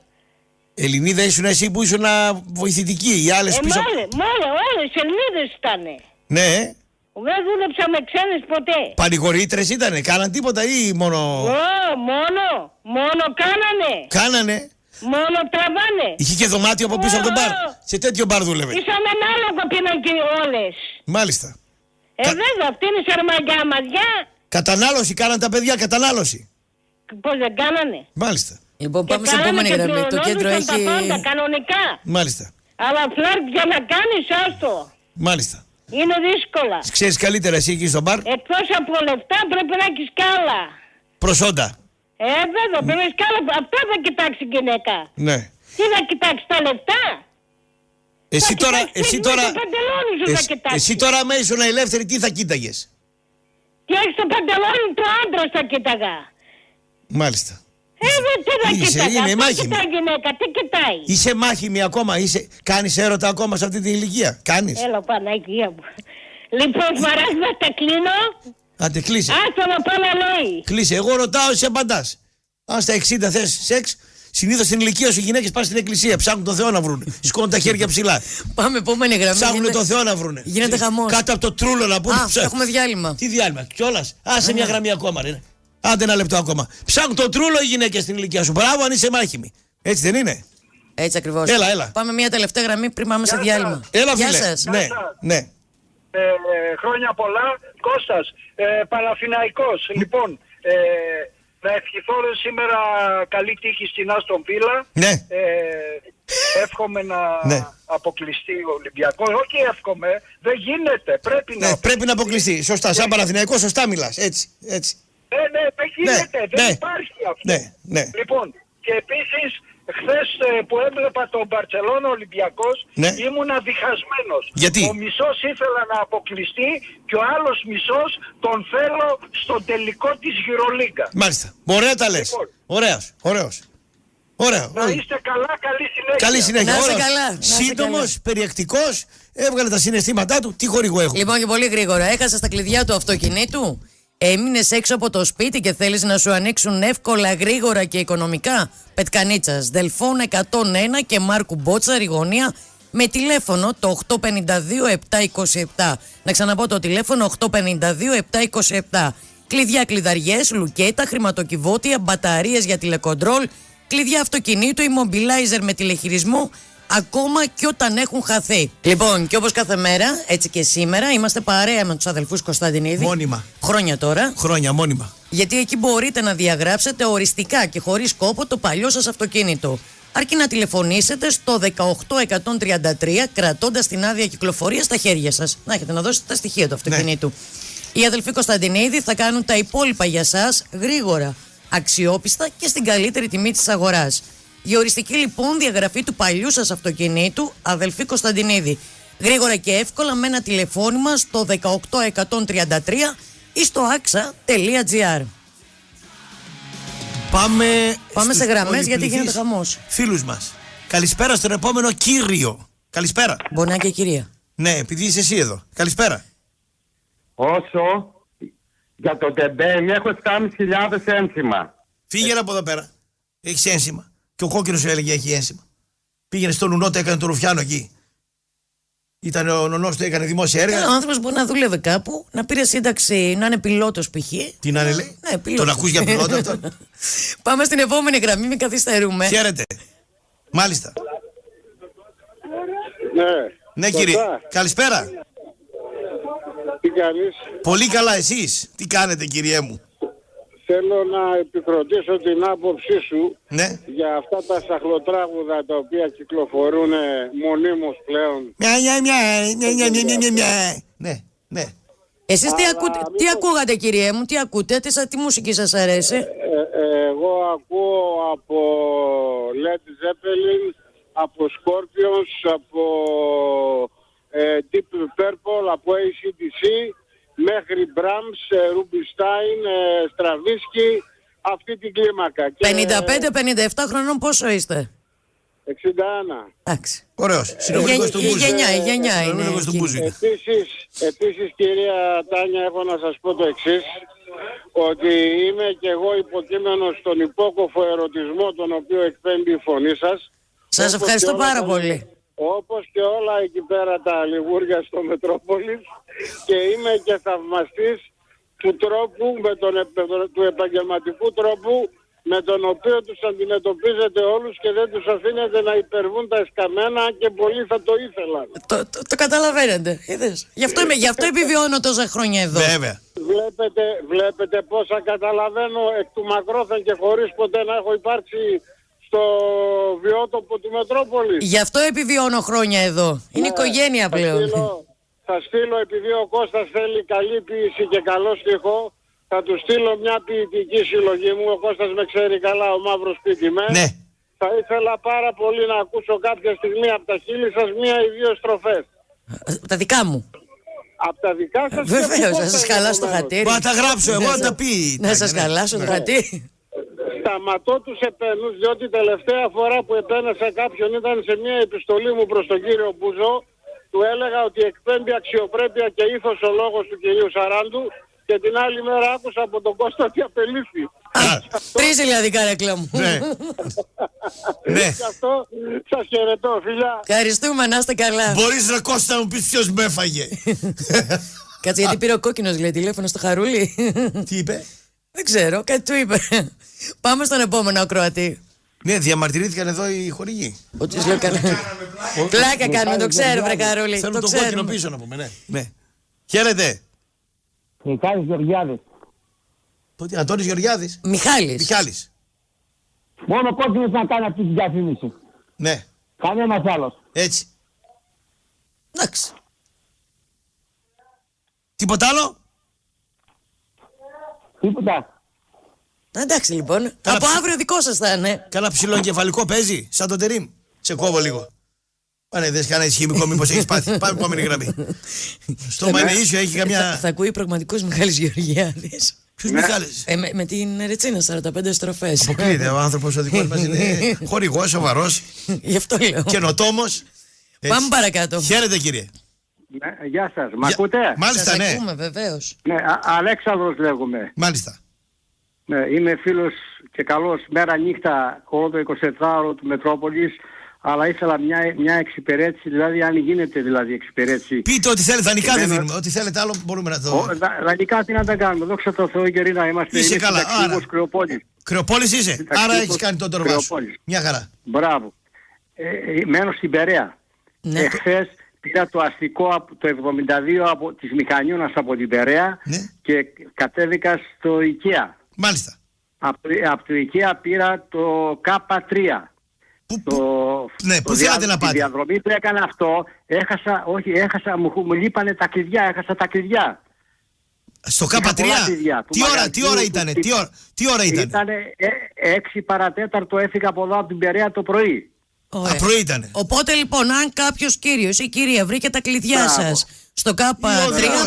Ελληνίδα ήσουν εσύ που ήσουν βοηθητική, οι άλλες πίσω. Όλες Ελληνίδες ήτανε. Ναι. Δεν δούλεψα με ξένες ποτέ. Παρηγορήτρες ήτανε, κάναν τίποτα ή μόνο... Μόνο κάνανε. Μόνο τραβάνε. Είχε και δωμάτιο από πίσω από τον μπαρ. Σε τέτοιο μπαρ δούλευε. Ήσαμε ανάλογα πίναν και όλες. Μάλιστα. Βέβαια, αυτή είναι η σαρμαγιά μαδιά. Κατανάλωση, κάναν τα παιδιά, κατανάλωση. Πώς δεν κάνανε. Μάλιστα. Λοιπόν, πάμε σε επόμενη γραμμή. Το κέντρο έχει... Τα πάντα, κανονικά. Μάλιστα. Αλλά φλερτ για να κάνεις, άστο. Μάλιστα. Είναι δύσκολα. Ξέρεις καλύτερα εσύ εκεί στο μπαρ. Εκτός από λεφτά πρέπει να έχεις κι άλλα. Προσόντα. Βέβαια, πρέπει να έχεις κι άλλα. Αυτά θα κοιτάξει η γυναίκα. Ναι. Τι θα κοιτάξει, τα λεφτά? Εσύ τώρα άμα ήσουν ελεύθερη τι θα κοίταγες? Τι έχεις στο παντελόνι του άντρα θα κοίταγα. Μάλιστα. Τι θα κοίταγα, είναι αυτό μάχημη. κοιτάει η γυναίκα, τι κοιτάει? Είσαι μάχημη ακόμα, κάνεις έρωτα ακόμα σε αυτή την ηλικία? Κάνεις? Έλα Παναγία μου. Λοιπόν, μαράς να τα κλείνω. Άντε κλείσε. Άστο να πάω να λέει. Κλείσε, εγώ ρωτάω, εσύ απαντάς. Αν στα 60 θες σεξ, συνήθως στην ηλικία σου οι γυναίκες πάνε στην εκκλησία, ψάχνουν το Θεό να βρούνε. Σηκώνουν τα χέρια ψηλά. Πάμε επόμενη γραμμή. Ψάχνουν το Θεό να βρούνε. Γίνεται χαμός. Κάτω από το τρούλο να πούνε. Έχουμε διάλειμμα. Τι διάλειμμα, κιόλας. Άσε μια γραμμή ακόμα, ρε. Άντε ένα λεπτό ακόμα. Ψάχνουν το τρούλο οι γυναίκες στην ηλικία σου. Μπράβο αν είσαι μάχημη. Έτσι δεν είναι? Έτσι ακριβώς. Έλα. Πάμε μια τελευταία γραμμή πριν πάμε σε διάλειμμα. Έλα, Γεια φίλε. σας. Ναι. Χρόνια πολλά. Κώστας, Παναθηναϊκός. Λοιπόν, να ευχηθώ σήμερα καλή τύχη στην Άστον Βίλα. Ναι. Εύχομαι να αποκλειστεί ο Ολυμπιακός. Όχι εύχομαι, δεν γίνεται. Πρέπει να αποκλειστεί. Σωστά, σαν Παναθηναϊκός σωστά μιλάς. Έτσι. Ναι, δεν γίνεται. Δεν υπάρχει αυτό. Ναι. Λοιπόν, και επίσης χθες που έβλεπα τον Μπαρτσελόνα Ολυμπιακός ήμουνα διχασμένος. Γιατί? Ο μισός ήθελα να αποκλειστεί και ο άλλος μισός τον θέλω στον τελικό της Euroliga. Μάλιστα. Ωραία τα λες. Λοιπόν, ωραίος. Να είστε καλά, καλή συνέχεια. Καλή συνέχεια. Να είστε καλά. Σύντομος, περιεκτικός, έβγαλε τα συναισθήματά του. Τι χορηγό έχω? Λοιπόν, και πολύ γρήγορα. Έχασα στα κλειδιά του αυτοκινήτου. Έμεινες έξω από το σπίτι και θέλεις να σου ανοίξουν εύκολα, γρήγορα και οικονομικά? Πετκανίτσας, Δελφών 101 και Μάρκου Μπότσα, Ριγωνία, με τηλέφωνο το 852-727. Να ξαναπώ το τηλέφωνο 852-727. Κλειδιά, κλειδαριές, λουκέτα, χρηματοκιβώτια, μπαταρίες για τηλεκοντρόλ, κλειδιά αυτοκινήτου, immobilizer με τηλεχειρισμό, ακόμα και όταν έχουν χαθεί. Λοιπόν, και όπως κάθε μέρα, έτσι και σήμερα, είμαστε παρέα με τους αδελφούς Κωνσταντινίδη. Μόνιμα. Χρόνια τώρα. Χρόνια, μόνιμα. Γιατί εκεί μπορείτε να διαγράψετε οριστικά και χωρίς κόπο το παλιό σας αυτοκίνητο. Αρκεί να τηλεφωνήσετε στο 18133, κρατώντας την άδεια κυκλοφορία στα χέρια σας. Να έχετε να δώσετε τα στοιχεία του αυτοκινήτου. Οι αδελφοί Κωνσταντινίδη θα κάνουν τα υπόλοιπα για σας γρήγορα, αξιόπιστα και στην καλύτερη τιμή της αγοράς. Για οριστική λοιπόν διαγραφή του παλιού σας αυτοκινήτου, αδελφοί Κωνσταντινίδη. Γρήγορα και εύκολα με ένα τηλεφώνημα στο 18133 ή στο axa.gr. Πάμε σε γραμμές γιατί γίνεται χαμός. Φίλους μας. Καλησπέρα στον επόμενο κύριο. Καλησπέρα. Μπορεί να είναι και κυρία. Ναι, επειδή είσαι εσύ εδώ. Καλησπέρα. Όσο για το τεμπέλι έχω 7.500 ένσημα. Φύγε από εδώ πέρα. Έχεις ένσημα. Και ο κόκκινος σου έλεγε έχει ένσημα. Πήγαινε στον Ουνότα, έκανε το Ρουφιάνο εκεί. Ήταν ο νονός του, έκανε δημόσια έργα. Ο άνθρωπος μπορεί να δούλευε κάπου, να πήρε σύνταξη, να είναι πιλότος π.χ. Τι να είναι, λέει. Ναι, πιλότος. Τον ακούς για πιλότο αυτό. Πάμε στην επόμενη γραμμή, μην καθυστερούμε. Χαίρετε. Μάλιστα. Ναι, κύριε. Καλησπέρα. Τι κάνεις? Πολύ καλά, εσείς. Τι κάνετε, κυριέ μου? Θέλω να επικροτήσω την άποψή σου ναι. για αυτά τα σαχλοτράγουδα τα οποία κυκλοφορούν μονίμως πλέον. Ναι, ναι. Εσείς τι ακούγατε, κυριέ μου, τι ακούτε, τι μουσική σας αρέσει? Εγώ ακούω από Led Zeppelin, από Scorpions, από Deep Purple, από AC/DC, μέχρι Brahms, Rubinstein, Stravinsky, αυτή την κλίμακα. 55-57 χρονών πόσο είστε? 61. Εντάξει. Ωραίος. Συνομιλικός του Μπούζη. Η γενιά είναι. Επίσης, κυρία Τάνια, έχω να σας πω το εξής, ότι είμαι και εγώ υποκείμενος στον υπόκοφο ερωτισμό τον οποίο εκπέμπει η φωνή σας. Σας ευχαριστώ πάρα πολύ. Όπως και όλα εκεί πέρα τα λιγούρια στο Μετρόπολης, και είμαι και θαυμαστής του τρόπου, του επαγγελματικού τρόπου με τον οποίο τους αντιμετωπίζετε όλους και δεν τους αφήνετε να υπερβούν τα εσκαμμένα, και πολλοί θα το ήθελαν. Το καταλαβαίνετε. Γι' αυτό επιβιώνω τόσα χρόνια εδώ. Βέβαια. Βλέπετε πόσα καταλαβαίνω εκ του μακρόθεν και χωρίς ποτέ να έχω υπάρξει στο βιότοπο του Μετρόπολης. Γι' αυτό επιβιώνω χρόνια εδώ. Είναι οικογένεια πλέον. Θα στείλω, επειδή ο Κώστας θέλει καλή ποίηση και καλό στίχο, θα του στείλω μια ποιητική συλλογή μου. Ο Κώστας με ξέρει καλά, ο μαύρος ποιητημέν. Ναι. Θα ήθελα πάρα πολύ να ακούσω κάποια στιγμή από τα χείλη σας μία ή δύο στροφές. Τα δικά μου. Από τα δικά σας? Βεβαίως, να σας χαλάσω το χατήρι. Μα τα γράψω εγώ, να τα πει. Να σας χαλάσω το χατήρι. Σταματώ τους επένους, διότι τελευταία φορά που επένεσα κάποιον ήταν σε μια επιστολή μου προς τον κύριο Μπουζό. Του έλεγα ότι εκπέμπει αξιοπρέπεια και ήθος ο λόγος του κυρίου Σαράντου, και την άλλη μέρα άκουσα από τον Κώστα ότι απελήφθη. Τρεις δηλαδή, καρέκλα μου. Ναι. Γι' αυτό σας χαιρετώ, φιλιά. Ευχαριστούμε, να είστε καλά. Μπορείς ρε Κώστα να μου πεις ποιος με έφαγε? Κάτσε, γιατί πήρε ο κόκκινος, λέει, τηλέφωνο στο Χαρούλι. Τι είπε? Δεν ξέρω, κάτι του είπε. Πάμε στον επόμενο ακροατή. Ναι, διαμαρτυρήθηκαν εδώ οι χορηγοί. Ό,τι λέω καλά. Πλάκα κάνουμε, το ξέρω, βρε Χαρούλη. Θέλουν τον κόκκινο πίσω να πούμε, ναι. Χαίρετε. Μιχάλης Γεωργιάδης. Τότε Αντώνης Γεωργιάδης. Μιχάλης. Μόνο κόκκινος να κάνει αυτή τη διαφήμιση. Ναι. Κανένας άλλος. Έτσι. Εντάξει. Τίποτα άλλο? Τίποτα. Εντάξει λοιπόν. Από αύριο δικό σας θα είναι. Κάνα ψηλό εγκεφαλικό παίζει, σαν τον Τερίμ. Σε κόβω λίγο. Πάνε, δες κανένα ισχυμικό, μήπως έχεις πάθει. Πάμε επόμενη γραμμή. Στο Μανεΐσιο έχει καμιά... Θα ακούει πραγματικός Μιχάλης Γεωργιάδης. Ποιος Μιχάλης? Με την Ρετσίνα, 45 στροφές. Αποκλείται, ο άνθρωπος ο δικός μας είναι χορηγός, σοβαρός. Γι' αυτό λέω. Καινοτόμος. Πάμε παρακάτω. Χαίρετε, κύριε. Ναι, γεια σας. Μ' ακούτε? Μάλιστα, Σας ναι. ακούμε βεβαίως. Ναι, Αλέξανδρος λέγομαι. Μάλιστα. Ναι, είμαι φίλος και καλός μέρα νύχτα όλο το 24ωρο του Μετρόπολης, αλλά ήθελα μια εξυπηρέτηση, δηλαδή αν γίνεται δηλαδή εξυπηρέτηση. Πείτε ό,τι θέλετε, δανεικά δεν δίνουμε. Ό,τι θέλετε άλλο μπορούμε να το... Δανεικά τι να τα κάνουμε, δόξα τω Θεώ Γερίνα, είμαστε Είσαι καλά, άρα. Κρεοπόλης. Κρεοπόλης είσαι, άρα έχεις κάνει τον τόρβα σου. Μια χαρά. Μπράβο. Μένω στην Περαία. Ναι. Εχθές πήρα το αστικό από το 72 από της Μηχανιώνας από την Περαία, Ναι. και κατέβηκα στο IKEA. Μάλιστα. Από το IKEA πήρα το K3. Ναι, πού θέλατε να πάτε? Τη διαδρομή που έκανα αυτό, έχασα, μου λείπανε τα κλειδιά, έχασα τα κλειδιά. Στο K3, τι ώρα ήτανε, τι ώρα ήτανε? Ήτανε 6 παρατέταρτο, έφυγα από εδώ από την Περαία το πρωί. Πρωί ήτανε. Οπότε λοιπόν, αν κάποιος κύριος ή κυρία βρήκε τα κλειδιά σας στο K3,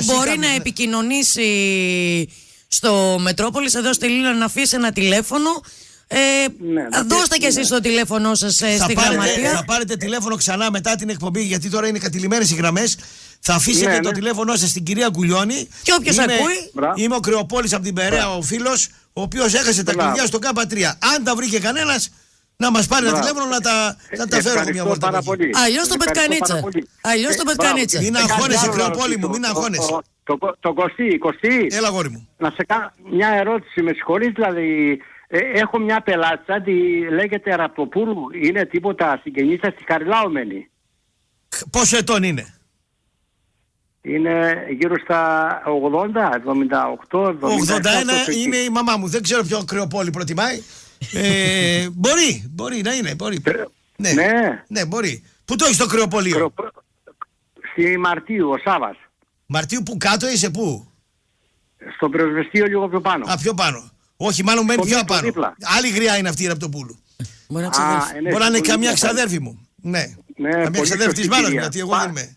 μπορεί να επικοινωνήσει στο Μετρόπολης, εδώ στη Λίλα, να αφήσει ένα τηλέφωνο. Δώστε και εσείς το τηλέφωνο σας στη γραμματεία. Θα πάρετε τηλέφωνο ξανά μετά την εκπομπή, γιατί τώρα είναι κατηλημένες οι γραμμές. Θα αφήσετε το τηλέφωνό σας στην κυρία Γκουλιώνη. Και όποιος ακούει. Είμαι ο Κρεοπόλης από την Περαία, ο φίλος, ο οποίος έχασε τα κλειδιά στο K3. Αν τα βρήκε κανένας, να μας πάρει ένα τηλέφωνο να τα φέρουμε μια βόλτα. Αλλιώς το πετκανίτσα. Μην αγχώνεσαι, Κρεοπόλη μου, μην αγχώνεσαι. Το Κωστή. Έλα, γόρι μου. Να σε κάνω μια ερώτηση, με συγχωρείς, δηλαδή. Έχω μια πελάτσα, λέγεται Ραπτοπούλου, είναι τίποτα συγγενής σας, στη Χαριλάωμενη. Πόσο ετών είναι? Είναι γύρω στα 80, 78, 81 είναι η μαμά μου. Δεν ξέρω ποιο Κρεοπόλη προτιμάει. Μπορεί να είναι. Ναι, μπορεί. Πού το έχεις το Κρεοπολείο? Στη Μαρτίου, ο Σάβας. Μαρτίου που κάτω είσαι, πού? Στο πυροσβεστήριο λίγο πιο πάνω. Πιο πάνω. Όχι, μάλλον μένει πιο πάνω. Άλλη γριά είναι αυτή η Ραπτοπούλου. Μπορεί να είναι καμιά ξαδέρφη μου. Ναι. Καμιά ξαδέρφη της μάνας μου, γιατί εγώ δεν είμαι.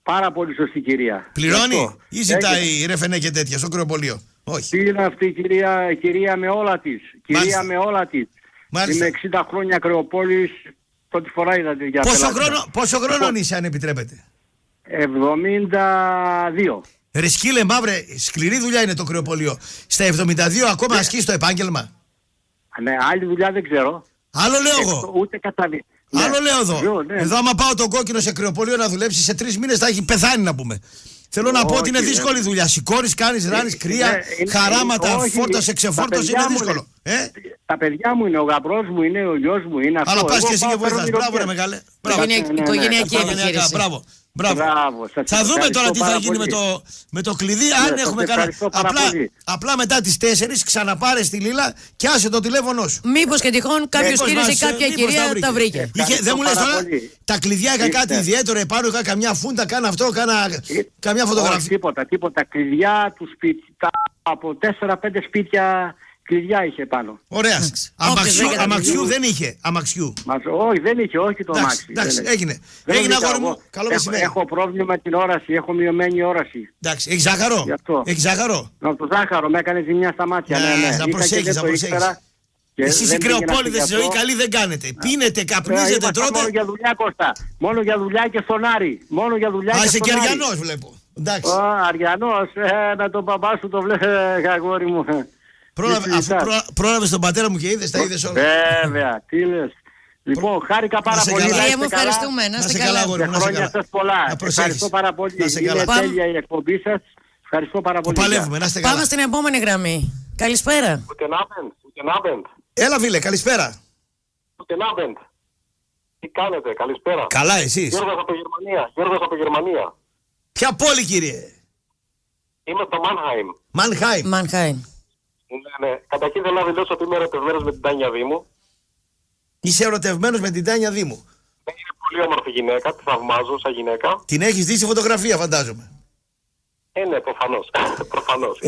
Πάρα πολύ σωστή κυρία. Πληρώνει ή ζητάει ρεφενέ και τέτοια στο Κρεοπολείο? Όχι. Τι είναι αυτή η κυρία με όλα της. Κυρία με όλα της. Είμαι 60 χρόνια Κρεοπόλης. Πρώτη φορά είδα τέτοια πελάτησα. Πόσο χρόνο είσαι, αν επιτρέπετε? 72. Ρε σκύλε μαύρε, σκληρή δουλειά είναι το Κρεοπολείο. Στα 72 ακόμα ασκείς το επάγγελμα? Ναι, άλλη δουλειά δεν ξέρω. Άλλο λέω εγώ. Ούτε καταδεί. Άλλο λέω εδώ. Εδώ άμα πάω τον κόκκινο σε Κρεοπολείο να δουλέψει, σε 3 μήνες θα έχει πεθάνει, να πούμε. Θέλω να πω ότι είναι δύσκολη δουλειά. Σηκώνεις, κάνεις, ράνεις, κρύα, χαράματα, φόρτωσε, ξεφόρτωσε, είναι δύσκολο. Τα παιδιά μου είναι, ο γαμπρός μου είναι, ο γιος μου είναι. Αλλά πας και εσύ και βοηθάς. Μπράβο ρε μεγάλε. Οικογενειακή επιχείρηση. Μπράβο. Θα δούμε τώρα τι θα γίνει με το κλειδί. Αν έχουμε κανένα. Απλά μετά τις 4 ξαναπάρε στη Λίλα και άσε το τηλέφωνο σου. Μήπως και τυχόν κάποιος κύριος ή κάποια κυρία τα βρήκε. Δεν μου λες τώρα, τα κλειδιά είχα κάτι ιδιαίτερο επάνω, είχα καμιά φούντα, κάνα αυτό, καμιά φωτογραφία? Τίποτα. Κλειδιά του σπίτι, από 4-5 σπίτια. Κλειδιά είχε πάνω. Ωραία. Αμαξιού δεν είχε. Όχι, δεν είχε, όχι το αμάξι. Εντάξει, έγινε. Έγινε, αγόρι μου. Καλό μεσημέρι. Έχω πρόβλημα με την όραση, έχω μειωμένη όραση. Εντάξει, έχει ζάχαρο? Έχει ζάχαρο? Από το ζάχαρο με έκανε ζημιά στα μάτια. Ναι. Να προσέχεις. Εσείς οι Κρεοπόληδες ζωή καλή δεν κάνετε. Πίνετε, καπνίζετε, τρώτε. Μόνο για δουλειά, Κώστα. Μόνο για δουλειά και στον Άρη. Είσαι και Αριανός, βλέπω. Αριανός, να τον παπά σου το βλέπει, αγόρι μου. Πρόλαβες τον πατέρα μου και είδες, τα είδες όλα. Βέβαια, τι λες. Λοιπόν, χάρηκα πάρα πολύ. Κυρία μου, ευχαριστούμε. Να είστε καλά. Χρόνια σας πολλά. Ευχαριστώ πάρα πολύ. Είναι τέλεια η εκπομπή σας. Ευχαριστώ πάρα πολύ. Παλεύουμε, να είστε καλά. Πάμε στην επόμενη γραμμή. Καλησπέρα. Guten Abend. Έλα φίλε, καλησπέρα. Guten Abend. Τι κάνετε, καλησπέρα. Καλά, εσείς? Γιώργος από Γερμανία. Ποια πόλη, κύριε? Είμαι στο Μάνχαϊμ. Ναι. Καταρχήν θέλω να δηλώσω ότι είμαι ερωτευμένος με την Τάνια Δήμου. Είσαι ερωτευμένος με την Τάνια Δήμου? Είναι πολύ όμορφη γυναίκα, τη θαυμάζω σαν γυναίκα. Την έχεις δει στη φωτογραφία, φαντάζομαι. Ναι, προφανώς.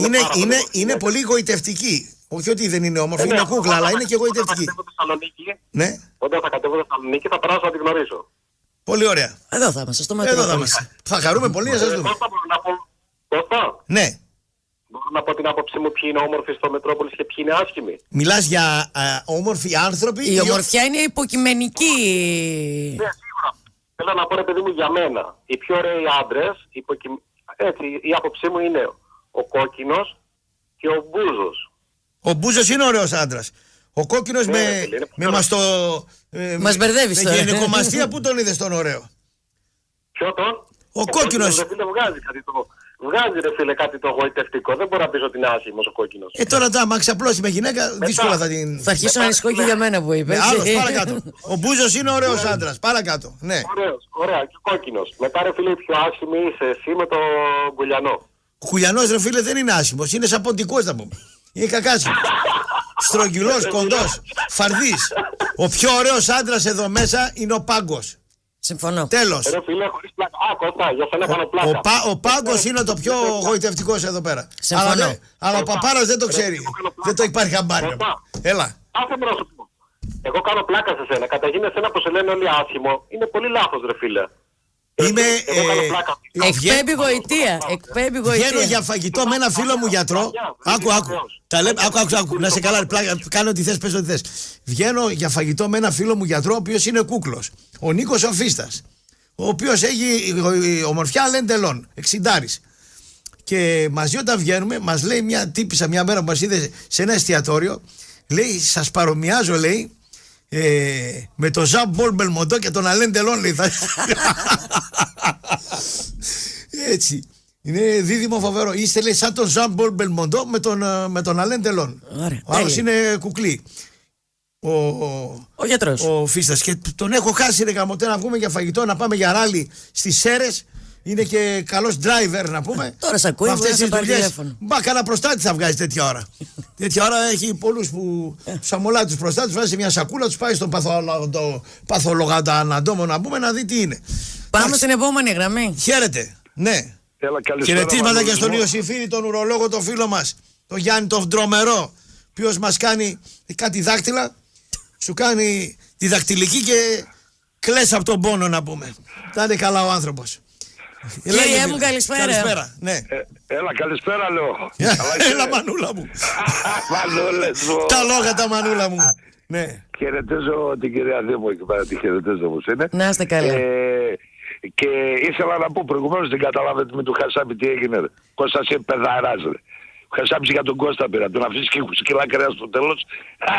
Είναι πολύ γοητευτική. Όχι ότι δεν είναι όμορφη, είναι κούκλα, αλλά είναι και γοητευτική. Ναι. Όταν θα κατέβω στη Θεσσαλονίκη θα περάσω να τη γνωρίσω. Πολύ ωραία. Εδώ θα είμαστε, στο Μετρόπολη. Θα χαρούμε πολύ να σας δούμε. Κώστα. Ναι. Μπορώ να πω την άποψή μου ποιοι είναι όμορφοι στο Μετρόπολης και ποιοι είναι άσχημοι. Μιλάς για όμορφοι άνθρωποι? Η ομορφιά είναι υποκειμενική. Ναι, σίγουρα. ήθελα να πω, ρε παιδί μου, για μένα, οι πιο ωραίοι άντρες, έτσι, η άποψή μου είναι ο Κόκκινος και ο Μπούζος. Ο Μπούζος είναι ωραίος άντρας. Ο Κόκκινος μας μπερδεύεις τώρα. Με γενικομαστία, πού τον είδες τον ωραίο? Ποιο τον? Ο Κόκκινος. Βγάζει ρε φίλε κάτι το εγωιτευτικό. Δεν μπορώ να πεις ότι είναι άσχημος ο Κόκκινος. Τώρα άμα ξαπλώσει με γυναίκα, δύσκολα θα την. Θα αρχίσω να ανησυχώ και για μένα που είπες. Άλλος, παρακάτω. Ο Μπούζος είναι ωραίος άντρας. Παρακάτω. Ναι. Ωραία, και ο Κόκκινος. Μετά ρε φίλε, πιο άσχημη είσαι εσύ με τον Κουλιανό. Ο Κουλιανός ρε φίλε δεν είναι άσχημος. Είναι σαν ποντικός θα πούμε. Είναι κακάσιμος. Στρογγυλός, κοντός, φαρδής. Ο πιο ωραίος άντρας εδώ μέσα είναι ο Πάγκος. Συμφωνώ. Τέλος. Ρε φίλε, χωρίς πλάκα. Κοντά, για σένα κάνω πλάκα. Ο Πάγκος είναι το πιο γοητευτικός εδώ πέρα. Συμφωνώ. Αλλά ο Παπάρας δεν το ξέρει. Δεν το υπάρχει χαμπάρι. Έλα. Άσε με να σου πω. Εγώ κάνω πλάκα σε σένα. Καταρχήν εσένα που σε λένε όλοι άσχημο, είναι πολύ λάθος ρε φίλε. Εκπέμπει γοητεία. Βγαίνω για φαγητό με ένα φίλο μου γιατρό. Άκου, να σε καλά, κάνω ό,τι θες, πες ό,τι θες. Βγαίνω για φαγητό με ένα φίλο μου γιατρό, ο οποίος είναι κούκλος. Ο Νίκος ο Φίστας. Ο οποίος έχει ομορφιά λεντελών, 60. Και μαζί όταν βγαίνουμε, μας λέει μια τύπισσα μια μέρα που μας είδε σε ένα εστιατόριο, λέει, σας παρομοιάζω, λέει, με τον Ζαν Πολ Μπελμοντό και τον Αλέν Τελόν, λέει. Έτσι. Είναι δίδυμο φοβερό. Είστε, λέει, σαν τον Ζαν Πολ Μπελμοντό με τον Αλέν Τελόν. Ο άλλος είναι κουκλί. Ο γιατρός. Ο Φίστας. Και τον έχω χάσει ρε γαμωτέ να βγούμε για φαγητό, να πάμε για ράλι στις Σέρρες. Είναι και καλός driver να πούμε. Τώρα σε ακούει, αυτές τις δουλειές. Μπα, κανένα προστάτη θα βγάζει τέτοια ώρα. Τέτοια ώρα έχει πολλούς που τους αμολάει τους προστάτες, βάζει σε μια σακούλα, τους πάει στον παθολογανταναντόμο να πούμε να δει τι είναι. Πάμε στην επόμενη γραμμή. Χαίρετε. Ναι. Χαιρετίσματα και στον Ιωσήφιδη, τον ουρολόγο, τον φίλο μας, τον Γιάννη τον Ντρομερό, ποιος μας κάνει κάτι δάκτυλα, σου κάνει τη δακτυλική και κλαις από τον πόνο να πούμε. Θα είναι καλά ο άνθρωπος. Κύριε μου, καλησπέρα. Ναι. Έλα, καλησπέρα λέω. Έλα μανούλα μου. Μανούλες μου. Τα λόγα τα μανούλα μου. Ναι. Χαιρετίζω την κυρία Δήμο εκεί πέρα, τη χαιρετίζω όπως είναι. Να είστε καλά. Και ήθελα να πω προηγουμένως, δεν καταλάβετε με τον Χασάπη τι έγινε ρε. Κώστας είναι παιδαράς ρε. Ο Χασάπης για τον Κώστα πήρα, τον αφήσεις και σκυλά κρέα στο τέλος.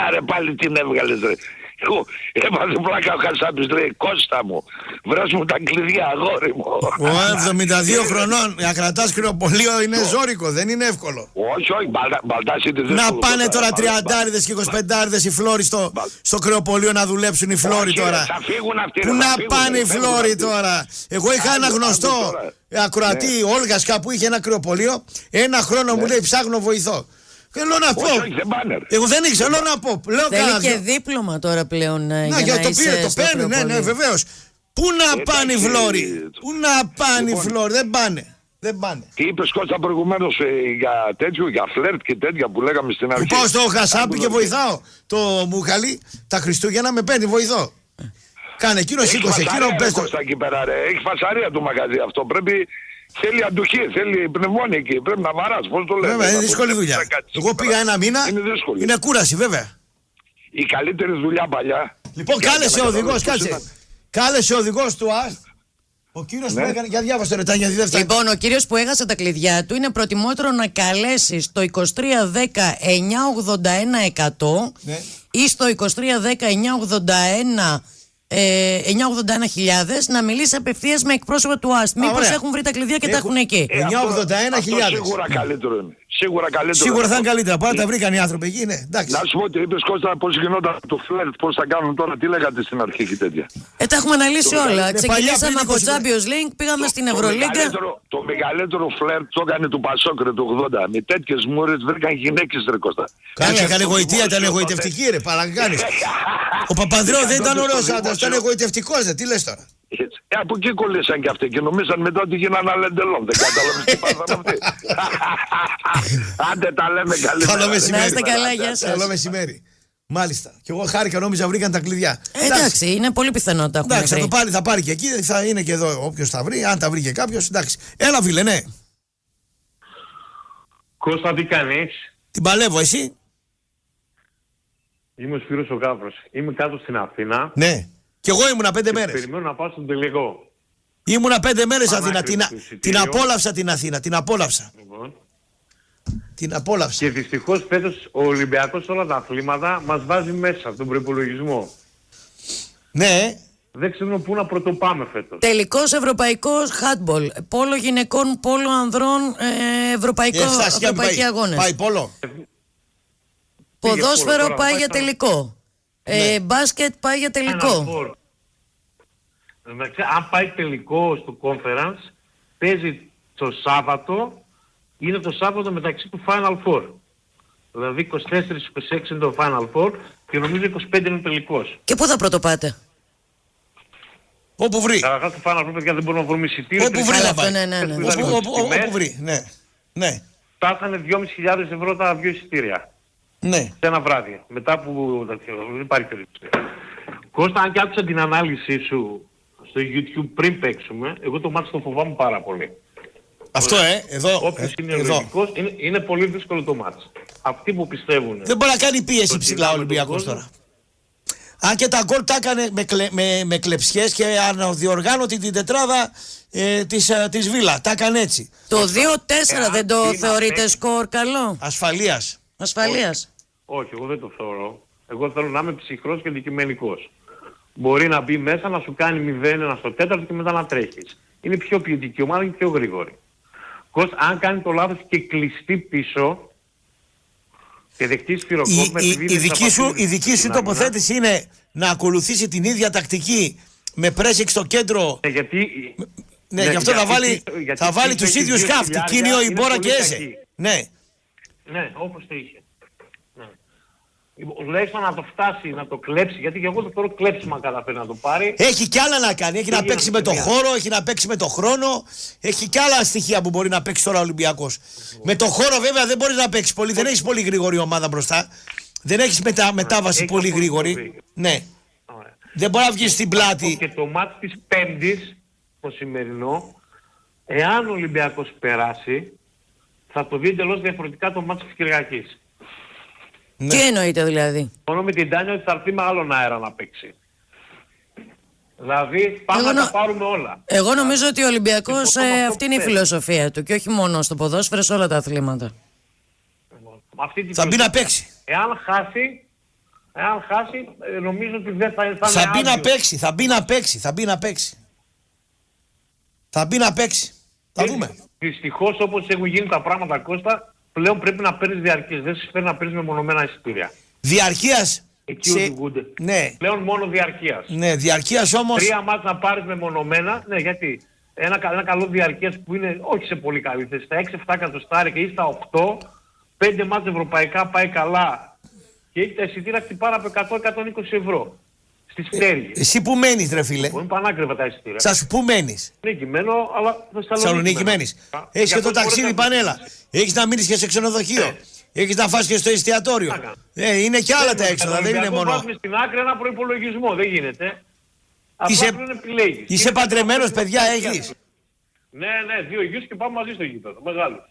Άρε πάλι την έβγαλες ρε. Εγώ έμαθε πλάκα ο Χασάπης, λέει, Κώστα μου, βρες μου τα κλειδιά, αγόρι μου. Ο 72 χρονών, να κρατάς κρεοπολείο είναι ζώρικο, δεν είναι εύκολο. Όχι, μπαλτάς είναι δύσκολο. Να πάνε τώρα 30 και 25 οι φλόροι στο κρεοπολείο να δουλέψουν οι φλόροι τώρα. Πού να πάνε οι φλόροι τώρα. Εγώ είχα ένα γνωστό ακροατή, Όλγας κάπου είχε ένα κρεοπολείο, ένα χρόνο μου λέει ψάχνω βοηθό. Θέλω να πω. Εγώ δεν ήξερα, θέλω να πω. Θέλει και δίπλωμα τώρα πλέον. Για το πήρε, το παίρνει, ναι, βεβαίως. Πού να πάνε οι φλόροι. Πού να πάνε οι φλόροι, δεν πάνε. Δεν πάνε. Τι είπες Κώστα προηγουμένως για τέτοιο, για φλερτ και τέτοια που λέγαμε στην αρχή. Που πάω στο Χασάπι και βοηθάω το Μουχαλί τα Χριστούγεννα με παίρνει, βοηθώ. Κάνε εκείνο, σήκωσε εκείνο, πες το. Έχει φασαρία το μαγαζί αυτό, πρέπει. Θέλει αντοχή, θέλει πνευμόνια εκεί. Πρέπει να βαράς, πώς το λέμε. Βέβαια, είναι δύσκολη δουλειά. Εγώ πήγα ένα μήνα. Είναι κούραση, βέβαια. Η καλύτερη δουλειά παλιά. Λοιπόν, κάλεσε ο οδηγός, κάτσε. Κάλεσε ο οδηγός του ΑΣΤ. Ο κύριος που έκανε. Για διάβασε το ρετάνια, δεύτερα. Λοιπόν, ο κύριος που έχασε τα κλειδιά του είναι προτιμότερο να καλέσει στο 2310 981 100 ή στο 2310 981 981.000 να μιλήσει απευθείας με εκπρόσωπο του ΑΣΤ. Μήπως έχουν βρει τα κλειδιά και τα έχουν εκεί. 981.000. Σίγουρα καλύτερο είναι. Σίγουρα θα είναι καλύτερα. Πάντα τα βρήκαν οι άνθρωποι εκεί, ναι. Εντάξει. Να σου πω ότι είπες Κώστα πώς γινόταν το φλερτ, πώς θα κάνουν τώρα, τι λέγατε στην αρχή και τέτοια. Τα έχουμε αναλύσει όλα. Ξεκινήσαμε από Champions League, πήγαμε στην Ευρωλίγκα. Το μεγαλύτερο φλερτ το έκανε του Πασόκρε του 80. Με τέτοιες μούρες βρήκαν γυναίκες ρε Κώστα. Έκανε γοητεία, ήταν εγωιτευτική ρε, παρακάνεις. Ο Παπανδρέου δεν ήταν ωραίος άντρας, ήταν εγωιτευτικός ρε, τι λες τώρα. Από εκεί κολλήσαν και αυτοί και νομίζαν μετά ότι γίνανε αλεντελόν. Δεν κατάλαβες τι πάθαν αυτοί. Άντε τα λέμε καλή. Καλό μεσημέρι. Να είστε καλά, γεια σας. Καλό μεσημέρι. Μάλιστα. Και εγώ χάρηκα, νόμιζα βρήκαν τα κλειδιά. Εντάξει, είναι πολύ πιθανό τα έχουμε βρει. Εντάξει, θα πάρει και εκεί, θα είναι και εδώ όποιος θα βρει. Αν τα βρει και κάποιος, εντάξει. Έλα φίλε, ναι. Κώστα, τι κάνεις? Την παλεύω, εσύ. Είμαι ο Σπύρος ο Γάβρος. Είμαι κάτω στην Αθήνα. Ναι. Κι εγώ ήμουνα 5 μέρες. Περιμένω να πάω στον τελικό. Ήμουνα 5 μέρες Αθήνα. Την απόλαυσα την Αθήνα. Την απόλαυσα. Λοιπόν. Την απόλαυσα. Και δυστυχώς φέτος ο Ολυμπιακός όλα τα αθλήματα μας βάζει μέσα τον προϋπολογισμό. Ναι. Δεν ξέρουμε πού να πρωτοπάμε φέτος. Τελικός ευρωπαϊκός handball. Πόλο γυναικών, πόλο ανδρών, ευρωπαϊκοί αγώνες. Πάει πόλο. Ποδόσφαιρο πάει για τελικό. Μπάσκετ πάει για τελικό. Αν πάει τελικό στο conference, παίζει το Σάββατο, είναι το Σάββατο μεταξύ του Final Four. Δηλαδή 24-26 είναι το Final Four και νομίζω 25 είναι ο τελικός. Και πού θα πρωτοπάτε? Όπου βρει. Καταρχάς το Final Four, παιδιά, δεν μπορούμε να βρούμε εισιτήριο. Όπου βρει να πάει. Όπου βρει, ναι. Φτάσανε 2.500 ευρώ τα δύο εισιτήρια. Ναι. Σε ένα βράδυ. Μετά που δεν υπάρχει περίπτωση. Κώστα, αν και άκουσα την ανάλυση σου στο YouTube πριν παίξουμε, εγώ το μάτς το φοβάμαι πάρα πολύ. Αυτό εδώ. Όποιος είναι Ολυμπιακός, είναι πολύ δύσκολο το μάτς. Αυτοί που πιστεύουν. Δεν μπορεί να κάνει πίεση ψηλά ο Ολυμπιακός τώρα. Αν και τα γκολ τα έκανε με κλεψιές και αναδιοργάνωτη την τετράδα της Βίλα. Τα έκανε έτσι. Το 2-4 δεν το θεωρείτε σκορ καλό? Ασφαλείας. Όχι, εγώ δεν το θεωρώ. Εγώ θέλω να είμαι ψυχρός και αντικειμενικός. Μπορεί να μπει μέσα να σου κάνει 0-1 στο τέταρτο και μετά να τρέχεις. Είναι πιο ποιοτική ομάδα και πιο γρήγορη. Αν κάνει το λάθος και κλειστεί πίσω και δεχτεί σφυροκόπημα... Η δική σου τοποθέτηση είναι να ακολουθήσει την ίδια τακτική με πρέσιξ στο κέντρο. Ναι, γι' αυτό θα βάλει τους ίδιους χάφτη. Κίνιο, Ιμπόρα και Έζε. Ναι. Ναι, όπως το είχε. Τουλάχιστον να το φτάσει, να το κλέψει, γιατί και εγώ το θεωρώ κλέψιμα καταφέρει να το πάρει. Έχει κι άλλα να κάνει, έχει να παίξει με το χώρο, έχει να παίξει με το χρόνο, έχει κι άλλα στοιχεία που μπορεί να παίξει τώρα ο Ολυμπιακός. Με το χώρο βέβαια δεν μπορείς να παίξει πολύ, δεν έχεις πολύ γρήγορη ομάδα μπροστά. Δεν έχεις μετάβαση πολύ γρήγορη. Ναι. Δεν μπορεί να βγεις στην πλάτη. Και το μάτς της Πέμπτης, το σημερινό, εάν ο Ολυμπιακός περάσει, θα το δει εντελώς διαφορετικά το μάτς της Κυριακής. Ναι. Τι εννοείται δηλαδή? Μόνο με την Τάνια ότι θα έρθει με άλλον αέρα να παίξει. Δηλαδή πάμε να τα πάρουμε όλα. Εγώ νομίζω ότι ο Ολυμπιακός αυτή είναι η φιλοσοφία του και όχι μόνο στο ποδόσφαιρο, σε όλα τα αθλήματα. Θα μπει να παίξει. Εάν χάσει νομίζω ότι δεν θα είναι θα μπει να παίξει, θα μπει να παίξει. Θα δούμε. Δυστυχώς όπως έχουν γίνει τα πράγματα, Κώστα, πλέον πρέπει να παίρνεις διαρκείας. Δεν σου φέρει να παίρνεις μεμονωμένα εισιτήρια. Διαρκείας. Εκεί οδηγούνται. Ναι. Πλέον μόνο διαρκείας. Ναι, διαρκείας όμως. 3 μάτς να πάρεις μεμονωμένα. Ναι, γιατί ένα καλό διαρκείας που είναι όχι σε πολύ καλή θέση. Στα 6-7 εκατοστάρια και ή στα 8, 5 μάτς ευρωπαϊκά πάει καλά. Και έχει τα εισιτήρια χτυπάρα από 100-120 ευρώ. Στις πτέρυγες. Εσύ που μένεις ρε φίλε? Είναι πανάκριβα τα εισιτήρια. Σας που μένεις? Εκεί μένω, αλλά στο Θεσσαλονίκη μένεις. Έχεις και το ταξίδι πανέλα. Έχεις να μείνεις και σε ξενοδοχείο. Έχεις να φας και στο εστιατόριο. Είναι και άλλα τα έξοδα, δεν είναι μόνο. Βάζουμε στην άκρη ένα προϋπολογισμό, δεν γίνεται. Είσαι παντρεμένος, παιδιά, έχεις? Ναι, 2 γιους και πάμε μαζί στο γήπεδο, μεγάλος.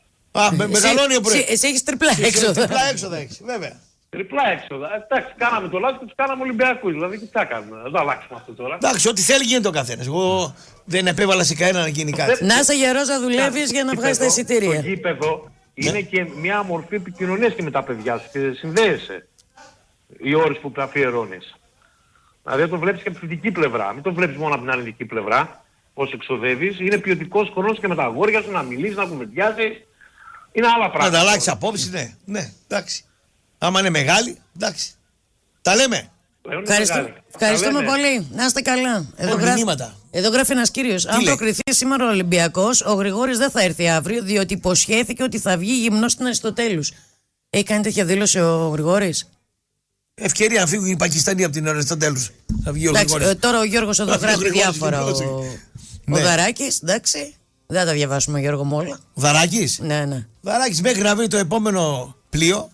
Μεγαλώνει ο πρωί. Εσύ έχεις τριπλά έξοδα. Τριπλά έξοδα έχεις, βέβαια. Τριπλά έξοδα. Εντάξει, κάναμε το λάθος και τους κάναμε Ολυμπιακούς. Δηλαδή, τι θα κάνουμε, δεν θα αλλάξουμε αυτό τώρα. Εντάξει, ό,τι θέλει γίνεται ο καθένας. Εγώ δεν επέβαλα σε κανένα να γίνει κάτι. Να είσαι γερός να δουλεύεις για να βγάζεις τα εισιτήρια. Το γήπεδο είναι και μια μορφή επικοινωνίας και με τα παιδιά σου και συνδέεσαι οι ώρες που αφιερώνεις. Δηλαδή, το βλέπεις και από τη θετική πλευρά. Μην το βλέπεις μόνο από την αρνητική πλευρά. Πώς εξοδεύεις. Είναι ποιοτικός χρόνος και με τα αγόρια σου να μιλήσεις, να κουβεντιάσεις. Είναι άλλα πράγματα. Να τα αλλάξεις απόψη, ναι, εντάξει. Άμα είναι μεγάλη, εντάξει. Τα λέμε. Ευχαριστούμε πολύ. Να είστε καλά. Εδώ γράφει ένας κύριος. Αν προκριθεί σήμερα ο Ολυμπιακός, ο Γρηγόρης δεν θα έρθει αύριο, διότι υποσχέθηκε ότι θα βγει γυμνός στην Αριστοτέλους. Έχει κάνει τέτοια δήλωση ο Γρηγόρης? Ευκαιρία να φύγουν οι Πακιστανοί από την Αριστοτέλους. Θα βγει ο Γρηγόρης. Τώρα ο Γιώργος εδώ γράφει διάφορα. Ο Δαράκης, εντάξει. Δεν θα τα διαβάσουμε, Γιώργο, μου όλα. Δαράκης. Ναι. Δαράκης μέχρι να βρει το επόμενο πλοίο.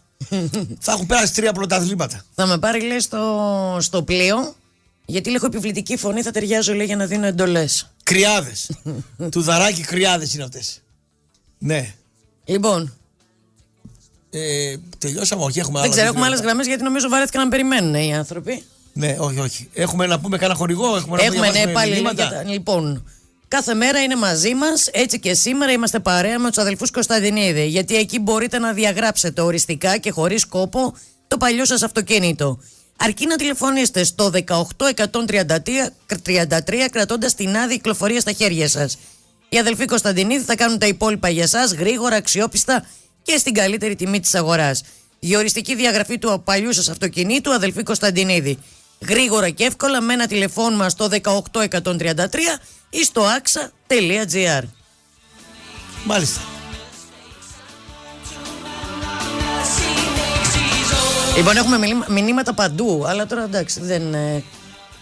Θα έχουν πέρασει 3 πρωταθλήματα. Θα με πάρει, λέει, στο πλοίο, γιατί έχω επιβλητική φωνή, θα ταιριάζω, λέει, για να δίνω εντολές. Κρυάδες. Του Δαράκη κρυάδες είναι αυτές. Ναι. Λοιπόν. Τελειώσαμε, όχι, έχουμε άλλες. Δεν ξέρω, έχουμε άλλες γραμμές, γιατί νομίζω βαρέθηκαν να περιμένουν οι άνθρωποι. Ναι, όχι. Έχουμε να πούμε κανένα χορηγό, έχουμε ναι, πάλι. Λοιπόν, κάθε μέρα είναι μαζί μας, έτσι και σήμερα είμαστε παρέα με τους αδελφούς Κωνσταντινίδη. Γιατί εκεί μπορείτε να διαγράψετε οριστικά και χωρίς κόπο το παλιό σας αυτοκίνητο. Αρκεί να τηλεφωνήσετε στο 18133 κρατώντας την άδεια κυκλοφορία στα χέρια σας. Οι αδελφοί Κωνσταντινίδη θα κάνουν τα υπόλοιπα για σας γρήγορα, αξιόπιστα και στην καλύτερη τιμή της αγοράς. Για οριστική διαγραφή του παλιού σας αυτοκινήτου, αδελφοί Κωνσταντινίδη. Γρήγορα και εύκολα με ένα τηλεφώνημα στο 18133 ή στο axa.gr. Μάλιστα. Λοιπόν, έχουμε μηνύματα παντού, αλλά τώρα εντάξει δεν...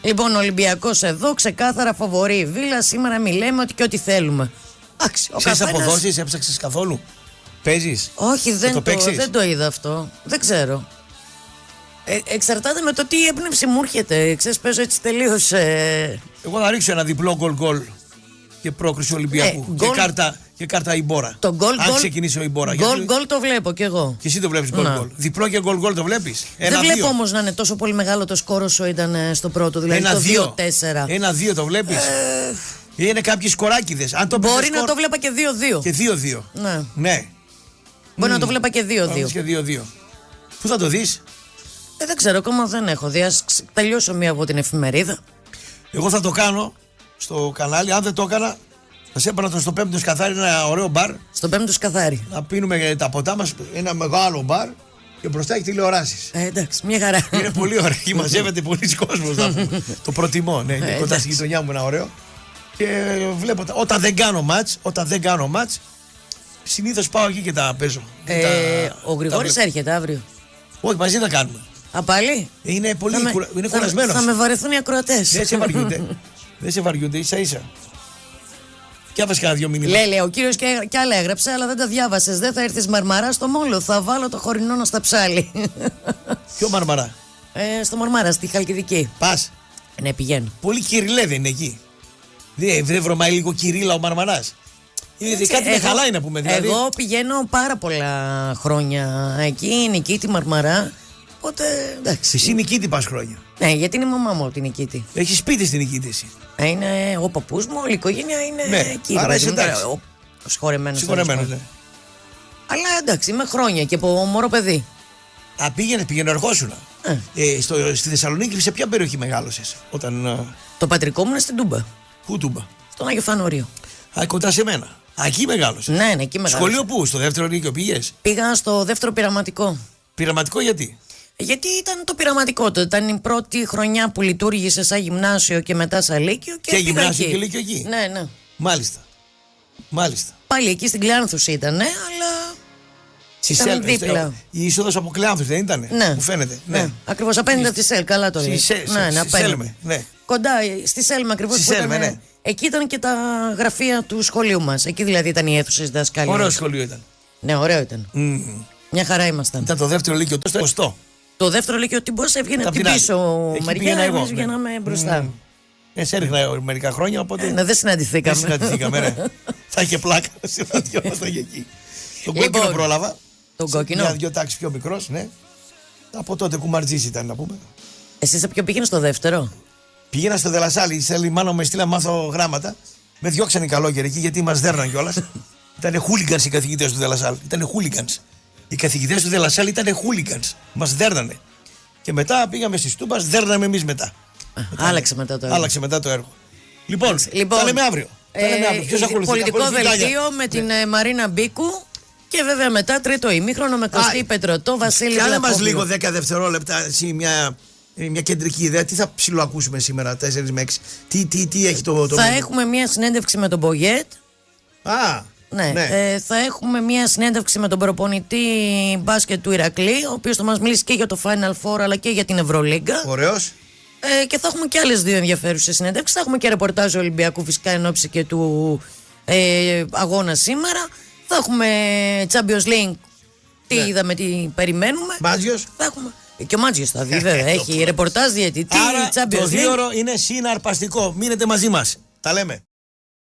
Λοιπόν, ο Ολυμπιακός εδώ, ξεκάθαρα φαβορί. Βίλα, σήμερα μιλάμε ότι και ό,τι θέλουμε. Ξέρεις αποδόσεις, έψαξες καθόλου? Παίζεις? Όχι, δεν το είδα αυτό. Δεν ξέρω. Εξαρτάται με το τι έμπνευση μου έρχεται. Ξέρεις, παίζω έτσι τελείως... Εγώ θα ρίξω ένα διπλό γκολ και πρόκριση Ολυμπιακού. Και κάρτα Ιμπόρα. Αν ξεκινήσει ο Ιμπόρα. Γκολ το βλέπω κι εγώ. Και εσύ το βλέπεις γκολ. Διπλό και γκολ το βλέπεις? Δεν βλέπω όμως να είναι τόσο πολύ μεγάλο το σκόρο όσο ήταν στο πρώτο. Δηλαδή το 2-4. 1-2 το βλέπεις? Είναι κάποιοι σκοράκιδες. Μπορεί να το βλέπα και 2-2. Και 2-2. Ναι. Μπορεί να το βλέπα και 2-2. Και 2-2. Πού θα το δεις? Δεν ξέρω, ακόμα δεν έχω δει. Ας τελειώσω μία από την εφημερίδα. Εγώ θα το κάνω στο κανάλι. Αν δεν το έκανα, θα σε έπαιρνα στο Πέμπτο Σκαθάρι, ένα ωραίο μπαρ. Στο Πέμπτο Σκαθάρι. Να πίνουμε τα ποτά μας, ένα μεγάλο μπαρ και μπροστά έχει τηλεοράσεις. Εντάξει, μια χαρά. Είναι πολύ ωραίο. Εκεί μαζεύεται πολλοί κόσμος. Το προτιμώ. Ναι, είναι κοντά στη γειτονιά μου ένα ωραίο. Και βλέπω όταν δεν κάνω μάτς, συνήθως πάω εκεί και τα παίζω. Ο Γρηγόρης έρχεται αύριο. Όχι, μαζί θα κάνουμε. Πάλι? Είναι πολύ κουρασμένος. Θα με βαρεθούν οι ακροατές. Δεν σε βαριούνται, ίσα-ίσα. Και άβασε κανένα 2 μηνύματα. Λέει, ο κύριος και άλλα έγραψε, αλλά δεν τα διάβασες. Δεν θα έρθεις Μαρμαρά στο Μόλο. Θα βάλω το χορινό στα ψάλι. Ποιο Μαρμαρά? Στο Μαρμαρά, στη Χαλκιδική. Πας? Ναι, πηγαίνω. Πολύ Κυριλέ δεν είναι εκεί? Δεν βρωμάει λίγο Κυρίλα ο Μαρμαράς? Κάτι με χαλάει να πούμε δηλαδή. Εγώ πηγαίνω πάρα πολλά χρόνια εκεί, Νικήτη, Μαρμαρά. Οπότε εντάξει. Εσύ Νικήτη πας χρόνια? Ναι, γιατί είναι η μαμά μου την Νικήτη. Έχει σπίτι στην Νικήτη εσύ? Είναι ο παππούς μου, όλη η οικογένεια είναι εκεί. Άρα είσαι εντάξει. Συγχωρεμένος. Ναι. Αλλά εντάξει, είμαι χρόνια και από μωρό παιδί. Πήγαινε ερχόσουνα. Στη Θεσσαλονίκη σε ποια περιοχή μεγάλωσες? Το πατρικό μου είναι στην Τούμπα. Πού Τούμπα? Στον Άγιο Φανόριο. Κοντά σε μένα. Εκεί μεγάλωσες? Ναι, εκεί μεγάλωσες. Σχολείο πού? Στο δεύτερο λύκειο πήγες? Πήγα στο δεύτερο πειραματικό. Πειραματικό γιατί? Γιατί ήταν το πειραματικό του. Ήταν η πρώτη χρονιά που λειτουργήσε σαν γυμνάσιο και μετά σαν λύκειο. Και γυμνάσιο και λύκειο εκεί. Ναι. Μάλιστα. Πάλι εκεί στην Κλεάνθους ήταν, αλλά. Ήταν δίπλα. Η είσοδος από Κλεάνθους δεν ήταν? Ναι. Μου φαίνεται. Ναι. Ακριβώς απέναντι από τη ΣΕΛ. Καλά το λέει. Ναι. Κοντά στη ΣΕΛΜ ακριβώς. Ναι. Εκεί ήταν και τα γραφεία του σχολείου μας. Εκεί δηλαδή ήταν οι αίθουσες δασκαλίας. Ωραίο σχολείο ήταν. Ναι, ωραίο ήταν. Μια χαρά ήμασταν. Ήταν το δεύτερο λύκειο, το δεύτερο λύκειο ο Τιμπός έβγαινε από την πίσω μεριά, εμείς βγαίναμε μπροστά. Σε έριχνα μερικά χρόνια, οπότε. Ναι, δεν συναντηθήκαμε. Ναι. Θα είχε πλάκα να συναντιόμαστε εκεί. Τον κόκκινο πρόλαβα. Τον κόκκινο. Μια-δυο τάξεις πιο μικρός, ναι. Από τότε κουμαρτζής ήταν να πούμε. Εσύ σε ποιο πήγαινε, στο δεύτερο? Πήγαινα στο Δελασσάλη, η μάνα με στείλα μάθω γράμματα. Με διώξαν οι καλόγεροι εκεί γιατί μας δέρναν κιόλας. Ήτανε χούλιγκανς οι καθηγητές του Δελασσάλη. Ήτανε χούλιγκανς. Οι καθηγητές του Δελασσάλη ήτανε χούλιγκανς. Μας δέρνανε. Και μετά πήγαμε στις Τούμπας, δέρναμε εμείς μετά. Άλλαξε μετά το έργο. Λοιπόν, θα λέμε αύριο. Πολιτικό δελτίο με την Μαρίνα Μπίκου. Και βέβαια μετά τρίτο ημίχρονο με Κωστή Πετρωτό, Βασίλη Βλαχόπουλο. Κάνε μας λίγο 10 δευτερόλεπτα εσύ μια κεντρική ιδέα. Τι θα ψιλοακούσουμε σήμερα 4 με 6? Τι έχει το Θα έχουμε μια συνέντευξη με τον Πογέτ. Ναι. Θα έχουμε μια συνέντευξη με τον προπονητή μπάσκετ του Ηρακλή, ο οποίος θα μας μιλήσει και για το Final Four αλλά και για την Ευρωλίγκα. Ωραίος. Και θα έχουμε και άλλες 2 ενδιαφέρουσες συνέντευξεις. Θα έχουμε και ρεπορτάζ Ολυμπιακού φυσικά εν ώψη και του αγώνα σήμερα. Θα έχουμε Champions League. Τι είδαμε, τι περιμένουμε. Μάτζιος. Θα έχουμε. Και ο Μάτζιος θα δει, βέβαια. Έχει ρεπορτάζ διαιτητή. Άρα το 2ωρο είναι συναρπαστικό. Μείνετε μαζί μας. Τα λέμε.